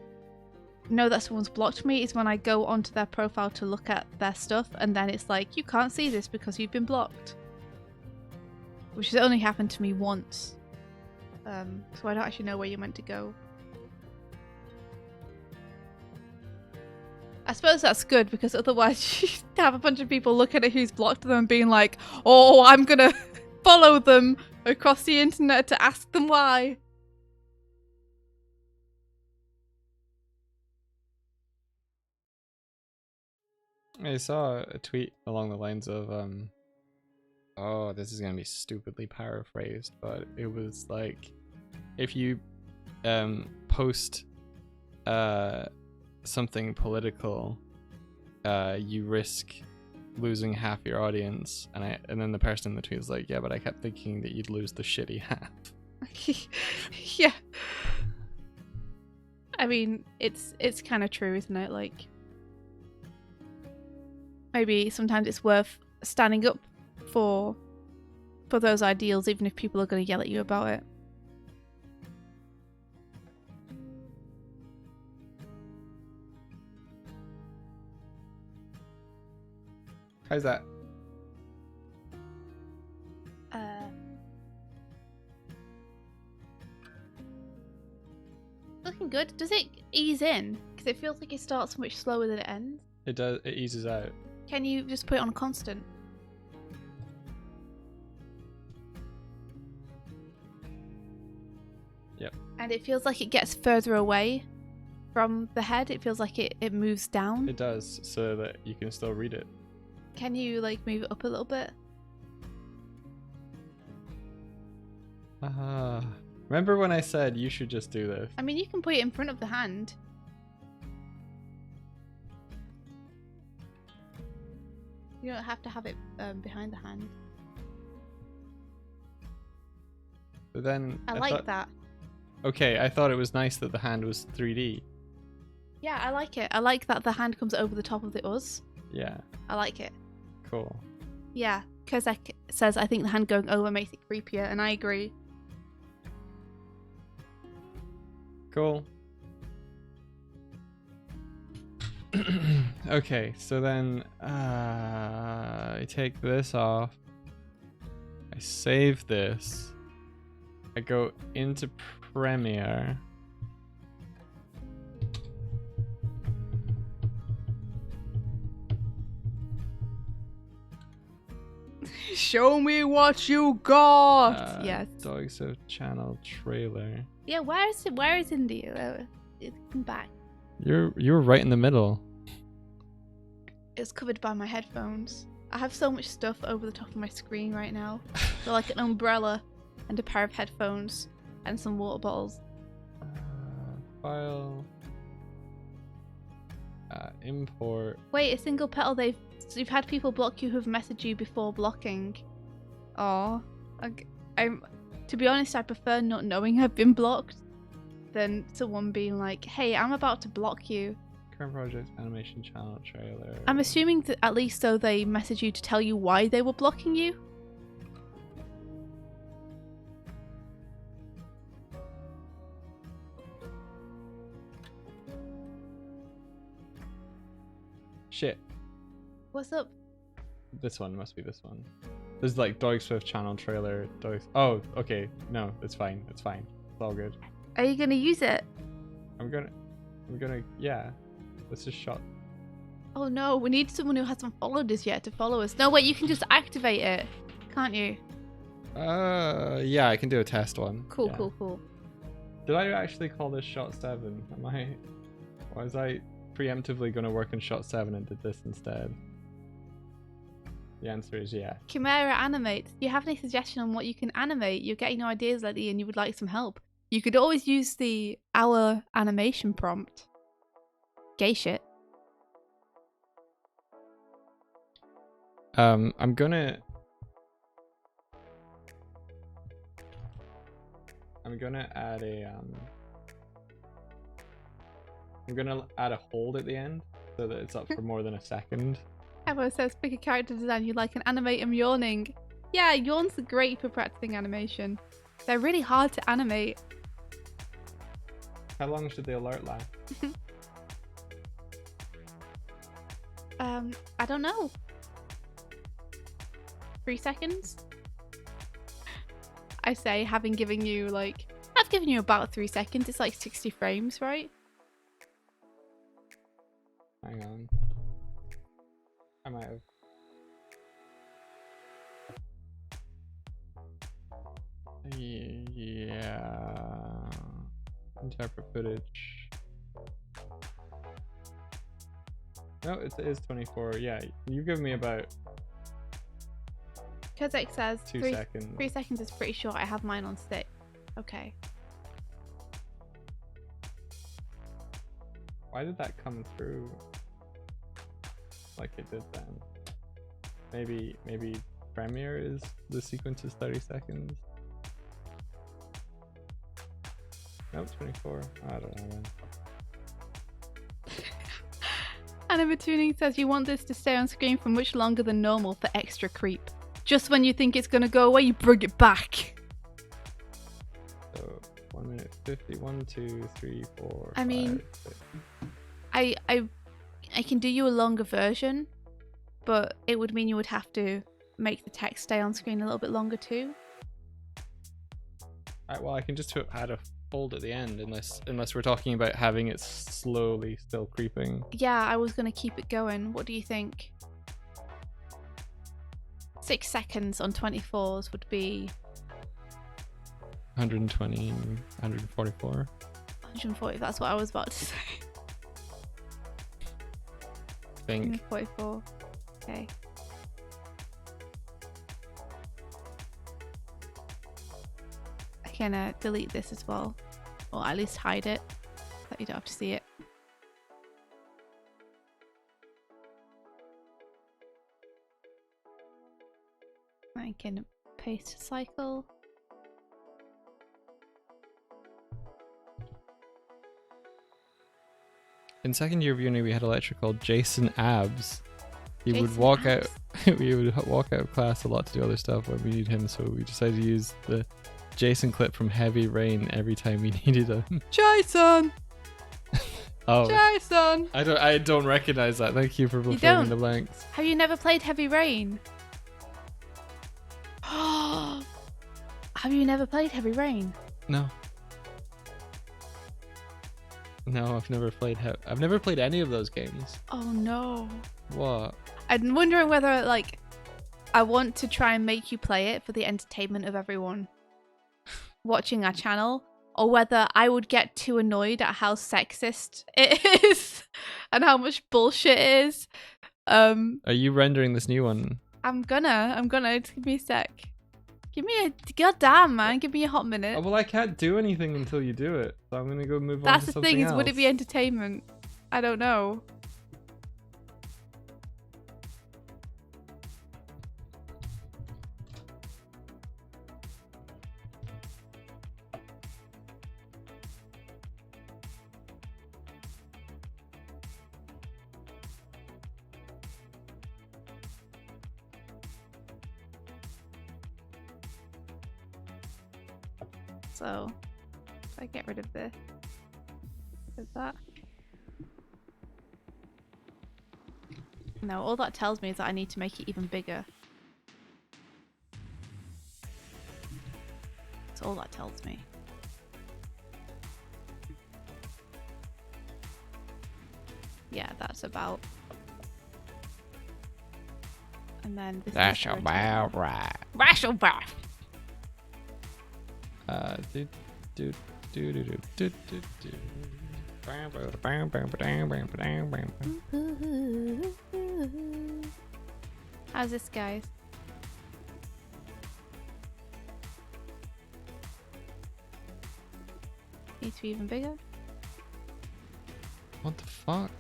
know that someone's blocked me is when I go onto their profile to look at their stuff, and then it's like, you can't see this because you've been blocked. Which has only happened to me once. So I don't actually know where you're meant to go. I suppose that's good, because otherwise you have a bunch of people looking at who's blocked them and being like, oh, I'm gonna follow them across the internet to ask them why. I saw a tweet along the lines of, oh, this is gonna be stupidly paraphrased, but it was like, if you post something political, you risk losing half your audience, and then the person in the tweet was like, yeah, but I kept thinking that you'd lose the shitty half. Yeah. I mean, it's kind of true, isn't it? Like, maybe sometimes it's worth standing up for those ideals, even if people are going to yell at you about it. How's that? Looking good. Does it ease in? Because it feels like it starts much slower than it ends. It does. It eases out. Can you just put it on constant? Yep. And it feels like it gets further away from the head. It feels like it moves down. It does, so that you can still read it. Can you like move it up a little bit? Remember when I said you should just do this? I mean, you can put it in front of the hand. You don't have to have it behind the hand. But then I like that. Okay, I thought it was nice that the hand was 3D. Yeah, I like it. I like that the hand comes over the top of the us. Yeah. I like it. Cool. Yeah, Kozak says, I think the hand going over makes it creepier, and I agree. Cool. Okay, so then I take this off. I save this. I go into Premiere. Show me what you got. Yes. Dogs of channel trailer. Yeah, where is it? Where is India? Come back. You're right in the middle. It's covered by my headphones. I have so much stuff over the top of my screen right now. So like an umbrella and a pair of headphones and some water bottles. File. Import. Wait, a single petal. So you've had people block you who've messaged you before blocking. Oh, I'm. To be honest, I prefer not knowing I've been blocked than someone being like, "Hey, I'm about to block you." Current project animation channel trailer. I'm assuming that at least though they message you to tell you why they were blocking you. Shit. What's up? This one must be this one. There's like Doig Swift channel trailer. Oh, okay. No, it's fine. It's fine. It's all good. Are you gonna use it? I'm gonna. Yeah. Let's just shot. Oh no, we need someone who hasn't followed us yet to follow us. No, wait, you can just activate it, can't you? Yeah, I can do a test one. Cool, Yeah. cool. Did I actually call this shot 7? Was I preemptively gonna work on shot 7 and did this instead? The answer is yeah. Chimera animates. Do you have any suggestion on what you can animate? You're getting no ideas lately and you would like some help. You could always use the our animation prompt. Gay shit. I'm gonna add a I'm gonna add a hold at the end so that it's up for more than a second. Emma says, pick a character design you'd like and animate him yawning. Yeah, yawns are great for practicing animation. They're really hard to animate. How long should the alert last? I don't know. 3 seconds? I say, having given you I've given you about 3 seconds. It's like 60 frames, right? Hang on. I might have. Yeah. Interpret footage. No, it is 24. Yeah, you give me about Kozak says 2 seconds. 3 seconds is pretty short. I have mine on 6. Okay. Why did that come through like it did then? Maybe Premiere is the sequence is 30 seconds. Nope, 24. I don't know then. Anima Tuning says you want this to stay on screen for much longer than normal for extra creep. Just when you think it's gonna go away, you bring it back. So 1 minute 50. 1, 2, 3, 4. I mean, 5, 6. I can do you a longer version, but it would mean you would have to make the text stay on screen a little bit longer too. Alright, well I can just add a fold at the end unless we're talking about having it slowly still creeping. Yeah, I was gonna keep it going. What do you think? 6 seconds on 24s would be 120, 144. 140. That's what I was about to say. I think 44. Okay. I can delete this as well, or at least hide it, so that you don't have to see it. I can paste cycle. in second year of uni we had a lecturer called Jason Abs. He would Jason walk Abs. out we would walk out of class a lot to do other stuff when we need him, so we decided to use the Jason clip from Heavy Rain every time we needed him. Jason! Oh, Jason! I don't recognize that. Thank you for don't? filling in the blanks. Have you never played Heavy Rain? Have you never played Heavy Rain? No, I've never played I've never played any of those games. Oh no. What? I'm wondering whether I want to try and make you play it for the entertainment of everyone watching our channel, or whether I would get too annoyed at how sexist it is and how much bullshit it is. Are you rendering this new one? I'm gonna. Just give me a sec. Give me a goddamn man. Give me a hot minute. Oh, well, I can't do anything until you do it, so I'm gonna go move on That's to the something thing. else. Is would it be entertainment? I don't know. So, if I get rid of this, is that? No, all that tells me is that I need to make it even bigger. That's all that tells me. Yeah, that's about. And then this That's is the about rotating. right. That's about. Do do do do do do do do. Bam, bam, bam, bam, bam, bam, bam, bam. How's this, guys? Needs to be even bigger. What the fuck?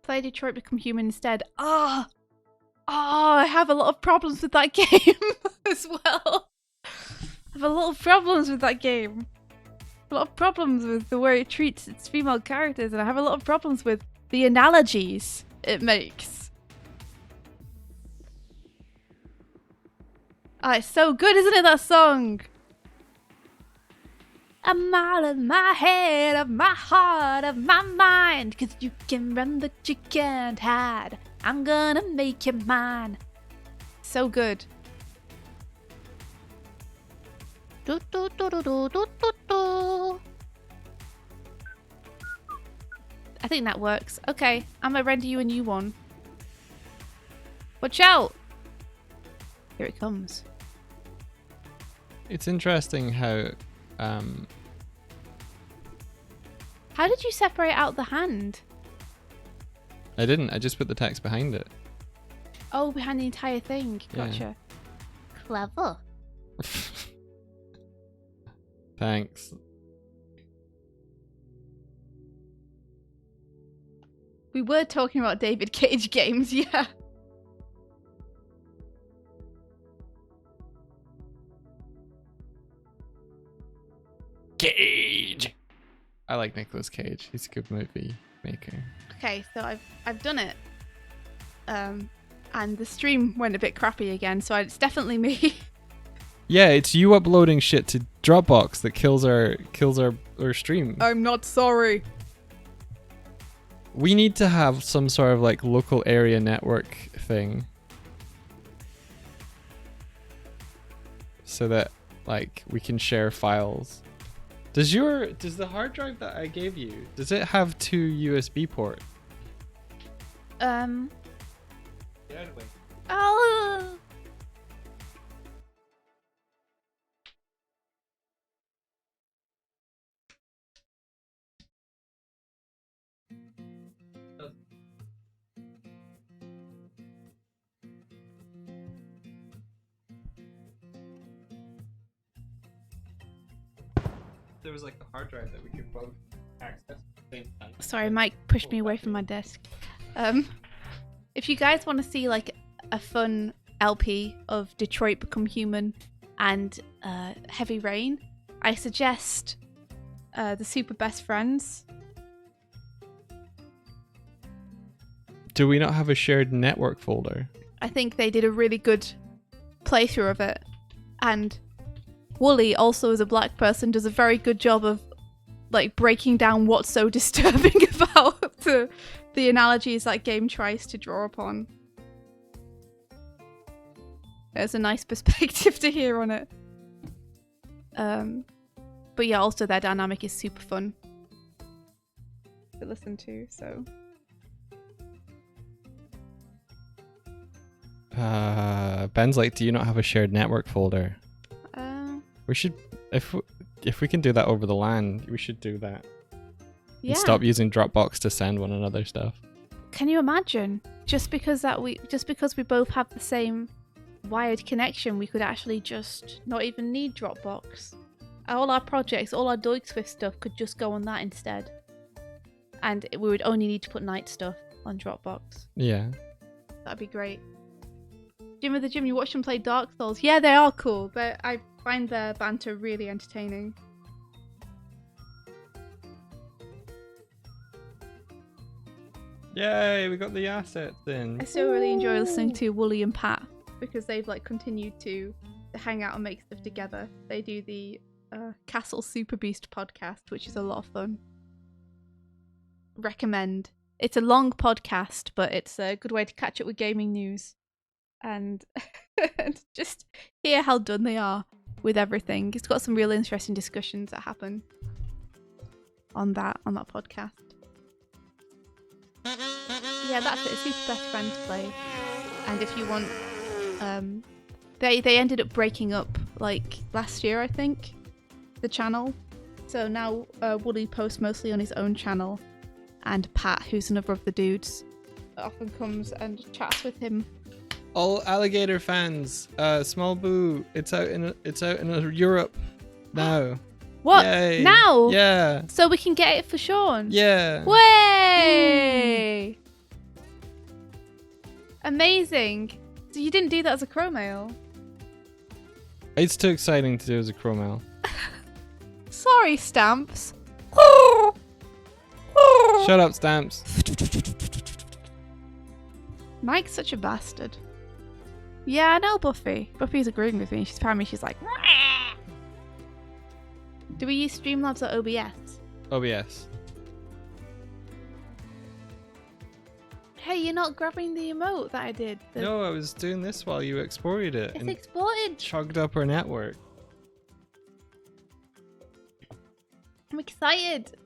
Play Detroit Become Human instead. Ah! I have a lot of problems with that game as well. I have a lot of problems with that game. A lot of problems with the way it treats its female characters, and I have a lot of problems with the analogies it makes. Ah, it's so good, isn't it, that song? I'm out of my head, of my heart, of my mind. 'Cause you can run, but you can't hide. I'm gonna make you mine. So good. Do, do, do, do, do, do, do, do. I think that works. Okay, I'm gonna render you a new one. Watch out! Here it comes. It's interesting how How did you separate out the hand? I didn't. I just put the text behind it. Oh, behind the entire thing. Yeah. Gotcha. Clever. Thanks. We were talking about David Cage games, yeah. Cage. I like Nicolas Cage. He's a good movie maker. Okay, so I've done it. And the stream went a bit crappy again, so it's definitely me. Yeah, it's you uploading shit to Dropbox that kills our stream. I'm not sorry. We need to have some sort of like local area network thing. So that like we can share files. Does the hard drive that I gave you, does it have 2 USB ports? Oh. There was like a hard drive that we could both access at the same time. Sorry, Mike pushed me away from my desk. If you guys want to see like a fun LP of Detroit Become Human and Heavy Rain, I suggest the Super Best Friends. Do we not have a shared network folder? I think they did a really good playthrough of it. And Wooly, also as a black person, does a very good job of like breaking down what's so disturbing about the analogies that game tries to draw upon. There's a nice perspective to hear on it. But yeah, also their dynamic is super fun to listen to, so. Ben's like, do you not have a shared network folder? We should, if we can do that over the LAN, we should do that. Yeah. And stop using Dropbox to send one another stuff. Can you imagine? Just because we both have the same wired connection, we could actually just not even need Dropbox. All our projects, all our Doig Swift stuff could just go on that instead. And we would only need to put night stuff on Dropbox. Yeah. That'd be great. Jim of the Gym, you watch them play Dark Souls. Yeah, they are cool, but I find their banter really entertaining. Yay, we got the assets in. I still really enjoy listening to Wooly and Pat because they've like continued to hang out and make stuff together. They do the Castle Super Beast podcast, which is a lot of fun. Recommend. It's a long podcast, but it's a good way to catch up with gaming news and just hear how done they are with everything. It's got some real interesting discussions that happen on that podcast. Yeah, that's it. Super Best Friend to play. And if you want, they ended up breaking up like last year, I think, the channel. So now Wooly posts mostly on his own channel, and Pat, who's another of the dudes, often comes and chats with him. All alligator fans, Small Boo, it's out in Europe now. What? Yay. Now? Yeah. So we can get it for Sean? Yeah. Way! Amazing. So you didn't do that as a crow mail? It's too exciting to do as a crow mail. Sorry, Stamps. Shut up, Stamps. Mike's such a bastard. Yeah, I know Buffy. Buffy's agreeing with me. She's telling me, she's like... Do we use Streamlabs or OBS? OBS. Hey, you're not grabbing the emote that I did. No, I was doing this while you exported it. It's and exported. chugged up our network. I'm excited.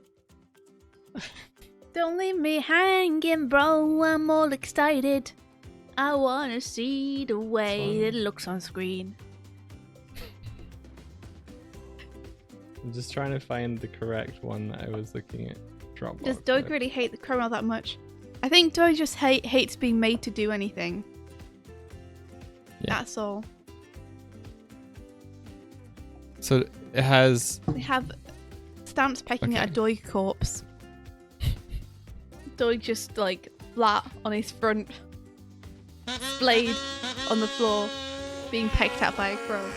Don't leave me hanging, bro. I'm all excited. I wanna see the way it looks on screen. I'm just trying to find the correct one that I was looking at. Dropbox. Does Doig really hate the Chromel that much? I think Doig just hates being made to do anything. Yeah. That's all. So it has... They have Stamps pecking at a Doig corpse. Doig just like flat on his front, splayed on the floor, being pecked at by a crow.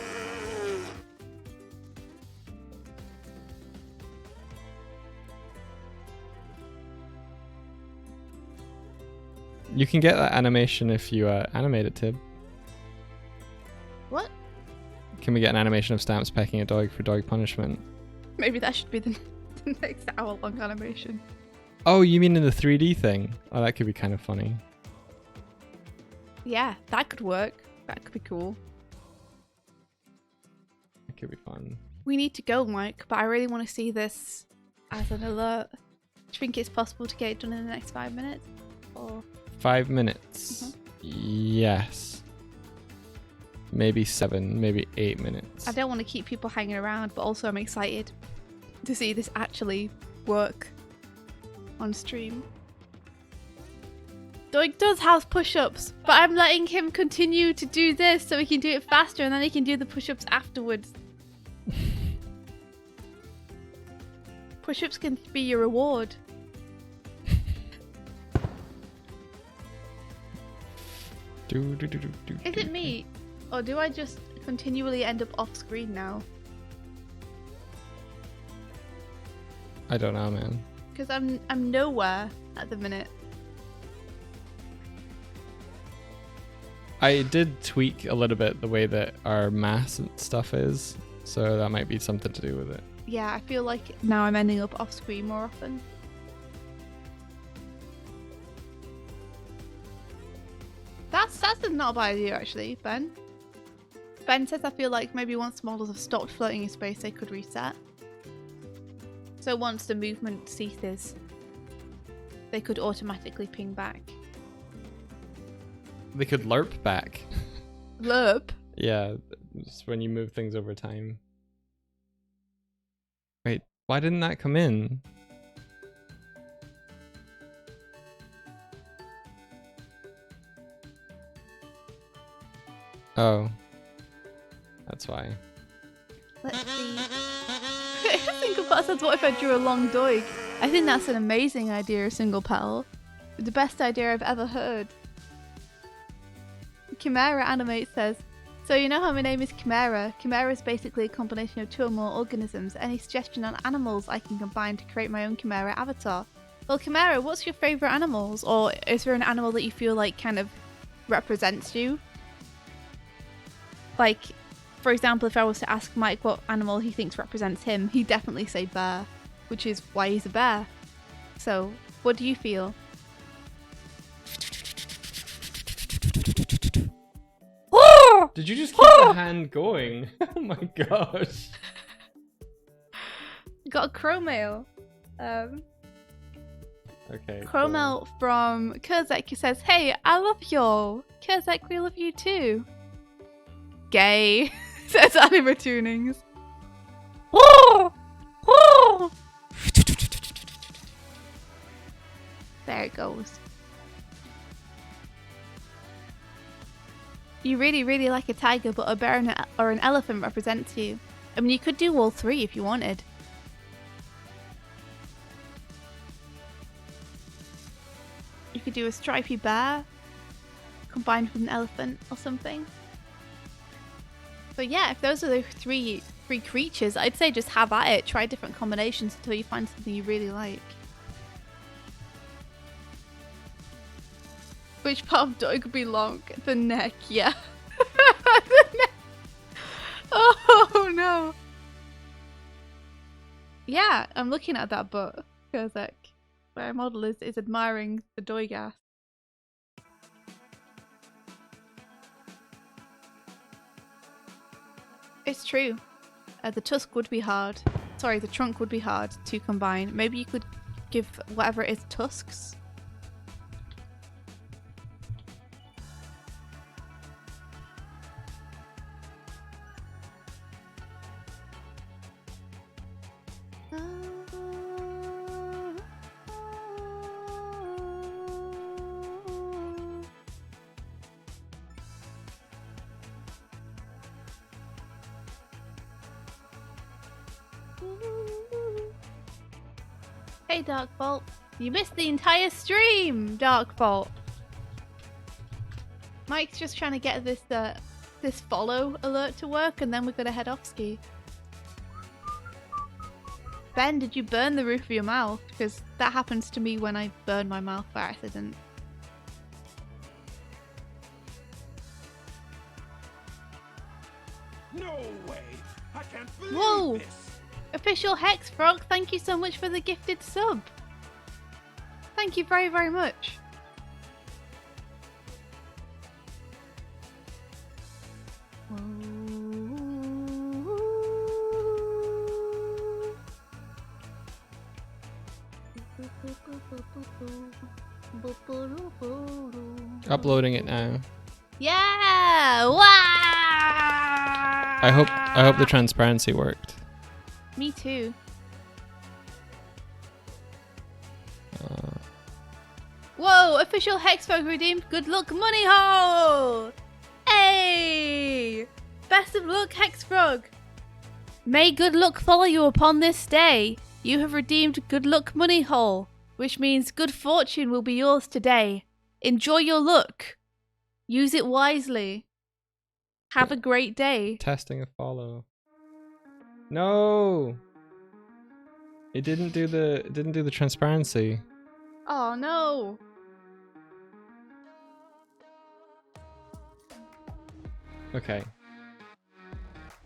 You can get that animation if you animate it, Tib. What? Can we get an animation of Stamps pecking a dog for dog punishment? Maybe that should be the next hour-long animation. Oh, you mean in the 3D thing? Oh, that could be kind of funny. Yeah, that could work. That could be cool. That could be fun. We need to go, Mike, but I really want to see this as an alert. Do you think it's possible to get it done in the next 5 minutes? Or 5 minutes. Yes. Maybe 7, maybe 8 minutes. I don't want to keep people hanging around, but also I'm excited to see this actually work on stream. Doig does house push-ups, but I'm letting him continue to do this so he can do it faster and then he can do the push-ups afterwards. Push-ups can be your reward. Is it me? Or do I just continually end up off screen now? I don't know, man. Because I'm nowhere at the minute. I did tweak a little bit the way that our mass and stuff is, so that might be something to do with it. Yeah, I feel like now I'm ending up off screen more often. That's not a bad idea actually, Ben. Ben says I feel like maybe once models have stopped floating in space they could reset. So once the movement ceases, they could automatically ping back. They could lerp back. Lerp. Yeah, it's when you move things over time. Wait, why didn't that come in? Oh. That's why. Let's see. Single petal says, what if I drew a long Doig? I think that's an amazing idea, a single petal. The best idea I've ever heard. Chimera Animate says, so you know how my name is Chimera? Chimera is basically a combination of two or more organisms. Any suggestion on animals I can combine to create my own Chimera avatar? Well, Chimera, what's your favourite animals? Or is there an animal that you feel like kind of represents you? Like, for example, if I was to ask Mike what animal he thinks represents him, he'd definitely say bear, which is why he's a bear. So, what do you feel? Did you just keep the hand going? Oh my gosh. Got a Chromail. Okay. Chromail from Kurzek who says, hey, I love y'all. Kurzek, we love you too. Gay, says Anima Tunings. There it goes. You really, really like a tiger, but a bear or an elephant represents you. I mean, you could do all three if you wanted. You could do a stripy bear combined with an elephant or something. But yeah, if those are the three creatures, I'd say just have at it. Try different combinations until you find something you really like. Which part of Doig would be long? The neck, yeah. The neck. Oh no. Yeah, I'm looking at that butt. Kurzek. Where model is admiring the Doig ass. It's true. The tusk would be hard. Sorry, the trunk would be hard to combine. Maybe you could give whatever it is tusks. Hey Dark Bolt, you missed the entire stream, Dark Bolt. Mike's just trying to get this this follow alert to work, and then we're gonna head off ski. Ben, did you burn the roof of your mouth? Because that happens to me when I burn my mouth by accident. No way! I can't believe Whoa! this! Official Hex Frog, thank you so much for the gifted sub. Thank you very, very much. Uploading it now. Yeah! Wow! I hope the transparency worked. Me too. Whoa! Official Hexfrog redeemed Good Luck Money Hole! Hey! Best of luck, Hexfrog! May good luck follow you upon this day. You have redeemed Good Luck Money Hole, which means good fortune will be yours today. Enjoy your luck. Use it wisely. Have a great day. Testing a follow. No. It didn't do the transparency. Oh no. Okay.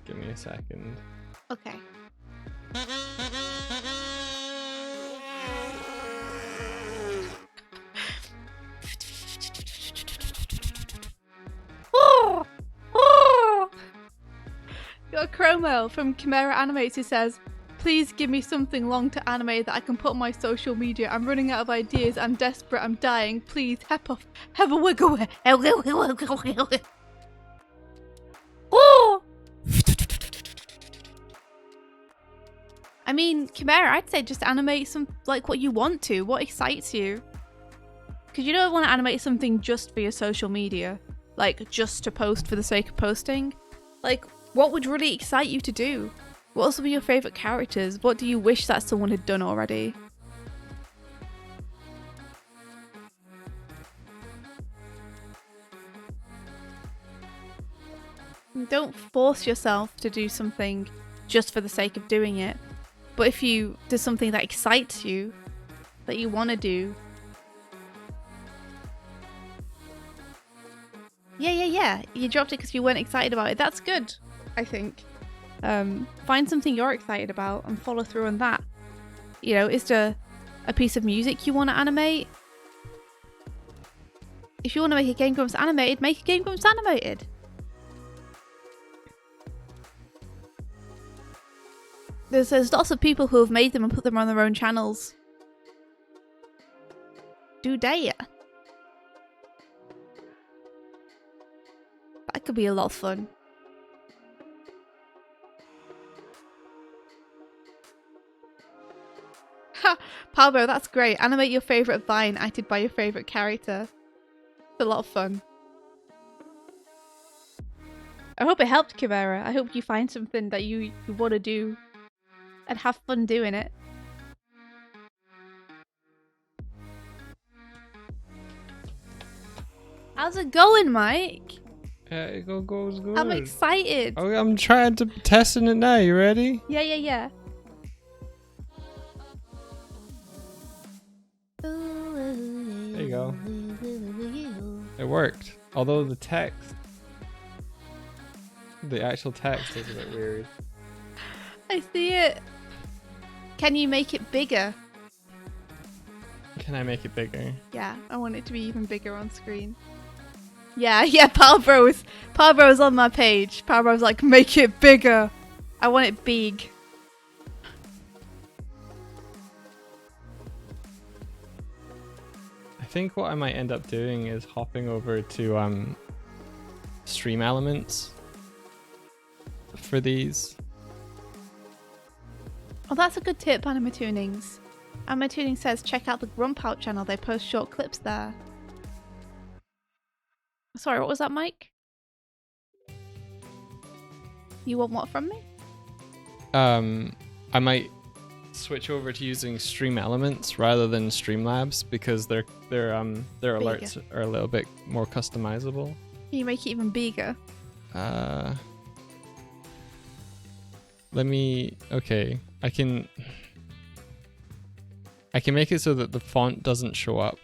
Give me a second. Okay. Got a Chromo from Chimera Animates who says, Please give me something long to animate that I can put on my social media. I'm running out of ideas. I'm desperate. I'm dying. Please, have a wiggle. Oh! I mean, Chimera, I'd say just animate some like what you want to. What excites you? Because you don't want to animate something just for your social media, like just to post for the sake of posting. Like, what would really excite you to do? What are some of your favorite characters? What do you wish that someone had done already? Don't force yourself to do something just for the sake of doing it. But if you do something that excites you, that you want to do. Yeah. You dropped it because you weren't excited about it. That's good, I think. Find something you're excited about and follow through on that. You know, is there a piece of music you want to animate? If you want to make a Game Grumps animated, make a Game Grumps animated. There's lots of people who have made them and put them on their own channels. Do dare. That could be a lot of fun. Ha! Palbro, that's great. Animate your favourite vine acted by your favourite character. It's a lot of fun. I hope it helped, Chimera. I hope you find something that you want to do and have fun doing it. How's it going, Mike? It goes good. I'm excited. Oh, I'm trying to testing it now. You ready? Yeah. There you go. It worked. Although the actual text is a bit weird. I see it. Can you make it bigger? Can I make it bigger? Yeah, I want it to be even bigger on screen. Yeah, Palbro's on my page. Palbro's like, make it bigger. I want it big. I think what I might end up doing is hopping over to stream elements for these. Oh, that's a good tip, Animatunings. Animatuning says check out the Grump Out channel. They post short clips there. Sorry, what was that, Mike? You want what from me? I might switch over to using stream elements rather than Streamlabs because their alerts are a little bit more customizable. Can you make it even bigger? Okay, I can make it so that the font doesn't show up,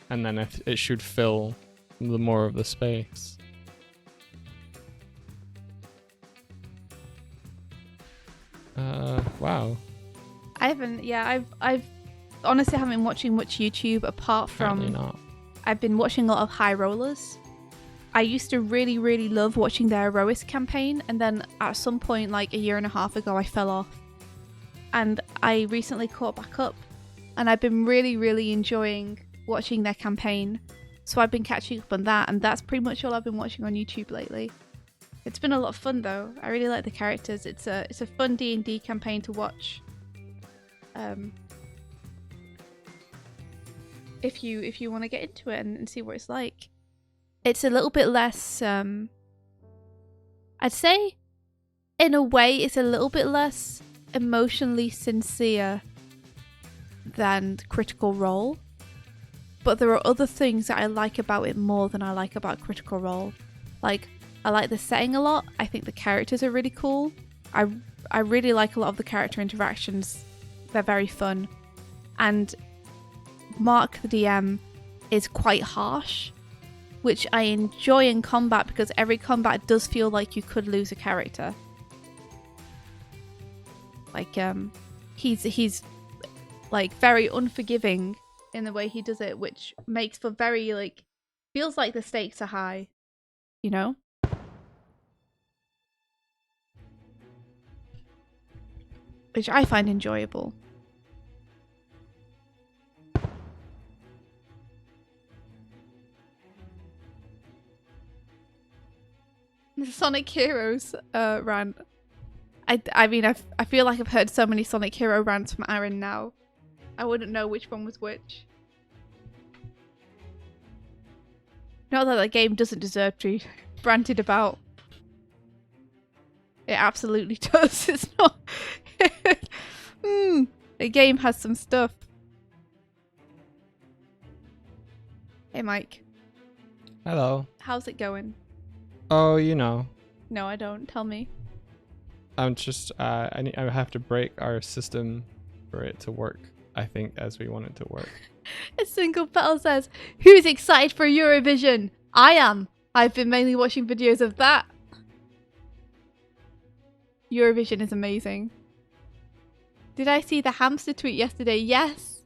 and then it should fill the more of the space. Wow. I've honestly haven't been watching much YouTube apart Apparently from not. I've been watching a lot of High Rollers. I used to really love watching their Herois campaign, and then at some point like a year and a half ago I fell off. And I recently caught back up, and I've been really enjoying watching their campaign. So I've been catching up on that, and that's pretty much all I've been watching on YouTube lately. It's been a lot of fun though. I really like the characters. It's a fun D&D campaign to watch. If you want to get into it and see what it's like. It's a little bit less I'd say in a way it's a little bit less emotionally sincere than Critical Role. But there are other things that I like about it more than I like about Critical Role. Like, I like the setting a lot. I think the characters are really cool. I really like a lot of the character interactions. They're very fun. And Mark the DM is quite harsh, which I enjoy in combat because every combat does feel like you could lose a character. Like, he's like very unforgiving in the way he does it, which makes for very like, feels like the stakes are high, you know? which I find enjoyable. The Sonic Heroes rant. I mean, I feel like I've heard so many Sonic Hero rants from Aaron now. I wouldn't know which one was which. Not that that game doesn't deserve to be ranted about. It absolutely does. It's not. The game has some stuff. Hey, Mike. Hello. How's it going? Oh, you know, No, I don't. Tell me. I'm just I have to break our system for it to work. I think as we want it to work. A single petal says, "Who's excited for Eurovision? I am. I've been mainly watching videos of that. Eurovision is amazing." Did I see the hamster tweet yesterday? Yes.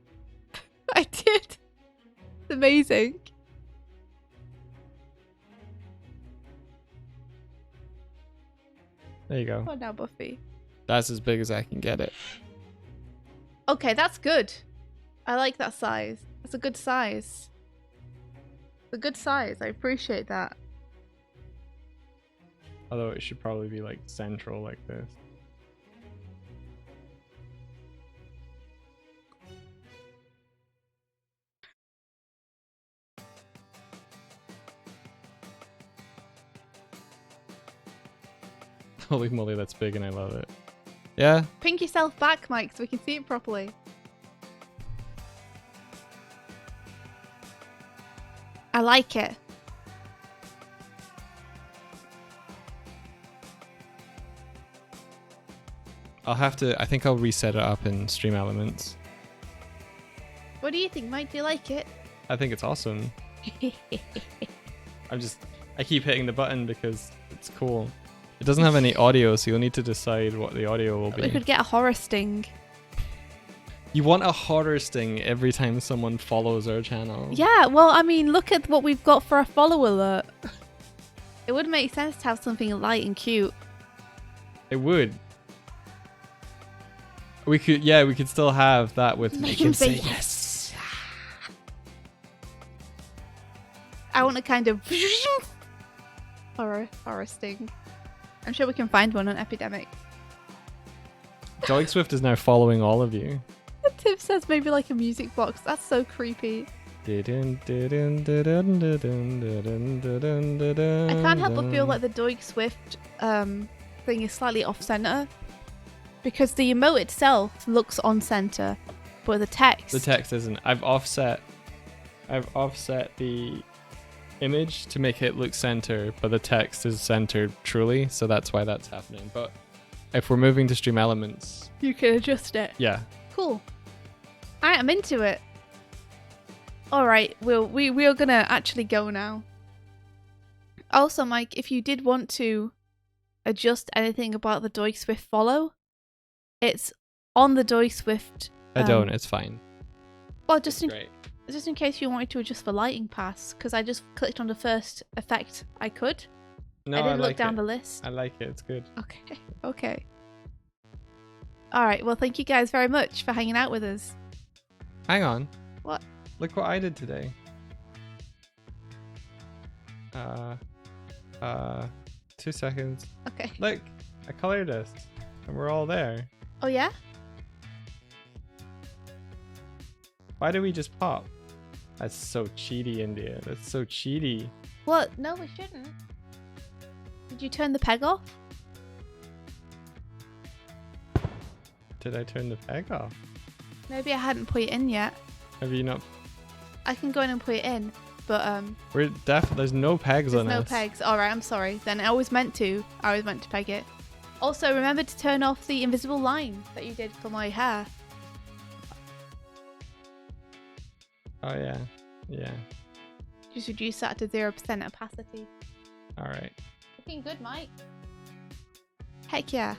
I did. It's amazing. There you go. Oh, now Buffy. That's as big as I can get it. Okay, that's good. I like that size. That's a good size. It's a good size. I appreciate that. Although it should probably be like central like this. Holy moly, that's big and I love it. Yeah? Pink yourself back, Mike, so we can see it properly. I like it. I think I'll reset it up in Stream Elements. What do you think, Mike? Do you like it? I think it's awesome. I keep hitting the button because it's cool. It doesn't have any audio, so you'll need to decide what the audio will We be. could get a horror sting. You want a horror sting every time someone follows our channel. Yeah, well, I mean, look at what we've got for a follow alert. It would make sense to have something light and cute. It would. We could still have that with Make him say yes. I want a kind of horror sting. I'm sure we can find one on Epidemic. Doig Swift is now following all of you. Tiff says maybe like a music box. That's so creepy. I can't help but feel like the Doig Swift thing is slightly off center because the emote itself looks on center, but the text. The text isn't. I've offset the image to make it look center, but the text is centered truly, so that's why that's happening. But if we're moving to Stream Elements, You can adjust it. yeah. Cool. I'm into it. All right, we are gonna actually go now. Also, Mike, if you did want to adjust anything about the Doig Swift follow, it's on the Doig Swift. I don't. It's fine. Well, It's great. just in case you wanted to adjust for lighting pass, because I just clicked on the first effect I could. No, I didn't look like down it. the list. I like it. It's good. Okay. Okay. All right. Well, thank you guys very much for hanging out with us. Hang on. What? Look what I did today. 2 seconds. Okay. Look, I colored us, and we're all there. Oh yeah. Why do we just pop? That's so cheaty, India. That's so cheaty. What? No, we shouldn't. Did you turn the peg off? Did I turn the peg off? Maybe I hadn't put it in yet. Have you not? I can go in and put it in, but We're there's no pegs there's on no us. pegs. All right, I'm sorry. Then I was meant to peg it. Also, remember to turn off the invisible line that you did for my hair. Oh yeah, yeah. Just reduce that to 0% opacity. All right. Looking good, Mike. Heck yeah.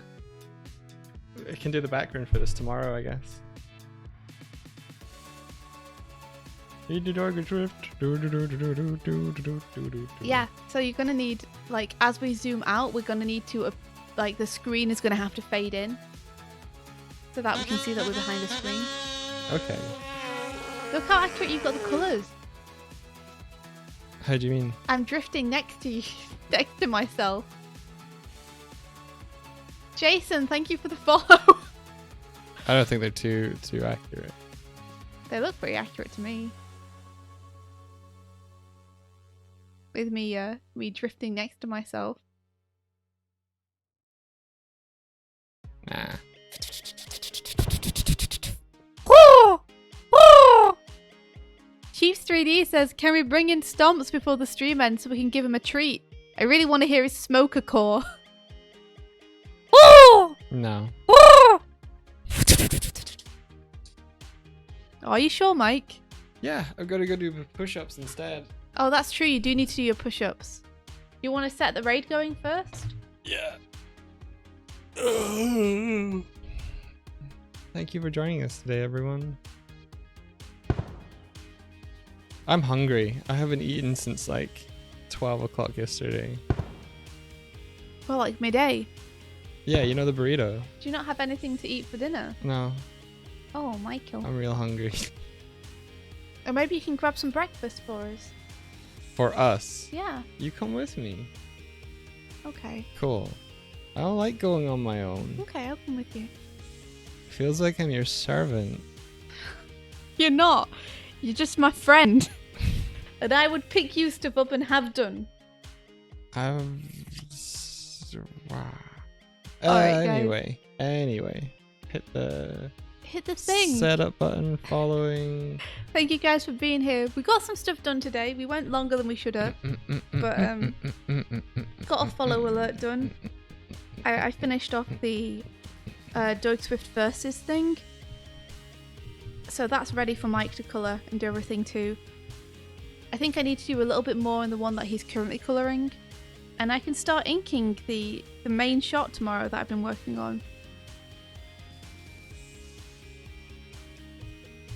I can do the background for this tomorrow, I guess. Yeah, so you're gonna need, like, as we zoom out, we're gonna need to, like, the screen is gonna have to fade in. so that we can see that we're behind the screen. Okay. Look how accurate you've got the colours. How do you mean? I'm drifting next to you, next to myself. Jason, thank you for the follow. I don't think they're too accurate. They look pretty accurate to me. With me, me drifting next to myself. Nah. Chiefs 3D says, can we bring in Stomps before the stream ends so we can give him a treat? I really want to hear his smoker core. No. Are you sure, Mike? Yeah, I've got to go do push-ups instead. Oh, that's true. You do need to do your push-ups. You want to set the raid going first? Yeah. Thank you for joining us today, everyone. I'm hungry. I haven't eaten since like 12 o'clock yesterday. Well, like midday. Yeah, you know the burrito? Do you not have anything to eat for dinner? No, Oh, Michael. I'm real hungry. Or maybe you can grab some breakfast for us. For us. Yeah. You come with me. Okay. Cool. I don't like going on my own. Okay, I'll come with you. Feels like I'm your servant. You're not. You're just my friend. And I would pick you stuff up and have done. Wow. Alright, guys. Anyway. Hit the thing. setup button following. Thank you guys for being here. We got some stuff done today. We went longer than we should have. But got a follow alert done. I finished off the Doig Swift versus thing. So that's ready for Mike to colour and do everything too. I think I need to do a little bit more in the one that he's currently colouring. And I can start inking the main shot tomorrow that I've been working on.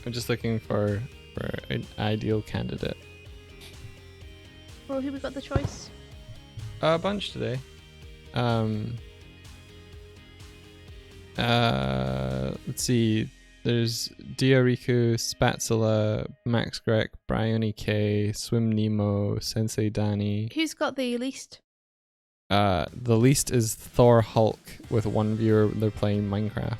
I'm just looking for an ideal candidate. Well, who we got the choice? A bunch today. Let's see. There's Diariku, Spatzilla, Max Grek, Bryony K, Swim Nemo, Sensei Danny. Who's got the least? The least is Thor Hulk with one viewer. They're playing Minecraft.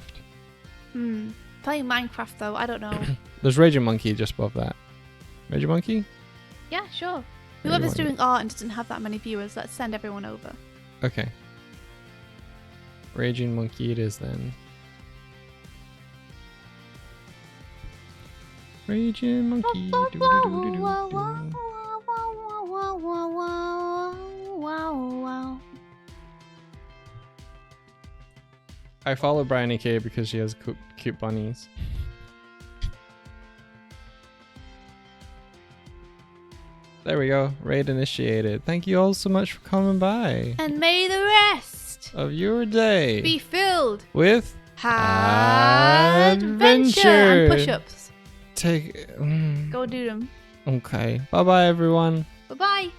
Playing Minecraft though, I don't know. There's Raging Monkey just above that. Raging Monkey? Yeah, sure. Raging Whoever's Monkey. doing art and doesn't have that many viewers, let's send everyone over. Okay. Raging Monkey it is then. Raging Monkey. I follow Bryony K because she has cute bunnies. There we go. Raid initiated. Thank you all so much for coming by. And may the rest Of your day. be filled With adventure and push-ups. Take. Go do them. Okay. Bye bye, everyone. Bye-bye.